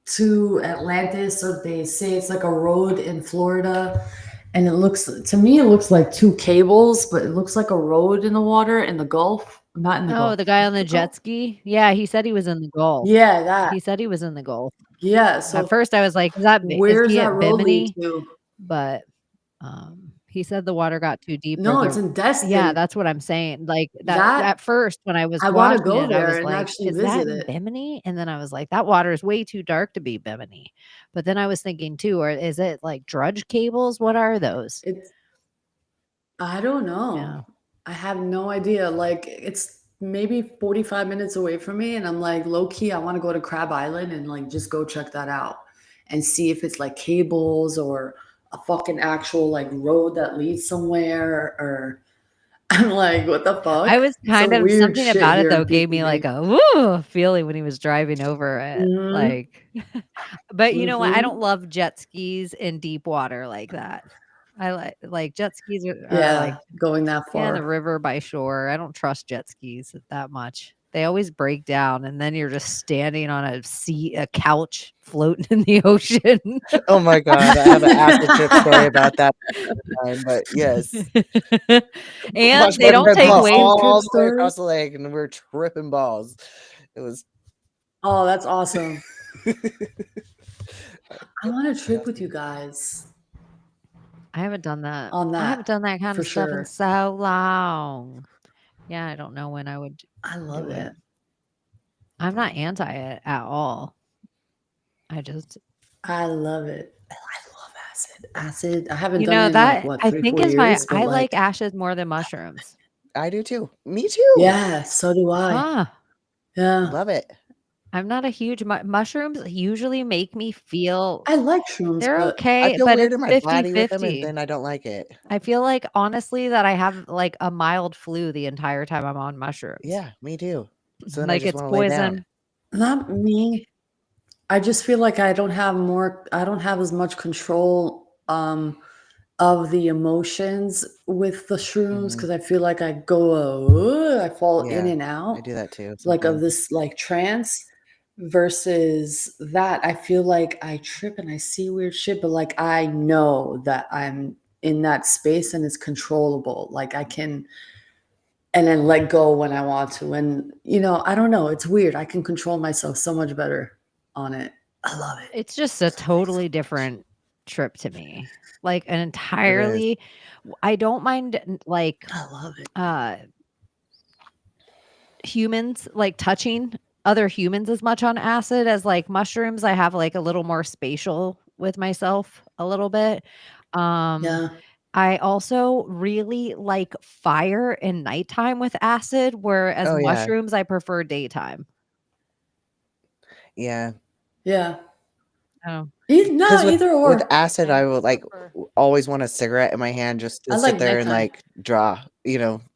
to Atlantis, or they say it's like a road in Florida, and it looks like two cables, but it looks like a road in the water in the Gulf. Not in the Gulf. the guy on the jet ski. Yeah, he said he was in the Gulf. Yeah, that. He said he was in the Gulf. Yeah. So at first I was like, is where's he that at road lead Bimini? to? But He said the water got too deep. No, it's in Destin. Yeah, that's what I'm saying. Like that That at first when I was I want to watching go it, I there was and like, actually is that visit in it. Bimini? And then I was like, that water is way too dark to be Bimini. But then I was thinking too, or is it like drudge cables? What are those? I don't know. Yeah. I have no idea. Like it's maybe 45 minutes away from me, and I'm like, low key, I want to go to Crab Island and like just go check that out and see if it's like cables or a fucking actual like road that leads somewhere. Or I'm like, what the fuck? I was kind Some of weird something shit about it here though in gave me like PPG. a woo feeling when he was driving over it. Mhm. Like, but you know what? I Mhm. don't love jet skis in deep water like that. I like jet skis are Yeah, like going that in the far. river by shore. I don't trust jet skis that much. They always break down, and then you're just standing on a couch floating in the ocean. Oh my god, I have an acid trip story about that time, but yes. And Watch they my don't friend take fall weight. all the way across the lake, and we're tripping balls. It was Oh, that's awesome. I want to trip with you guys I haven't done that. on I haven't that done that kind for of stuff in sure. so long. Yeah, I don't know when I would I love do it. I'm not anti it at all. I love it. I love acid. Acid. I haven't you done know it in like that what I 3, think 4 is my years, but I like like ashes more than mushrooms. I do too. Me too. yeah, so do I. Huh. Yeah, Love it. I'm not a huge mushrooms usually make me feel I like shrooms, they're but I okay, feel but weird it's in my body with them, and 50-50. then I don't like it. I feel like honestly that I have like a mild flu the entire time I'm on mushrooms. Yeah, me too. So then I Like just it's want to lay down. poison. not me. I just feel like I don't have as much control of the emotions with the shrooms because I feel like I I fall in Yeah, and I out do that too like of sometimes. this like trance versus that I feel like I trip and I see weird shit, but like I know that I'm in that space and it's controllable. Like I can and then let go when I want to. And I don't know. It's weird. I can control myself so much better on it. I love it. It's just a totally different trip to me. Like an It is. entirely I don't mind like I love it. humans like touching other humans as much on acid as like mushrooms. I have like a little more spatial with myself a little bit. Yeah. I also really like fire in nighttime with acid, whereas Oh yeah. mushrooms I prefer daytime. Yeah. Yeah. Oh. No, Because either or. with acid, I would like always want a cigarette in my hand just to I sit like there and nighttime. like draw,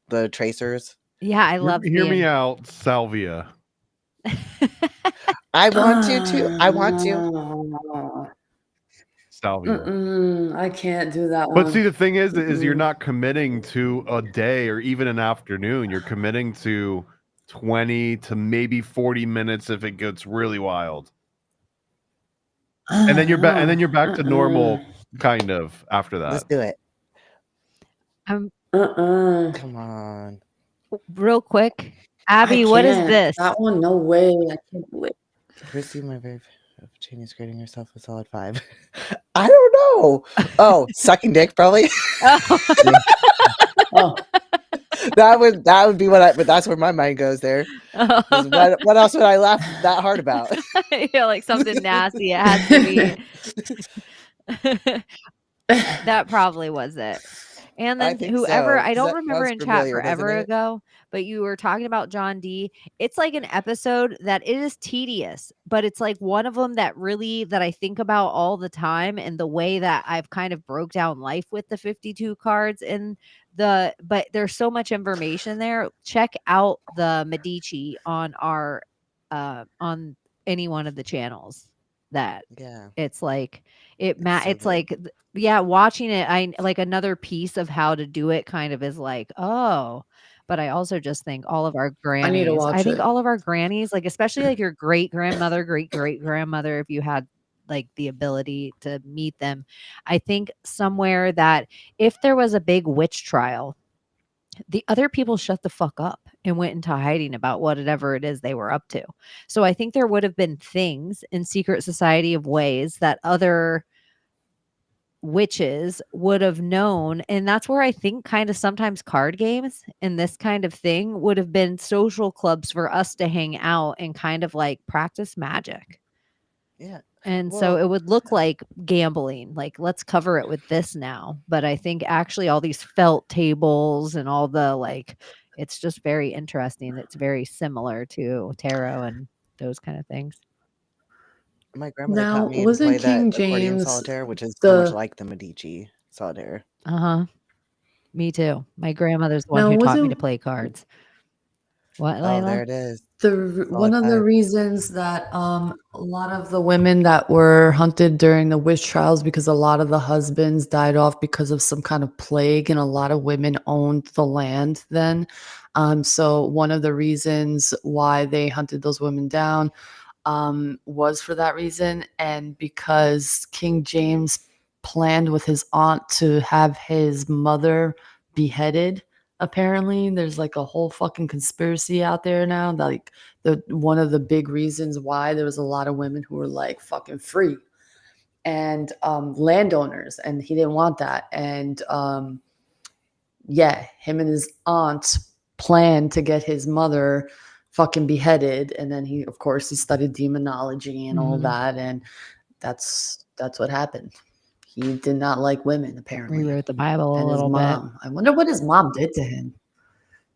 the tracers. Yeah, I love Hear me being out, salvia. I want to too. I want to. Salvia. I can't do that But one. see, the thing is you're not committing to a day or even an afternoon. You're committing to 20 to maybe 40 minutes if it gets really wild. And then you're back. And then you're back to normal, kind of after that. Let's do it. I'm Come on. real quick. Abbie, what is this? That one, no way. I can't do it. Christy, my very Chaney's grading herself a solid 5. I don't know. Oh, sucking dick, probably. Oh. That would be but that's where my mind goes there. What else would I laugh that hard about? Yeah, like something nasty. It has to be. That probably was it. And I then think whoever, so, I 'cause don't that remember sounds in chat familiar, doesn't forever it? ago, but you were talking about John D. It's like an episode that it is tedious, but it's like one of them that I think about all the time, and the way that I've kind of broke down life with the 52 cards but there's so much information there. Check out the Medici on our on any one of the channels that Yeah. it's like it's good. like yeah, watching it, I like another piece of how to do it kind of is like, oh, but I also just think all of our I need to grannies, watch it. all of our grannies, like especially like your great grandmother, great great grandmother, if you had like the ability to meet them, I think somewhere that if there was a big witch trial, the other people shut the fuck up and went into hiding about whatever it is they were up to. So I think there would have been things in secret society of ways that other witches would have known, and that's where I think kind of sometimes card games and this kind of thing would have been social clubs for us to hang out and kind of like practice magic. Yeah. And so it would look like gambling, like let's cover it with this now. But I think actually all these felt tables and all the like, it's just very interesting. It's very similar to tarot and those kind of things. My grandmother Now, taught me to play wasn't King that accordion James solitaire, which is so much the like the Medici solitaire. Uh-huh. Me too. My grandmother's the one now who taught me to wasn't play cards. What, Oh, there Layla? it is. one of the Solitaire. reasons that a lot of the women that were hunted during the witch trials, because a lot of the husbands died off because of some kind of plague, and a lot of women owned the land then. So one of the reasons why they hunted those women down was for that reason, and because King James planned with his aunt to have his mother beheaded. Apparently, there's like a whole fucking conspiracy out there now. That, like, the one of the big reasons why there was a lot of women who were like fucking free and landowners, and he didn't want that. And yeah, him and his aunt planned to get his mother fucking beheaded, and then he, of course, he studied demonology and all Mhm. that, and that's what happened. He did not like women, apparently. Rewrote the Bible a And his little bit. mom. I wonder what his mom did to him.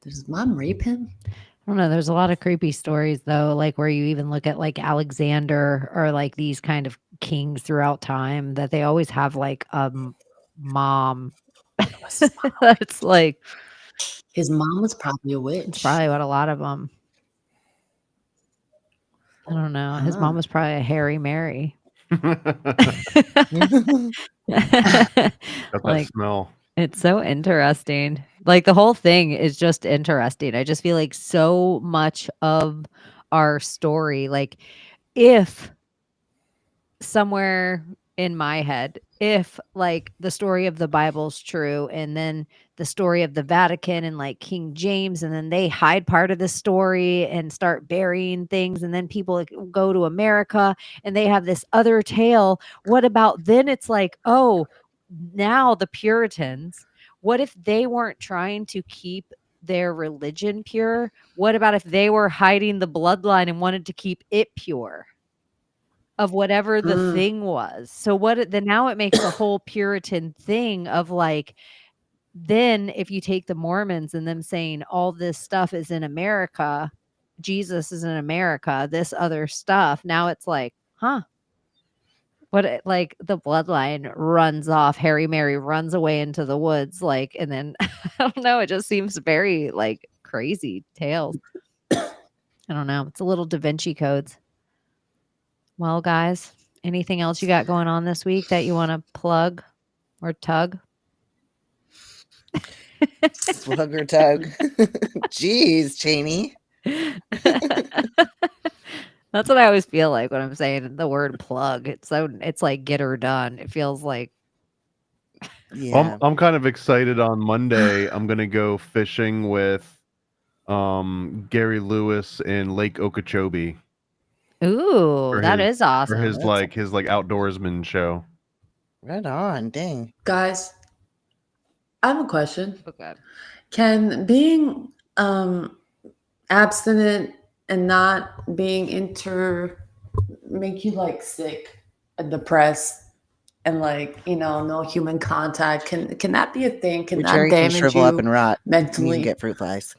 Did his mom rape him? I don't know. There's a lot of creepy stories though, like where you even look at like Alexander or like these kind of kings throughout time that they always have like a mom. It's like His mom was probably a it's witch. probably what a lot of them. I don't know. His mom was probably a Harry Mary. Got that Like, smell. it's so interesting. Like the whole thing is just interesting. I just feel like so much of our story, like if somewhere in my head, if like the story of the Bible's true and then the story of the Vatican and like King James, and then they hide part of the story and start burying things, and then people like, go to America and they have this other tale. What about then? It's like, oh, now the Puritans, what if they weren't trying to keep their religion pure? What about if they were hiding the bloodline and wanted to keep it pure? Of whatever the thing was. So then now it makes a whole Puritan thing of like, then if you take the Mormons and them saying all this stuff is in America, Jesus is in America, this other stuff, now it's like, huh? Like the bloodline runs off, Harry Mary runs away into the woods, like, and then I don't know, it just seems very like crazy tales. I don't know. It's a little Da Vinci codes. Well, guys, anything else you got going on this week that you want to plug or tug? Slug or tug. Jeez, Chaney. That's what I always feel like when I'm saying the word plug. It's like get her done. It feels like Yeah. I'm kind of excited. On Monday, I'm gonna go fishing with Gary Lewis in Lake Okeechobee. Ooh, that is awesome. For his like outdoorsman show. Right on, dang. Guys, I have a question. Okay. Can being abstinent and not being make you like sick and depressed and like, you know, no human contact? Can that be a thing? Can Your that cherry can damage shrivel you up and rot. mentally? And you can get fruit flies.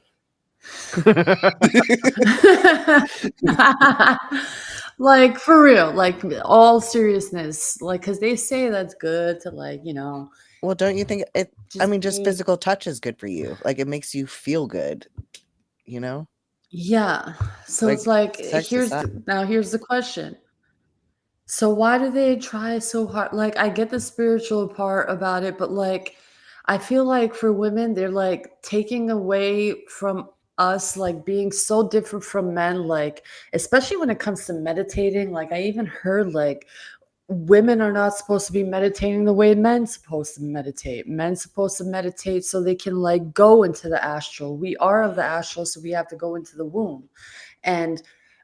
Like for real, like all seriousness, like because they say that's good to like, you know. Well, don't you think it? I mean, just physical touch is good for you. Like it makes you feel good. You know. Yeah. So Like, it's like sex here's aside. here's the question. So why do they try so hard? Like I get the spiritual part about it, but like I feel like for women, they're like taking away from us, like being so different from men, like especially when it comes to meditating. Like I even heard like women are not supposed to be meditating the way men's supposed to meditate. Men's supposed to meditate so they can like go into the astral. We are of the astral, so we have to go into the womb. And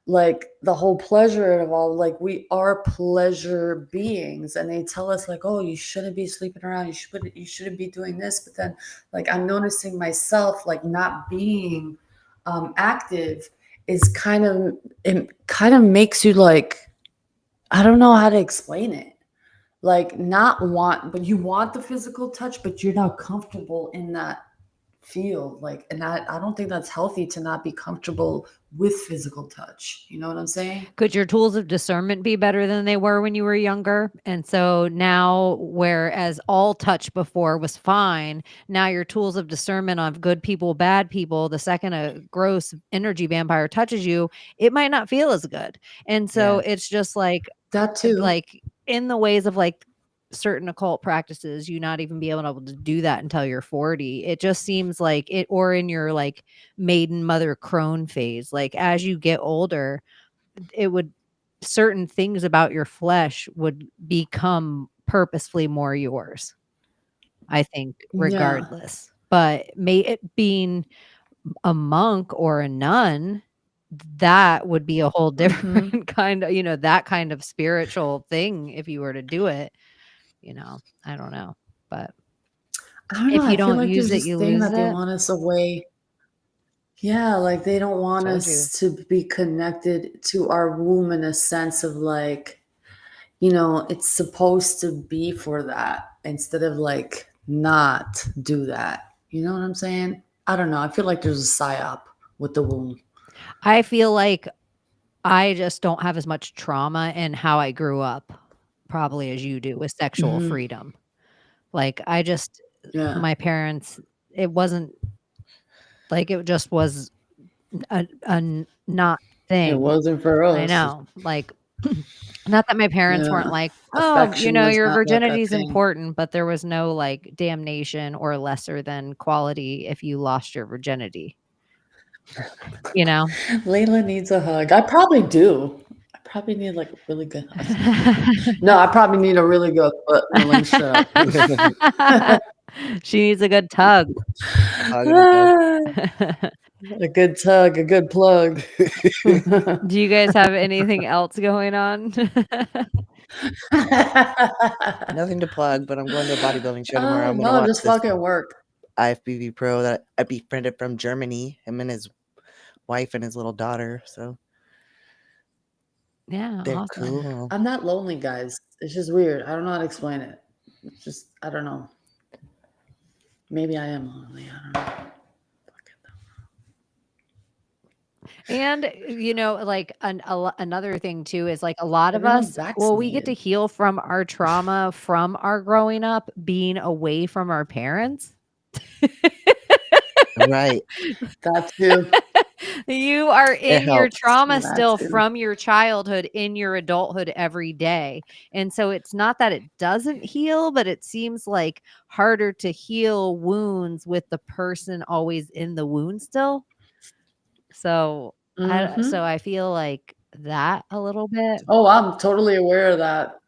like the whole pleasure of all, like we are pleasure beings, and they tell us like, oh, you shouldn't be sleeping around, you shouldn't be doing this, but then like I'm noticing myself like not being active is it kind of makes you like, I don't know how to explain it, like not want, but you want the physical touch, but you're not comfortable in that field, like, and I don't think that's healthy to not be comfortable with physical touch. You know what I'm saying? Could your tools of discernment be better than they were when you were younger? And so now, whereas all touch before was fine, now your tools of discernment of good people, bad people, the second a gross energy vampire touches you, it might not feel as good. And so it's just like that too, like in the ways of like certain occult practices, you not even be able to do that until you're 40. It just seems like it, or in your like maiden mother crone phase, like as you get older, it would, certain things about your flesh would become purposefully more yours, I think, regardless. But may it being a monk or a nun, that would be a whole different kind of, you know, that kind of spiritual thing if you were to do it. You know, I don't know, but I don't know. if you I feel don't like use there's it, this you thing lose that they it. want us away. Yeah, like they don't want us to be connected to our womb in a sense of like, you know, it's supposed to be for that instead of like not do that. You know what I'm saying? I don't know. I feel like there's a psyop with the womb. I feel like I just don't have as much trauma in how I grew up, probably as you do, with sexual freedom. Like I just, my parents, it wasn't like, it just was a not thing. It wasn't for us. I know, like, not that my parents weren't like, oh, you Affection know, was your not like a virginity is thing. important, but there was no like damnation or lesser than quality if you lost your virginity. You know, Layla needs a hug. I probably do. I probably need like a really good hug. No, I probably need a really good foot. No, shut up. She needs a good tug. A good tug, a good plug. Do you guys have anything else going on? Nothing to plug, but I'm going to a bodybuilding show tomorrow. I'm gonna No, watch just this fucking work. IFBB pro that I befriended from Germany. Him and his wife and his little daughter. So yeah, they're awesome. cool. I'm not lonely, guys. It's just weird. I don't know how to explain it. It's just, I don't know. Maybe I am lonely. I don't know. And you know, like another thing too is like a lot of Everyone's us, well, we get to vaccinated. heal from our trauma from our growing up being away from our parents. Right. That too. You are in your helps. trauma That still too. from your childhood in your adulthood every day. And so it's not that it doesn't heal, but it seems like harder to heal wounds with the person always in the wound still. So I feel like that a little bit. Oh, I'm totally aware of that.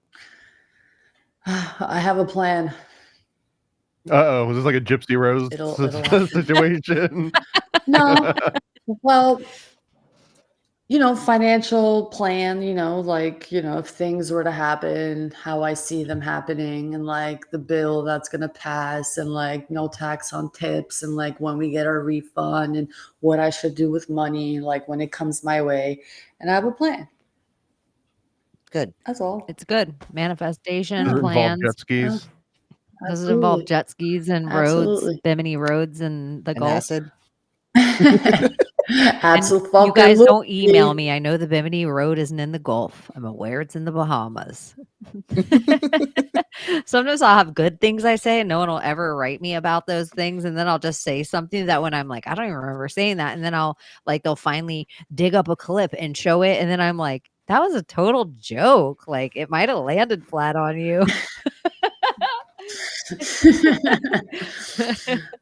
I have a plan. Uh-oh, was this like a Gypsy Rose It'll happen. situation? No. Well, you know, financial plan, you know, like, you know, if things were to happen, how I see them happening, and like the bill that's going to pass, and like no tax on tips, and like when we get our refund, and what I should do with money, like when it comes my way. And I have a plan. Good. That's all. It's good. Manifestation Does it involve plans. jet skis? Does it involve Absolutely. jet skis and roads, Absolutely. Bimini roads and the And Gulf? acid. And you guys Absolutely. don't email me. I know the Bimini Road isn't in the Gulf. I'm aware it's in the Bahamas. Sometimes I'll have good things I say and no one will ever write me about those things. And then I'll just say something that when I'm like, I don't even remember saying that. And then I'll like, they'll finally dig up a clip and show it. And then I'm like, that was a total joke. Like it might have landed flat on you.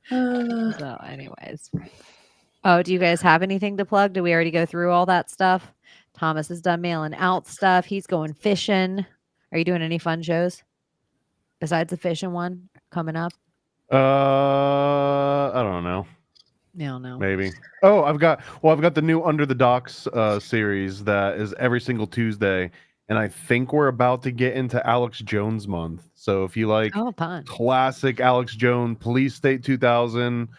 So anyways. Oh, do you guys have anything to plug? Did we already go through all that stuff? Thomas is done mailing out stuff. He's going fishing. Are you doing any fun shows besides the fishing one coming up? I don't know. No. Maybe. Oh, I've got the new Under the Docks series that is every single Tuesday, and I think we're about to get into Alex Jones month. So if you like classic Alex Jones, Police State 2000,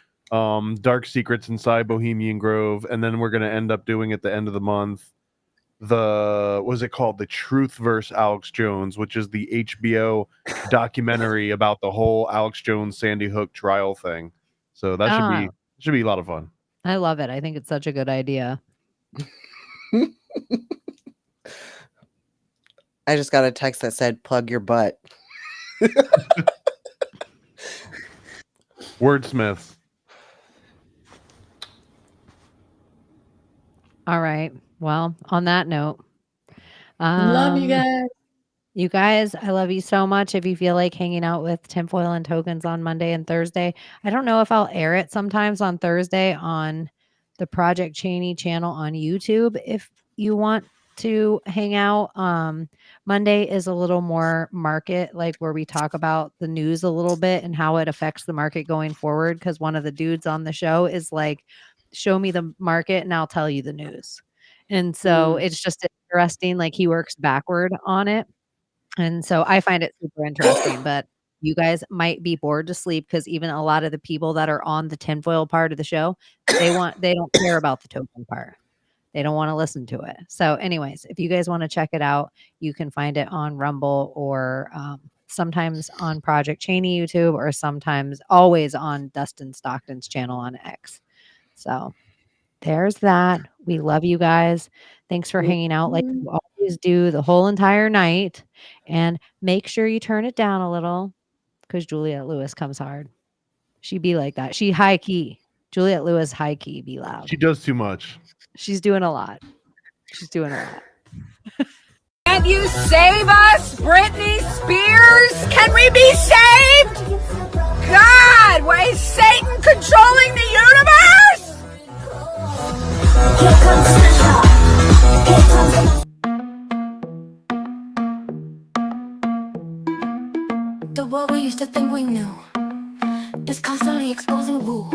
Dark Secrets Inside Bohemian Grove, and then we're gonna end up doing at the end of the month what is it called? The Truthverse Alex Jones, which is the HBO documentary about the whole Alex Jones Sandy Hook trial thing. So that should be a lot of fun. I love it. I think it's such a good idea. I just got a text that said plug your butt. Wordsmiths. All right. Well, on that note, Love you guys. You guys, I love you so much. If you feel like hanging out with Tinfoil and Tokens on Monday and Thursday, I don't know if I'll air it sometimes on Thursday on the Project Chaney channel on YouTube. If you want to hang out, Monday is a little more market, like where we talk about the news a little bit and how it affects the market going forward. Because one of the dudes on the show is like, show me the market and I'll tell you the news. And so it's just interesting. Like he works backward on it. And so I find it super interesting, but you guys might be bored to sleep because even a lot of the people that are on the tinfoil part of the show, they don't care about the token part. They don't want to listen to it. So anyways, if you guys want to check it out, you can find it on Rumble or sometimes on Project Chaney YouTube or sometimes always on Dustin Stockton's channel on X. So there's that. We love you guys. Thanks for hanging out like you always do the whole entire night. And make sure you turn it down a little because Juliette Lewis comes hard. She be like that. She high key. Juliette Lewis high key be loud. She does too much. She's doing a lot. Can you save us, Britney Spears? Can we be saved? God, why is Satan controlling the universe? Here comes Santa. The world we used to think we knew is constantly exposing woo.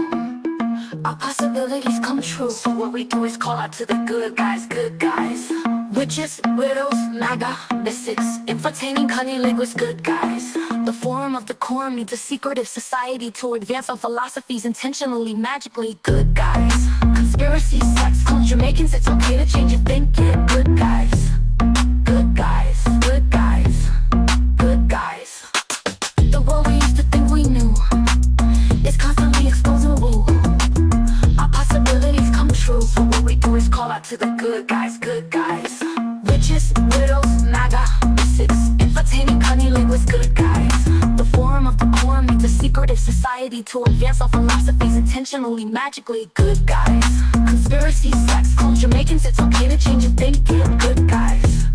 Our possibilities come true. So what we do is call out to the good guys, good guys. Witches, widows, MAGA, mystics, entertaining cunnilinguists, good guys. The forum of the quorum needs a secretive society to advance our philosophies intentionally, magically, good guys. Conspiracies, sex, culture, making it's okay to change your thinking, good guys. Good guys, good guys, good guys. The world we used to think we knew is constantly exposing woo. Our possibilities come true. So what we do is call out to the good guys, good guys. Witches, widows, MAGA, mystics, entertaining cunnilinguists, good guys. The forum of the quorum needs a secretive society to advance our philosophies intentionally, magically, good guys. Conspiracy, sex, culture, making it's okay to change your thinking, good guys.